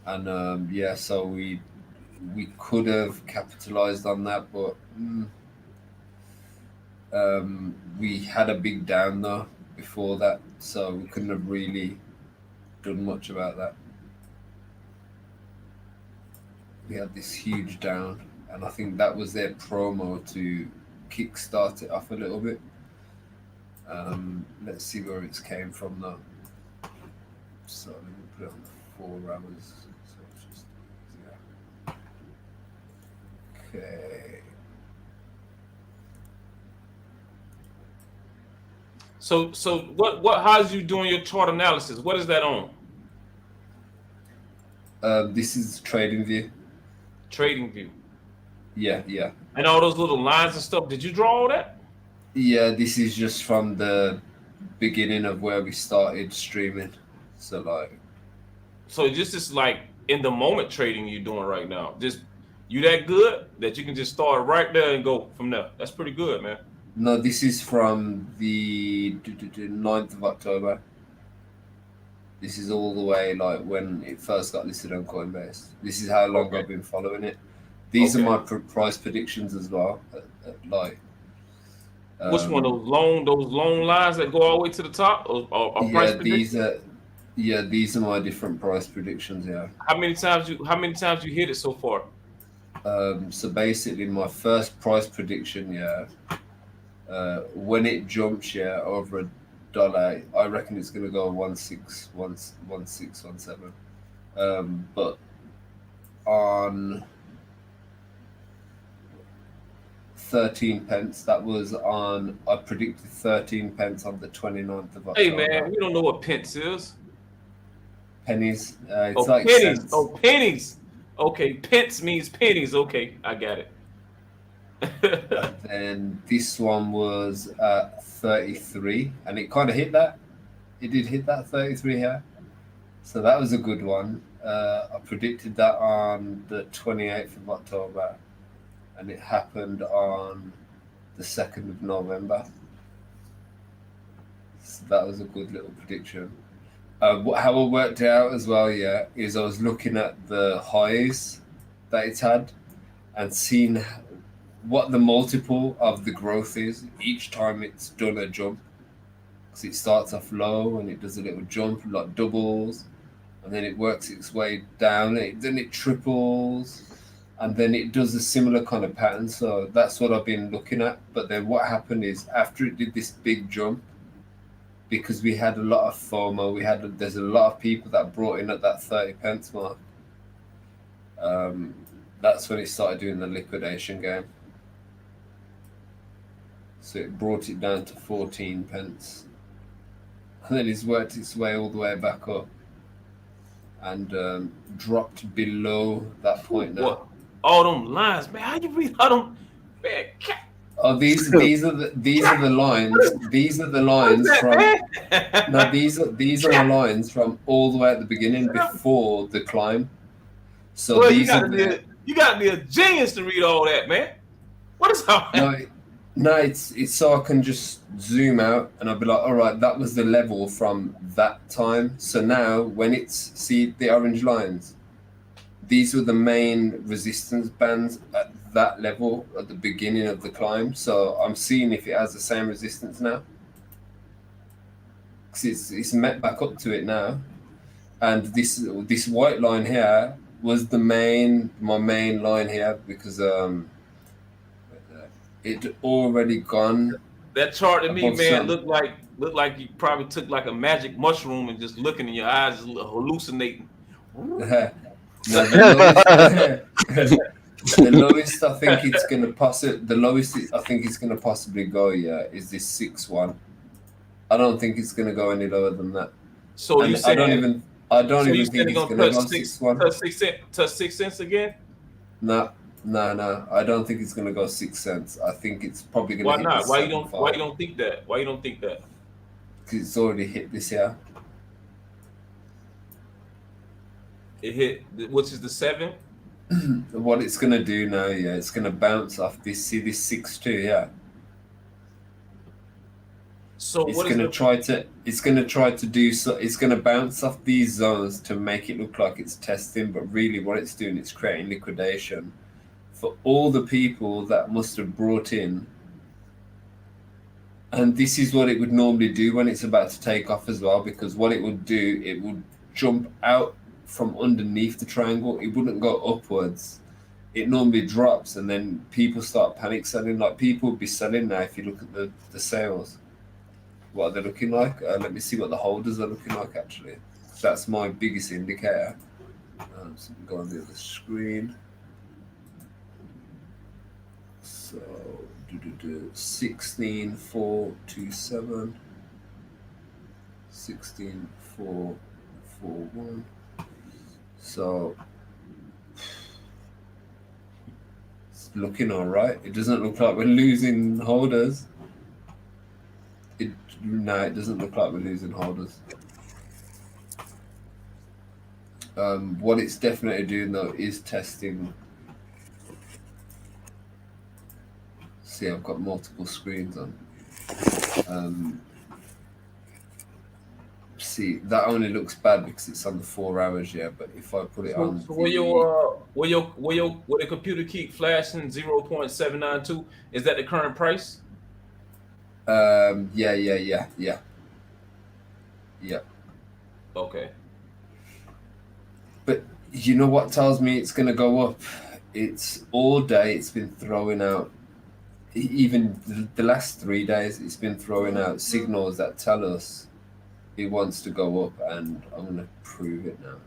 Speaker 3: And yeah, so we could have capitalized on that, but we had a big down though before that, so we couldn't have really done much about that. We had this huge down, and I think that was their promo to kickstart it off a little bit. Let's see where it came from though. So let me put it on 4 hours. So it's just easier. Okay.
Speaker 1: So what how's you doing your chart analysis? What is that on?
Speaker 3: This is Trading View.
Speaker 1: Trading View.
Speaker 3: Yeah.
Speaker 1: And all those little lines and stuff. Did you draw all that?
Speaker 3: Yeah, this is just from the beginning of where we started streaming. So
Speaker 1: just is like in the moment trading you're doing right now. Just you that good that you can just start right there and go from there. That's pretty good, man.
Speaker 3: no, this is from the 9th of October. This is all the way like when it first got listed on Coinbase. This is how long I've been following it. These are my price predictions as well.
Speaker 1: Which one? Those long lines that go all the way to the top? Or price predictions?
Speaker 3: These are my different price predictions. Yeah.
Speaker 1: How many times you hit it so far?
Speaker 3: So basically, my first price prediction, when it jumps, over $1, I reckon it's gonna go 1617. But on 13 pence, that was on. I predicted 13 pence on the 29th of October.
Speaker 1: Hey man, we don't know what pence is.
Speaker 3: Pennies. It's like
Speaker 1: pennies.
Speaker 3: cents.
Speaker 1: Oh, pennies. Okay, pence means pennies. Okay, I got it.
Speaker 3: And then this one was at 33, and it kind of hit that. It did hit that 33 here. So that was a good one. I predicted that on the 28th of October, and it happened on the 2nd of November. So that was a good little prediction. How I worked it out as well, is I was looking at the highs that it's had and seeing what the multiple of the growth is each time it's done a jump. Because it starts off low and it does a little jump, like doubles, and then it works its way down, then it triples, and then it does a similar kind of pattern. So that's what I've been looking at. But then what happened is after it did this big jump, because we had a lot of FOMO, there's a lot of people that brought in at that 30 pence mark. That's when it started doing the liquidation game. So it brought it down to 14 pence. And then it's worked its way all the way back up and dropped below that point now.
Speaker 1: What? All them lines, man. How you read all them? Man,
Speaker 3: oh, these are the lines. These are the lines from. No, these are the lines from all the way at the beginning before the climb. So
Speaker 1: well,
Speaker 3: these
Speaker 1: you got to be a genius to read all that, man. What is all that?
Speaker 3: No, it's so I can just zoom out and I'll be like, all right, that was the level from that time. So now when see the orange lines, these were the main resistance bands at that level at the beginning of the climb. So I'm seeing if it has the same resistance now. Because it's met back up to it now. And this white line here was my main line here because it already gone.
Speaker 1: That chart to me,
Speaker 3: above
Speaker 1: man,
Speaker 3: some-
Speaker 1: looked like you probably took like a magic mushroom and just looking in your eyes, just hallucinating.
Speaker 3: No, the lowest I think it's gonna possibly go, yeah, is this 6-1. I don't think it's gonna go any lower than that.
Speaker 1: So
Speaker 3: And
Speaker 1: you saying
Speaker 3: I don't
Speaker 1: you
Speaker 3: even
Speaker 1: saying
Speaker 3: think
Speaker 1: it's
Speaker 3: it's
Speaker 1: gonna
Speaker 3: gonna
Speaker 1: touch
Speaker 3: go
Speaker 1: six
Speaker 3: 6-1.
Speaker 1: touch 6 cents again?
Speaker 3: No, I don't think it's gonna go 6 cents. I think it's probably gonna
Speaker 1: Why
Speaker 3: hit
Speaker 1: not?
Speaker 3: this
Speaker 1: Why you
Speaker 3: 7.5.
Speaker 1: don't think that? Why you don't think that?
Speaker 3: Because it's already hit this here.
Speaker 1: It hit, which is the 7.
Speaker 3: What it's gonna do now, yeah, it's gonna bounce off this. See this 6-2, yeah.
Speaker 1: So
Speaker 3: It's
Speaker 1: what is
Speaker 3: gonna
Speaker 1: the
Speaker 3: try to. It's gonna try to do so. It's gonna bounce off these zones to make it look like it's testing, but really, what it's doing, it's creating liquidation for all the people that must have brought in. And this is what it would normally do when it's about to take off as well, because what it would do, it would jump out from underneath the triangle. It wouldn't go upwards. It normally drops, and then people start panic selling. Like people would be selling now if you look at the sales. What are they looking like? Let me see what the holders are looking like, actually. That's my biggest indicator. So we go on the other screen. So, 16,427. 16,441. So, it's looking all right. It doesn't look like we're losing holders. No, it doesn't look like we're losing holders. What it's definitely doing though is testing. See, I've got multiple screens on. See, that only looks bad because it's on the 4 hours, yeah. But if I put it on,
Speaker 1: so where the computer keep flashing 0.792? Is that the current price?
Speaker 3: yeah.
Speaker 1: Okay.
Speaker 3: But you know what tells me it's gonna go up? It's all day. It's been throwing out. Even the last 3 days, it's been throwing out signals that tell us it wants to go up, and I'm gonna prove it now.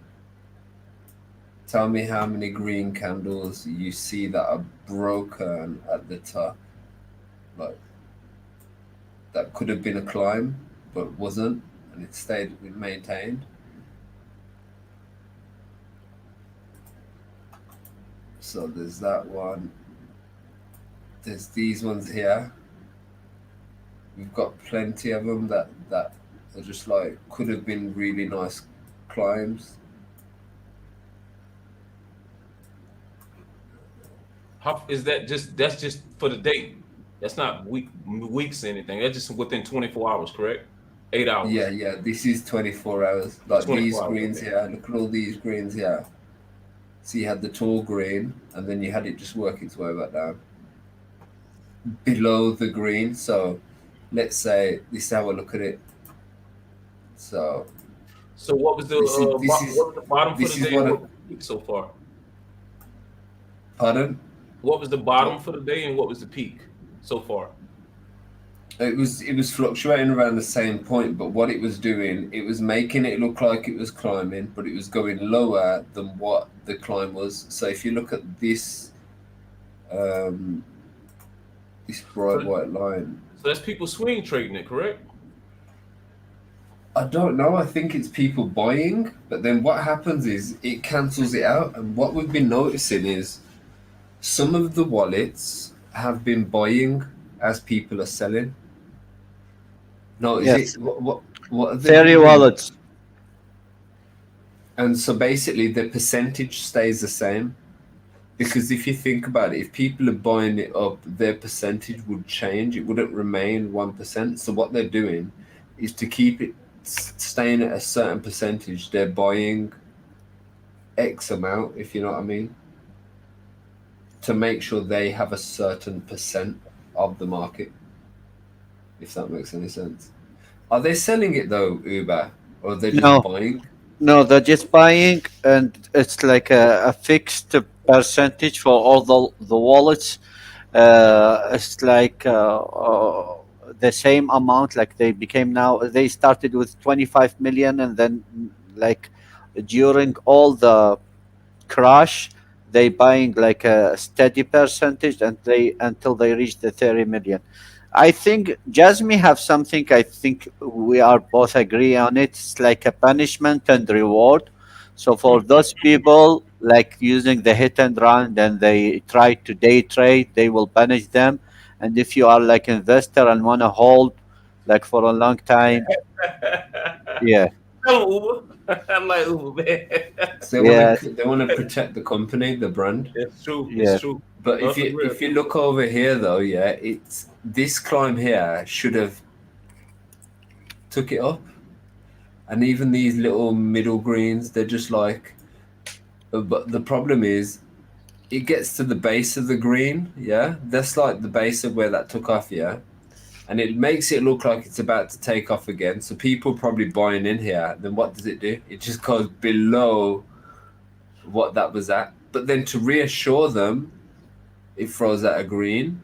Speaker 3: Tell me how many green candles you see that are broken at the top, like that could have been a climb but wasn't, and it maintained. So there's that one. There's these ones here. We've got plenty of them that are just like could have been really nice climbs.
Speaker 1: How is that? That's just for the date. That's not weeks or anything. That's just within 24 hours, correct? 8 hours.
Speaker 3: Yeah. This is 24 hours. Like
Speaker 1: 24
Speaker 3: these
Speaker 1: hours,
Speaker 3: greens
Speaker 1: okay.
Speaker 3: here. Look at all these greens here. So you had the tall green, and then you had it just work its way back down below the green. So let's say this is how I look at it. So
Speaker 1: what was the what was the bottom for the day and what was the peak so far?
Speaker 3: Pardon?
Speaker 1: What was the bottom for the day and what was the peak so far?
Speaker 3: It was fluctuating around the same point, but what it was doing, it was making it look like it was climbing, but it was going lower than what the climb was. So if you look at this this bright white line.
Speaker 1: So that's people swing trading it, correct?
Speaker 3: I don't know. I think it's people buying, but then what happens is it cancels it out. And what we've been noticing is some of the wallets have been buying as people are selling. No, is
Speaker 2: Yes.
Speaker 3: it what are they
Speaker 2: Theory
Speaker 3: doing?
Speaker 2: wallets.
Speaker 3: And so basically the percentage stays the same. Because if you think about it, if people are buying it up, their percentage would change. It wouldn't remain 1%. So what they're doing is to keep it staying at a certain percentage, they're buying X amount, if you know what I mean, to make sure they have a certain percent of the market, if that makes any sense. Are they selling it though, Uber, or are they just
Speaker 2: No,
Speaker 3: buying?
Speaker 2: no, they're just buying, and it's like a fixed percentage for all the wallets. It's like the same amount. Like they became now. They started with 25 million, and then like during all the crash, they buying like a steady percentage, and they until they reach the 30 million. I think Jasmine have something. I think we are both agree on it. It's like a punishment and reward. So for those people like using the hit and run, then they try to day trade, they will punish them. And if you are like investor and want to hold like for a long time, yeah,
Speaker 1: Hello, Uber. I like Uber, man.
Speaker 3: So
Speaker 2: yeah,
Speaker 3: they want to protect the company, the brand.
Speaker 1: It's true. It's
Speaker 2: yeah,
Speaker 1: true.
Speaker 3: But
Speaker 1: No, it's a real
Speaker 3: if you
Speaker 1: truth.
Speaker 3: look over here though, yeah, it's this climb here should have took it up, and even these little middle greens, they're just like. But the problem is, it gets to the base of the green, yeah. That's like the base of where that took off, yeah. And it makes it look like it's about to take off again. So people probably buying in here. Then what does it do? It just goes below what that was at. But then to reassure them, it throws out a green.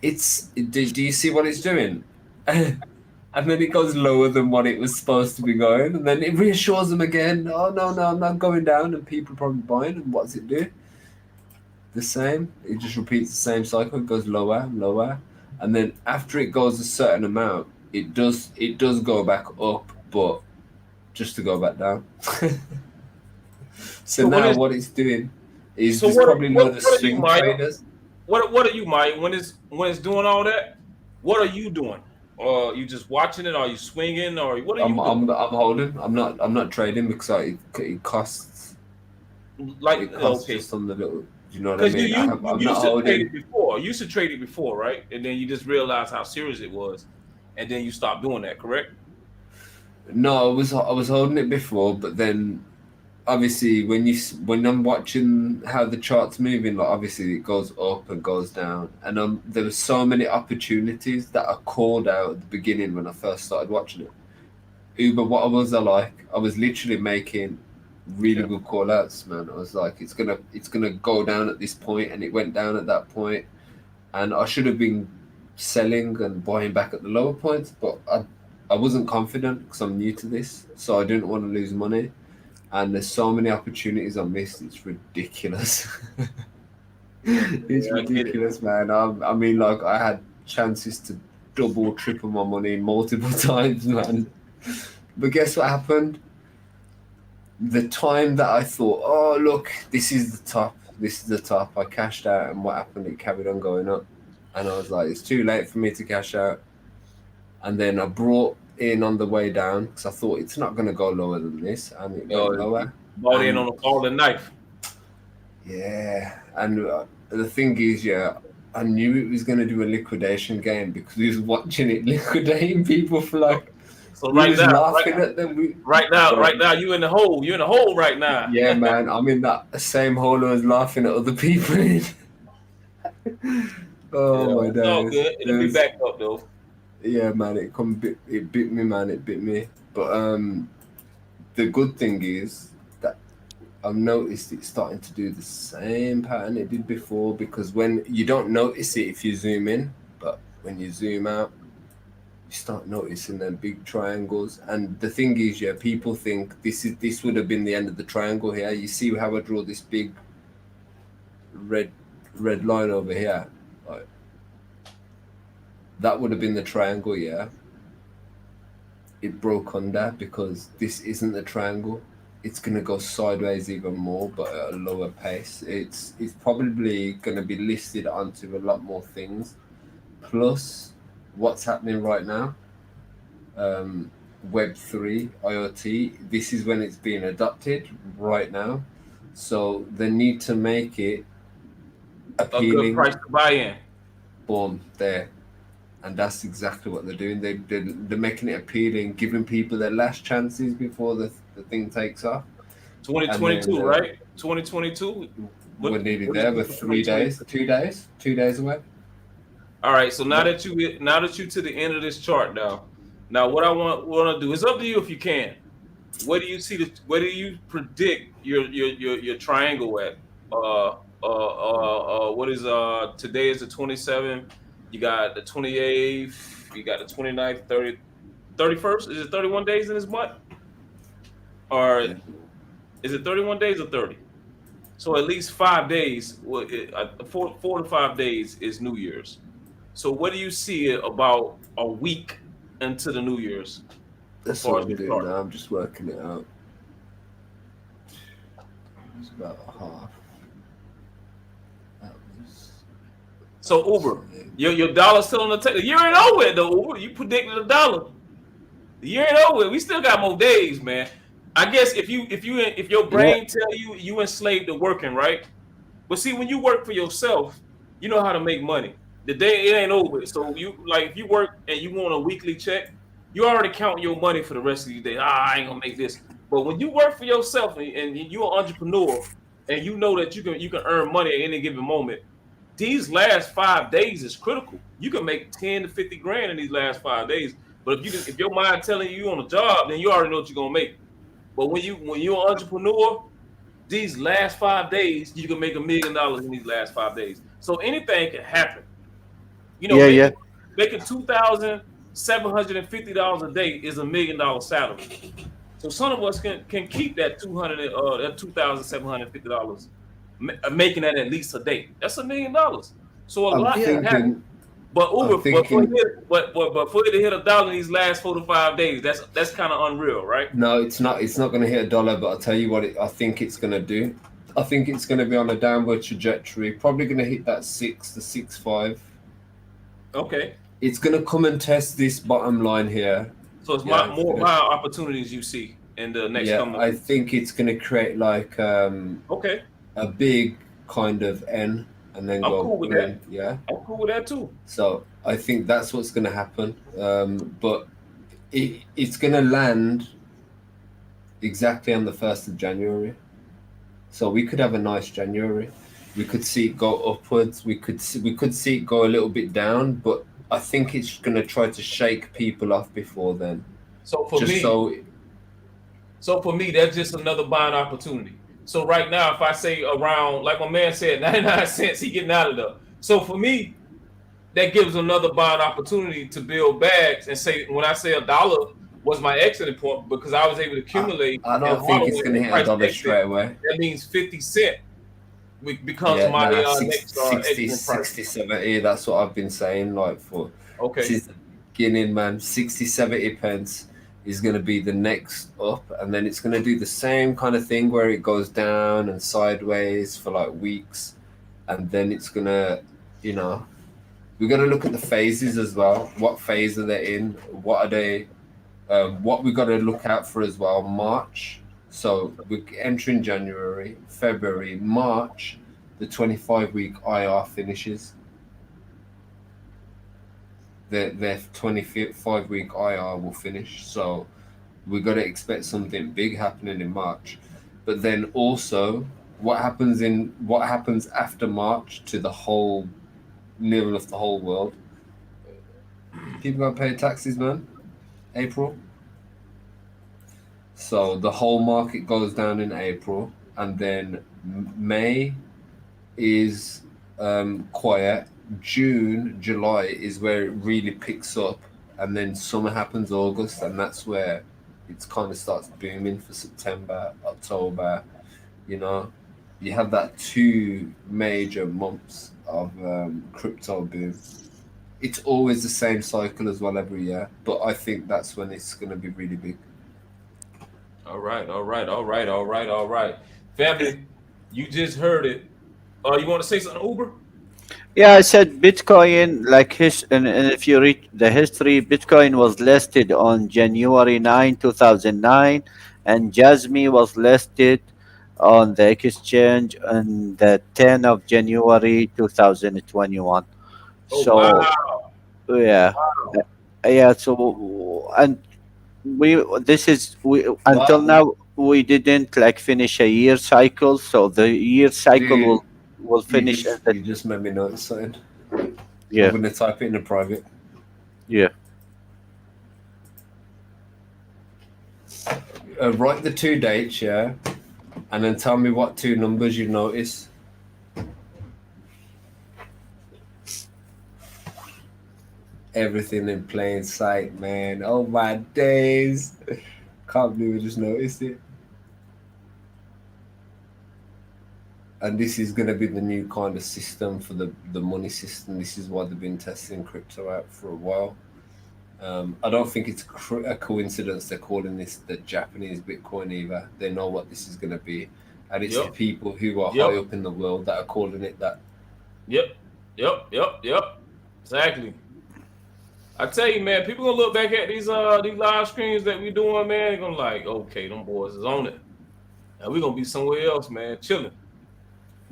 Speaker 3: Do you see what it's doing? And then it goes lower than what it was supposed to be going, and then it reassures them again. Oh no, no, I'm not going down, and people probably buying. And what does it do? The same. It just repeats the same cycle. It goes lower, lower, and then after it goes a certain amount, it does go back up, but just to go back down. So
Speaker 1: So when
Speaker 3: now
Speaker 1: it's
Speaker 3: what it's doing is
Speaker 1: so
Speaker 3: there's probably a load of
Speaker 1: what are you,
Speaker 3: swing
Speaker 1: Maya?
Speaker 3: traders.
Speaker 1: What are you, Maya? When it's doing all that, what are you doing? Or you just watching it? Or are you swinging? Or what are
Speaker 3: I'm
Speaker 1: you doing?
Speaker 3: I'm I'm holding. I'm not trading because it costs
Speaker 1: Like
Speaker 3: it costs
Speaker 1: okay,
Speaker 3: just on the little. You know what I
Speaker 1: because
Speaker 3: mean?
Speaker 1: you
Speaker 3: I'm not
Speaker 1: used to trade
Speaker 3: holding.
Speaker 1: it before. You used to trade it before, right? And then you just realized how serious it was, and then you stopped doing that. Correct?
Speaker 3: No, I was holding it before, but then obviously when I'm watching how the chart's moving, like obviously it goes up and goes down, and there were so many opportunities that I called out at the beginning when I first started watching it. Uber, what was I like? I was literally making really
Speaker 1: Yeah.
Speaker 3: good call outs, man. I was like, it's gonna go down at this point, and it went down at that point, and I should have been selling and buying back at the lower points, but I wasn't confident because I'm new to this, so I didn't want to lose money. And there's so many opportunities I missed. It's ridiculous. It's
Speaker 1: Yeah, I get it.
Speaker 3: ridiculous, man. I mean, like I had chances to double, triple my money multiple times, man. But guess what happened? The time that I thought, oh look, this is the top, this is the top, I cashed out, and what happened? It carried on going up, and I was like, it's too late for me to cash out. And then I brought in on the way down because I thought it's not going to go lower than this, and it went
Speaker 1: You
Speaker 3: lower.
Speaker 1: bought in
Speaker 3: And
Speaker 1: on a falling knife.
Speaker 3: yeah, and the thing is, yeah, I knew it was going to do a liquidation game because we was watching it liquidating people for
Speaker 1: So,
Speaker 3: like,
Speaker 1: so
Speaker 3: we
Speaker 1: right
Speaker 3: was
Speaker 1: now,
Speaker 3: laughing at them.
Speaker 1: right now, you in the hole. You in the hole right now.
Speaker 3: Yeah, man, I'm in that same hole I was laughing at other people in. Oh
Speaker 1: Yeah,
Speaker 3: my
Speaker 1: it's all
Speaker 3: days.
Speaker 1: good. It'll be
Speaker 3: There's
Speaker 1: back up though.
Speaker 3: Yeah, man, it bit me, man, it bit me. But the good thing is that I've noticed it's starting to do the same pattern it did before, because when you don't notice it if you zoom in, but when you zoom out, you start noticing them big triangles. And the thing is, yeah, people think this would have been the end of the triangle here. You see how I draw this big red red line over here? Like, that would have been the triangle, yeah. It broke under because this isn't the triangle. It's gonna go sideways even more, but at a lower pace. It's probably gonna be listed onto a lot more things. Plus, what's happening right now? Web3, IoT. This is when it's being adopted right now. So they need to make it
Speaker 1: A good
Speaker 3: appealing.
Speaker 1: price to buy in.
Speaker 3: Boom, there. And that's exactly what they're doing. They're making it appealing, giving people their last chances before the thing takes off. and then
Speaker 1: 2022, right? 2022.
Speaker 3: we're nearly
Speaker 1: What do you
Speaker 3: there.
Speaker 1: see
Speaker 3: We're
Speaker 1: for
Speaker 3: 3 days,
Speaker 1: 2022?
Speaker 3: 2 days, 2 days away.
Speaker 1: All right. So
Speaker 3: Yeah.
Speaker 1: now that you to the end of this chart now what I want to do is up to you if you can. Where do you see where do you predict your triangle at? What is today is the 27th. You got the 28th, you got the 29th, 30th, 31st. Is it 31 days in this month? Or
Speaker 3: Yeah.
Speaker 1: is it 31 days or 30? So at least 5 days, four to 5 days is New Year's. So what do you see about a week into the New Year's as
Speaker 3: That's
Speaker 1: far
Speaker 3: what
Speaker 1: as
Speaker 3: I'm
Speaker 1: your
Speaker 3: doing
Speaker 1: chart?
Speaker 3: now. I'm just working it out. It's about half. That was.
Speaker 1: So Uber, your dollar's still on the table. You ain't over it though, Uber. You predicted a dollar. You ain't over it. We still got more days, man. I guess if your
Speaker 2: Yeah,
Speaker 1: brain tell you enslaved to working, right? But see, when you work for yourself, you know how to make money. The day it ain't over. So you like if you work and you want a weekly check, you already count your money for the rest of the day. I ain't gonna make this. But when you work for yourself and you're an entrepreneur and you know that you can earn money at any given moment, these last 5 days is critical. You can make 10 to 50 grand in these last 5 days. But if your mind telling you on a job, then you already know what you're gonna make. But when you're an entrepreneur, these last 5 days, you can make $1 million in these last 5 days. So anything can happen. You know,
Speaker 2: yeah, yeah.
Speaker 1: making $2,750 a day is $1 million salary. So some of us can keep that $2,750, making that at least a day. That's $1 million. So a
Speaker 3: I'm
Speaker 1: lot can happen.
Speaker 3: thinking.
Speaker 1: But
Speaker 3: I'm
Speaker 1: Uber,
Speaker 3: thinking.
Speaker 1: but for it to hit a dollar in these last 4 to 5 days, that's kind of unreal, right?
Speaker 3: No, it's not. It's not going to hit a dollar. But I'll tell you what. I think it's going to do. I think it's going to be on a downward trajectory. Probably going to hit that 6 to 6.5.
Speaker 1: Okay.
Speaker 3: It's going to come and test this bottom line here.
Speaker 1: So it's
Speaker 3: Yeah,
Speaker 1: more buy opportunities you see in the next
Speaker 3: yeah.
Speaker 1: coming
Speaker 3: I
Speaker 1: weeks.
Speaker 3: think it's going to create like
Speaker 1: Okay.
Speaker 3: a big kind of N and then
Speaker 1: I'm
Speaker 3: go
Speaker 1: cool with that.
Speaker 3: boom. Yeah.
Speaker 1: I'm cool with that too.
Speaker 3: So I think that's what's going to happen. But it's going to land exactly on the 1st of January. So we could have a nice January. We could see it go upwards. We could see it go a little bit down, but I think it's going to try to shake people off before then.
Speaker 1: So for
Speaker 3: Just
Speaker 1: me, that's just another buying opportunity. So right now, if I say around, like my man said, 99 cents, he getting out of there. So for me, that gives another buying opportunity to build bags and say when I say a dollar was my exiting point because I was able to accumulate
Speaker 3: I
Speaker 1: and
Speaker 3: don't think
Speaker 1: model
Speaker 3: it's
Speaker 1: it
Speaker 3: going to
Speaker 1: and
Speaker 3: hit a
Speaker 1: price
Speaker 3: dollar
Speaker 1: exit.
Speaker 3: straight away.
Speaker 1: That means 50 cent becomes
Speaker 3: Yeah,
Speaker 1: my
Speaker 3: nah,
Speaker 1: next
Speaker 3: 60,
Speaker 1: exiting price.
Speaker 3: 60, 70. That's what I've been saying. Like
Speaker 1: Okay.
Speaker 3: since the beginning, man, 60, 70 pence is going to be the next up, and then it's going to do the same kind of thing where it goes down and sideways for like weeks, and then it's going to, we got to look at the phases as well. What phase are they in? What are they? What we got to look out for as well. March. So we're entering January, February, March. The 25-week IR finishes. Their 25-week IR will finish. So we got to expect something big happening in March. But then also, what happens after March to the whole middle of the whole world? People gonna pay taxes, man. April. So the whole market goes down in April, and then May is quiet. June, July is where it really picks up, and then summer happens August, and that's where it kind of starts booming for September, October. You have that 2 major months of crypto boom. It's always the same cycle as well every year, but I think that's when it's going to be really big.
Speaker 1: All right. Family, you just heard it. You want to say something, Uber?
Speaker 2: Yeah, I said Bitcoin, like and if you read the history, Bitcoin was listed on January 9, 2009, and Jasmy was listed on the exchange on the 10th of January 2021.
Speaker 1: Oh wow.
Speaker 2: So, yeah, yeah. So, and we until now we didn't like finish a year cycle, so the year cycle
Speaker 3: Dude,
Speaker 2: will finish at the
Speaker 3: you just made me notice something. I'm
Speaker 2: yeah,
Speaker 3: gonna type it in the private.
Speaker 2: yeah.
Speaker 3: Write the 2 dates, yeah, and then tell me what 2 numbers you notice. Everything in plain sight, man. Oh my days! Can't believe we just noticed it. And this is gonna be the new kind of system for the money system. This is why they've been testing crypto out for a while. I don't think it's a coincidence they're calling this the Japanese Bitcoin either. They know what this is going to be, and it's the people who are high up in the world that are calling it that.
Speaker 1: Yep. Exactly. I tell you, man, people gonna look back at these live streams that we doing, man. They're gonna like, okay, them boys is on it, and we gonna be somewhere else, man, chilling.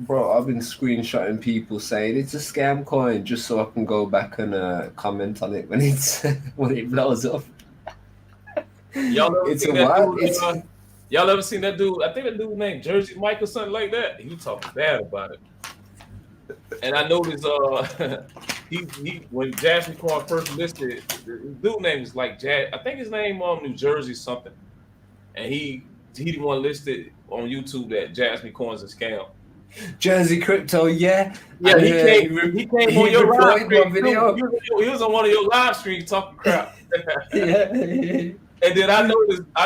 Speaker 3: Bro, I've been screenshotting people saying it's a scam coin just so I can go back and comment on it when it's when it blows up.
Speaker 1: Y'all ever seen that dude? Y'all ever seen that dude? I think that dude named Jasmycoin or something like that. He was talking bad about it. And I noticed he when Jasmycoin first listed, the dude name is like I think his name New Jersey something. And he the one listed on YouTube that Jasmycoin is a scam.
Speaker 3: Jersey Crypto, yeah.
Speaker 1: Yeah, he came on your live stream. He was on one of your live streams talking crap.
Speaker 3: Yeah.
Speaker 1: And then I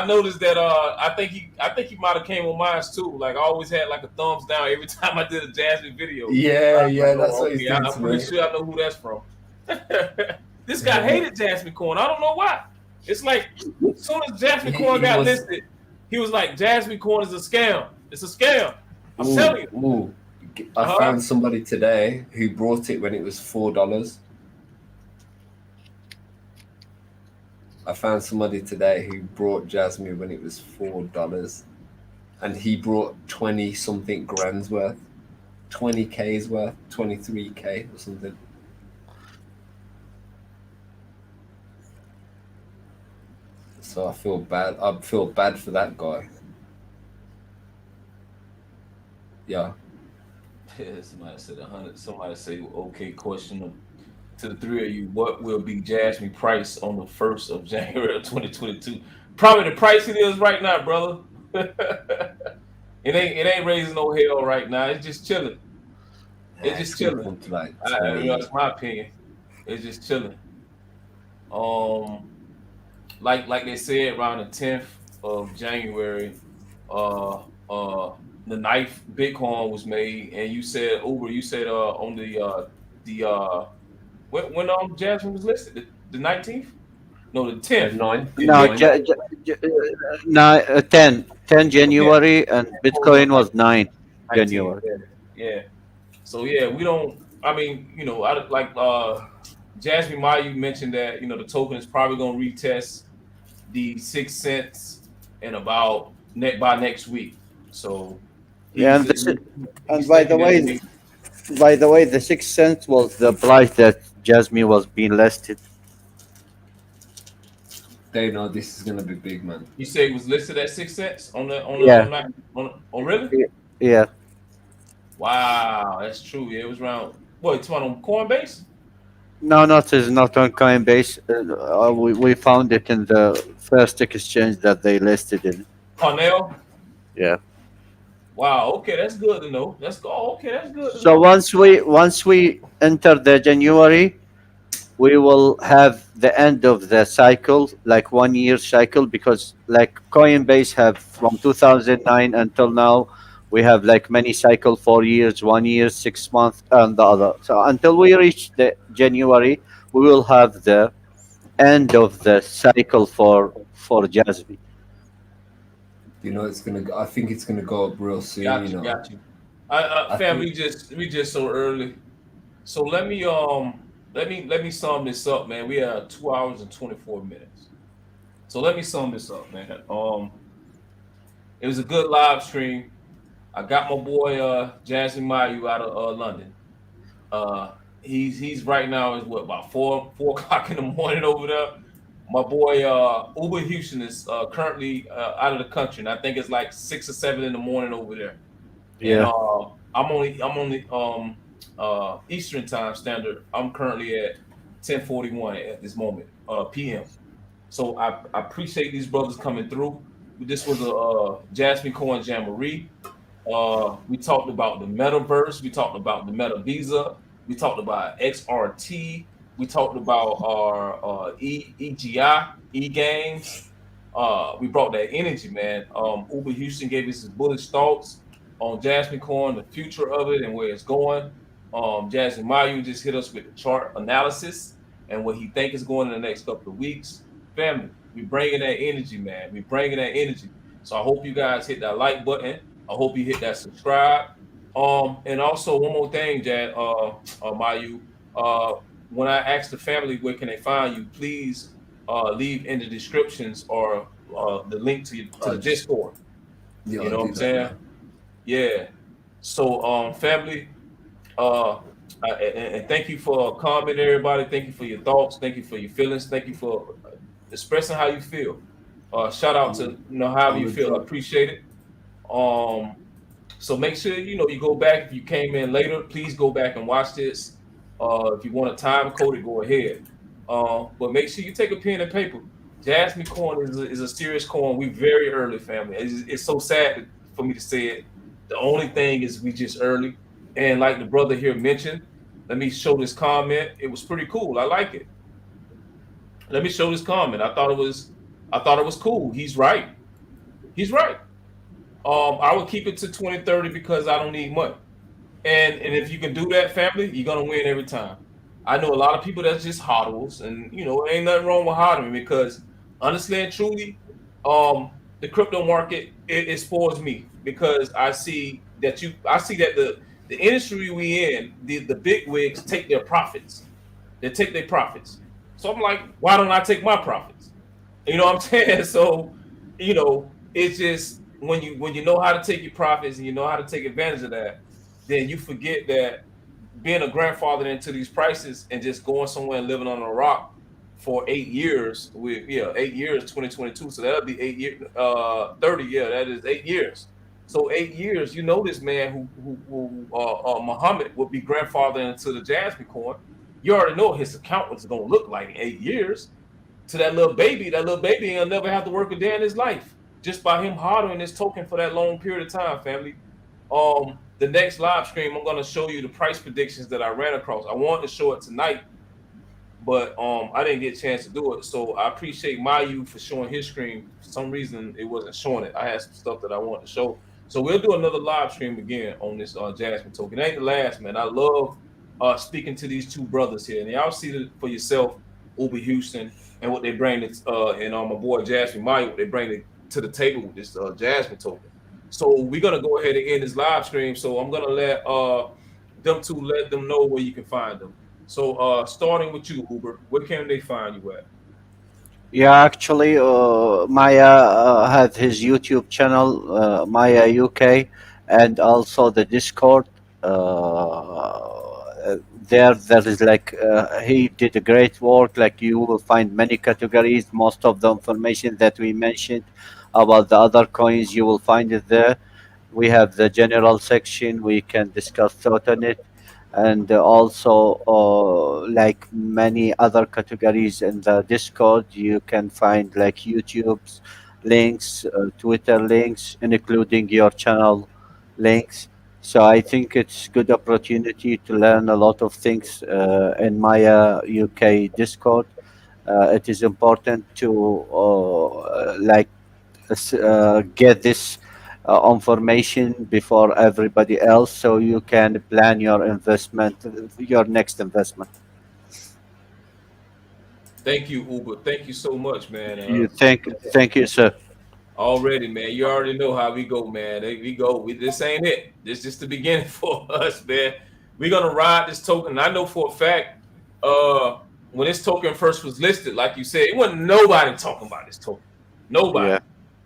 Speaker 1: noticed that I think he might have came on mine too. Like I always had like a thumbs down every time I did a Jasmine video.
Speaker 3: Yeah, that's what he's doing.
Speaker 1: I'm pretty sure I know who that's from. This guy hated Jasmycoin. I don't know why. It's like as soon as Jasmycoin got listed, he was like, Jasmycoin is a scam. It's a scam. I'm telling you.
Speaker 3: I found somebody today who brought it when it was $4. I found somebody today who brought Jasmine when it was $4, and he brought 20 something grand's worth, 20K's worth, 23K or something. So I feel bad. I feel bad for that guy. Yeah.
Speaker 1: Somebody said 100. Somebody say, okay, question to the three of you, what will be Jasmine price on the 1st of January of 2022? Probably the price it is right now, brother. It ain't raising no hell right now. It's just chilling. It's just chilling. That's my opinion. It's just chilling. Like they said, around the 10th of January, the 9th Bitcoin was made, and you said Uber. You said on the when Jasmine was listed, the 19th? No, the 10th.
Speaker 2: 10 January, and Bitcoin was 9 January.
Speaker 1: Yeah. So yeah, we don't. I mean, Jasmine Mayu mentioned that the token is probably going to retest the 6 cents in about by next week. So
Speaker 2: yeah, and by the way, the 6 cents was the price that Jasmine was being listed.
Speaker 3: They know this is gonna be big, man.
Speaker 1: You say it was listed at 6 cents on really?
Speaker 2: Yeah.
Speaker 1: Wow, that's true. Yeah, it was around. What? It's on Coinbase?
Speaker 2: No, it's not on Coinbase. We found it in the first exchange that they listed in.
Speaker 1: Cornell?
Speaker 2: Yeah.
Speaker 1: Wow. Okay, that's good to know. That's good.
Speaker 2: So once we enter the January, we will have the end of the cycle, like 1 year cycle, because like Coinbase have from 2009 until now, we have like many cycle, 4 years, 1 year, 6 months, and the other. So until we reach the January, we will have the end of the cycle for Jasmine.
Speaker 3: I think it's gonna go up real soon.
Speaker 1: Got you. Family, we just so early. So let me sum this up, man. We have 2 hours and 24 minutes. So let me sum this up, man. It was a good live stream. I got my boy Jasmine Mayu out of London. He's right now is about 4 o'clock in the morning over there. my boy Uber Houston is currently out of the country, and I think it's like 6 or 7 in the morning over there. And
Speaker 2: Yeah.
Speaker 1: I'm only Eastern time standard. I'm currently at 10:41 at this moment, PM. So I appreciate these brothers coming through. This was a Jasmycoin Jamboree. We talked about the metaverse. We talked about the Metavisa. We talked about XRT. We talked about our EGI, E games. We brought that energy, man. Uber Houston gave us his bullish thoughts on Jasmycoin, the future of it, and where it's going. Jasmine Mayu just hit us with the chart analysis and what he think is going in the next couple of weeks. Family, we bringing that energy, man. We bringing that energy. So I hope you guys hit that like button. I hope you hit that subscribe. And also one more thing, Jad, Mayu. When I ask the family where can they find you, please leave in the descriptions or the link to the Discord.
Speaker 3: Yeah,
Speaker 1: You know
Speaker 3: I'll
Speaker 1: what
Speaker 3: do
Speaker 1: I'm
Speaker 3: that
Speaker 1: saying?
Speaker 3: now.
Speaker 1: Yeah. So family, and thank you for commenting, everybody. Thank you for your thoughts. Thank you for your feelings. Thank you for expressing how you feel. Shout out to however
Speaker 3: I'm
Speaker 1: you
Speaker 3: a
Speaker 1: feel. I
Speaker 3: drop.
Speaker 1: appreciate it. Um, so make sure you go back. If you came in later, please go back and watch this. If you want to time code it, go ahead. But make sure you take a pen and paper. Jasmine Coin is a serious coin. We very early, family. It's so sad for me to say it. The only thing is we just early. And like the brother here mentioned, let me show this comment. It was pretty cool. I like it. Let me show this comment. I thought it was cool. He's right. He's right. I would keep it to 2030 because I don't need money. And if you can do that, family, you're gonna win every time. I know a lot of people that's just hodls, and ain't nothing wrong with hodling because honestly and truly, the crypto market it spoils me because I see that the industry we in, the big wigs take their profits. They take their profits. So I'm like, why don't I take my profits? You know what I'm saying? So, it's just when you know how to take your profits and you know how to take advantage of that, then you forget that being a grandfather into these prices and just going somewhere and living on a rock for 8 years 8 years, 2022. So that'll be 8 years, 30. Yeah, that is 8 years. So 8 years, this man who Muhammad would be grandfather into the Jasmine coin. You already know what his account was going to look like in 8 years to that little baby. That little baby ain't never have to work a day in his life just by him hardening his token for that long period of time, family. The next live stream, I'm gonna show you the price predictions that I ran across. I wanted to show it tonight, but I didn't get a chance to do it. So I appreciate Mayu for showing his screen. For some reason, it wasn't showing it. I had some stuff that I wanted to show. So we'll do another live stream again on this Jasmine token. It ain't the last, man. I love speaking to these two brothers here, and y'all see it for yourself, Uber Houston, and what they bring. And my boy Jasmine Mayu, what they bring to the table with this Jasmine token. So we're gonna go ahead and end this live stream. So I'm gonna let let them know where you can find them. So starting with you, Uber, where can they find you at?
Speaker 2: Yeah, actually, Maya had his YouTube channel, Maya UK, and also the Discord. There is like he did a great work. Like you will find many categories. Most of the information that we mentioned about the other coins, you will find it there. We have the general section. We can discuss thought on it, and also like many other categories in the Discord, you can find like YouTube's links, Twitter links, including your channel links. So I think it's good opportunity to learn a lot of things in Maya UK Discord. It is important to get this information before everybody else so you can plan your investment, your next investment.
Speaker 1: Thank you, Uber. Thank you so much, man.
Speaker 2: You thank you, sir.
Speaker 1: Already, man. You already know how we go, man. We go. This ain't it. This is just the beginning for us, man. We're gonna ride this token. I know for a fact, when this token first was listed, like you said, it wasn't nobody talking about this token. Nobody.
Speaker 2: Yeah.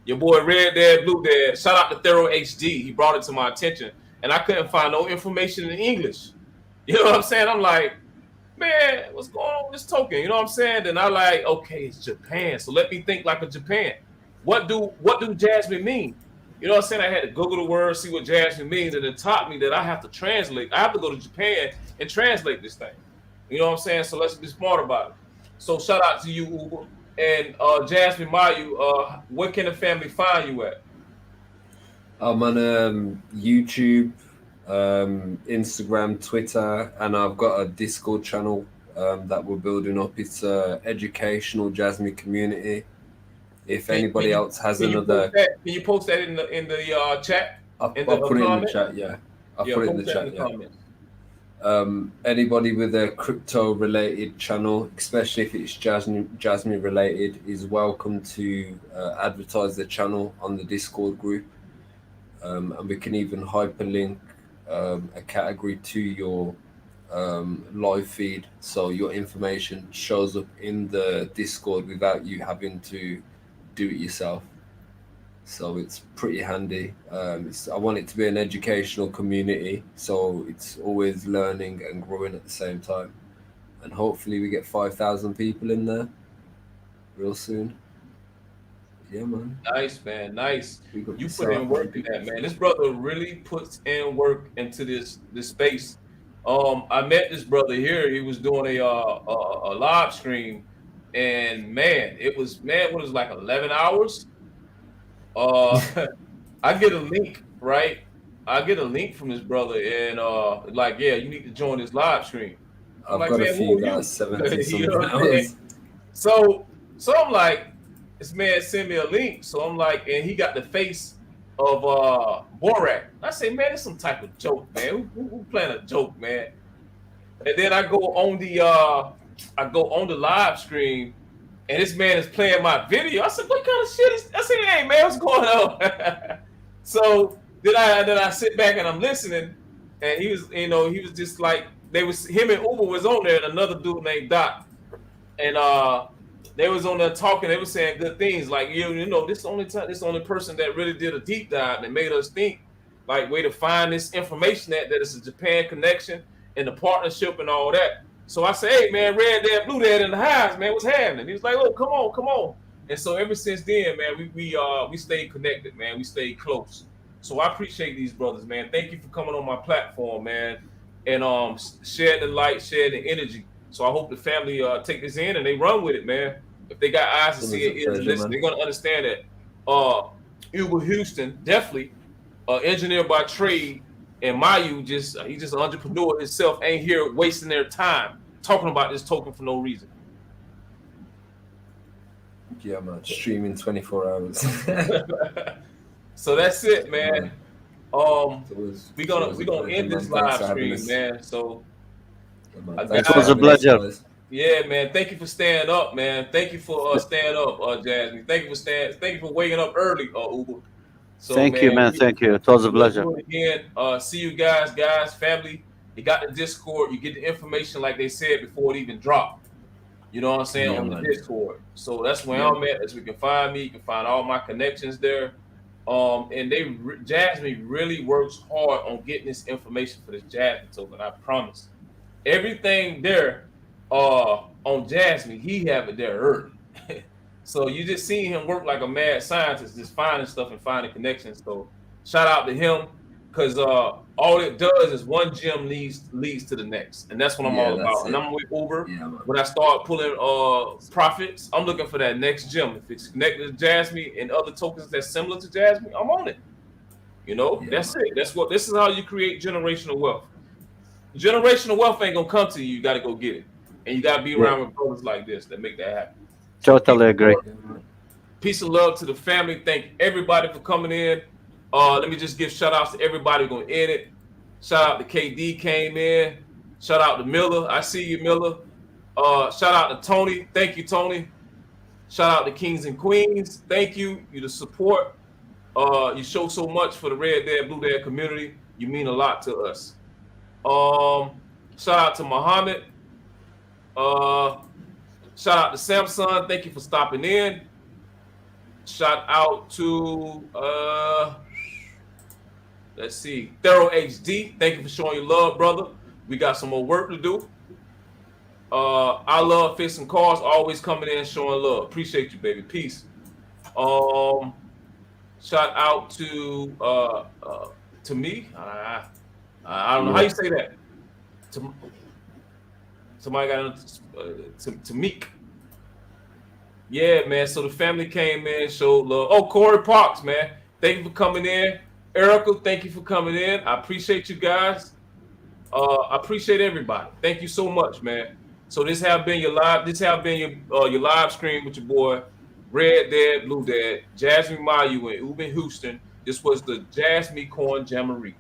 Speaker 1: Your boy Red Dad, Blue Dad. Shout out to Thorough HD. He brought it to my attention, and I couldn't find no information in English. You know what I'm saying? I'm like, man, what's going on with this token? You know what I'm saying? Then I like, okay, it's Japan. So let me think like a Japan. What do Jasmine mean? You know what I'm saying? I had to Google the word, see what Jasmine means, and it taught me that I have to translate. I have to go to Japan and translate this thing. You know what I'm saying? So let's be smart about it. So shout out to you, Uber. And Jasmine Mayu, where can the family find you at?
Speaker 3: I'm on YouTube, Instagram, Twitter, and I've got a Discord channel that we're building up. It's educational Jasmine community. If anybody else has another,
Speaker 1: can you post that in the chat?
Speaker 3: I'll put it in the chat. Yeah, I'll put it in the chat. Yeah. Anybody with a crypto related channel, especially if it's Jasmine related, is welcome to advertise the channel on the Discord group. And we can even hyperlink a category to your live feed, so your information shows up in the Discord without you having to do it yourself. So it's pretty handy. I want it to be an educational community, so it's always learning and growing at the same time. And hopefully we get 5,000 people in there real soon. Yeah, man.
Speaker 1: Nice, man. Nice. You put in work in that, man. This brother really puts in work into this space. I met this brother here. He was doing a live stream, and man, it was like 11 hours. I get a link, right? I get a link from this brother, and like, yeah, you need to join this live stream.
Speaker 3: I've got a few guys, 70 something hours.
Speaker 1: So I'm like, this man sent me a link. So I'm like, and he got the face of Borat. I say, man, it's some type of joke, man. Who playing a joke, man? And then I go on the live stream, and this man is playing my video. I said, what kind of shit is? I said, hey man, what's going on? So then I sit back and I'm listening, and he was just like, him and Uber was on there, and another dude named Doc, and they was on there talking. They were saying good things, like you know, this the only person that really did a deep dive and made us think, like, way to find this information that it's a Japan connection and the partnership and all that. So I say, hey man, red dad, blue dad in the house, man, what's happening? He was like, oh, come on. And so ever since then, man, we stayed connected, man. We stayed close. So I appreciate these brothers, man. Thank you for coming on my platform, man, and sharing the light, sharing the energy. So I hope the family take this in and they run with it, man. If they got eyes to see it, ears to listen, they're gonna understand that. Uber Houston, definitely, engineer by trade. And Mayu he's just an entrepreneur himself, ain't here wasting their time talking about this token for no reason.
Speaker 3: Yeah, man, streaming 24 hours.
Speaker 1: So that's it, man. We're gonna end this live stream, man. So
Speaker 2: it was a pleasure.
Speaker 1: Yeah, man. Thank you for staying up, man. Thank you for staying up, Jasmine. Thank you for waking up early, Uber. So,
Speaker 2: thank you, man. Thank you. It was a pleasure.
Speaker 1: Again, see you guys, family. You got the Discord. You get the information like they said before it even dropped. You know what I'm saying, on the Discord. So that's where I'm at. As you can find me, you can find all my connections there. And Jasmine really works hard on getting this information for this Jasmine token. I promise. Everything there, on Jasmine, he have it there early. So you just see him work like a mad scientist, just finding stuff and finding connections. So shout out to him, because all it does is one gem leads to the next, and that's what I'm all about. And I'm with Uber. Yeah, when I start pulling profits, I'm looking for that next gem. If it's connected to Jasmine and other tokens that's similar to Jasmine, I'm on it. You know, that's it. This is how you create generational wealth. Generational wealth ain't gonna come to you. You got to go get it, and you got to be around with brothers like this that make that happen.
Speaker 2: Totally agree.
Speaker 1: Peace and love to the family. Thank everybody for coming in. Let me just give shout outs to everybody going to edit. Shout out to KD came in. Shout out to Miller. I see you, Miller. Shout out to Tony. Thank you, Tony. Shout out to Kings and Queens. Thank you. You the support. You show so much for the Red Dad, Blue Dad community. You mean a lot to us. Shout out to Muhammad. Shout out to Samsung. Thank you for stopping in. Shout out to let's see, Thorough HD. Thank you for showing your love, brother. We got some more work to do. I love fixing cars, always coming in showing love. Appreciate you, baby. Peace. Shout out to me. I don't know how you say that. Somebody got to Meek. Yeah, man. So the family came in, showed love. Oh, Corey Parks, man. Thank you for coming in. Erica, thank you for coming in. I appreciate you guys. I appreciate everybody. Thank you so much, man. So this have been your live. This have been your live stream with your boy Red Dad, Blue Dad, Jasmine Mayu, and Ubin Houston. This was the Jasmycoin Jamboree.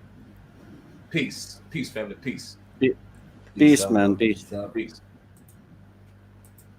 Speaker 1: Peace, peace, family, peace.
Speaker 2: Peace, man.
Speaker 3: Peace.
Speaker 1: Peace.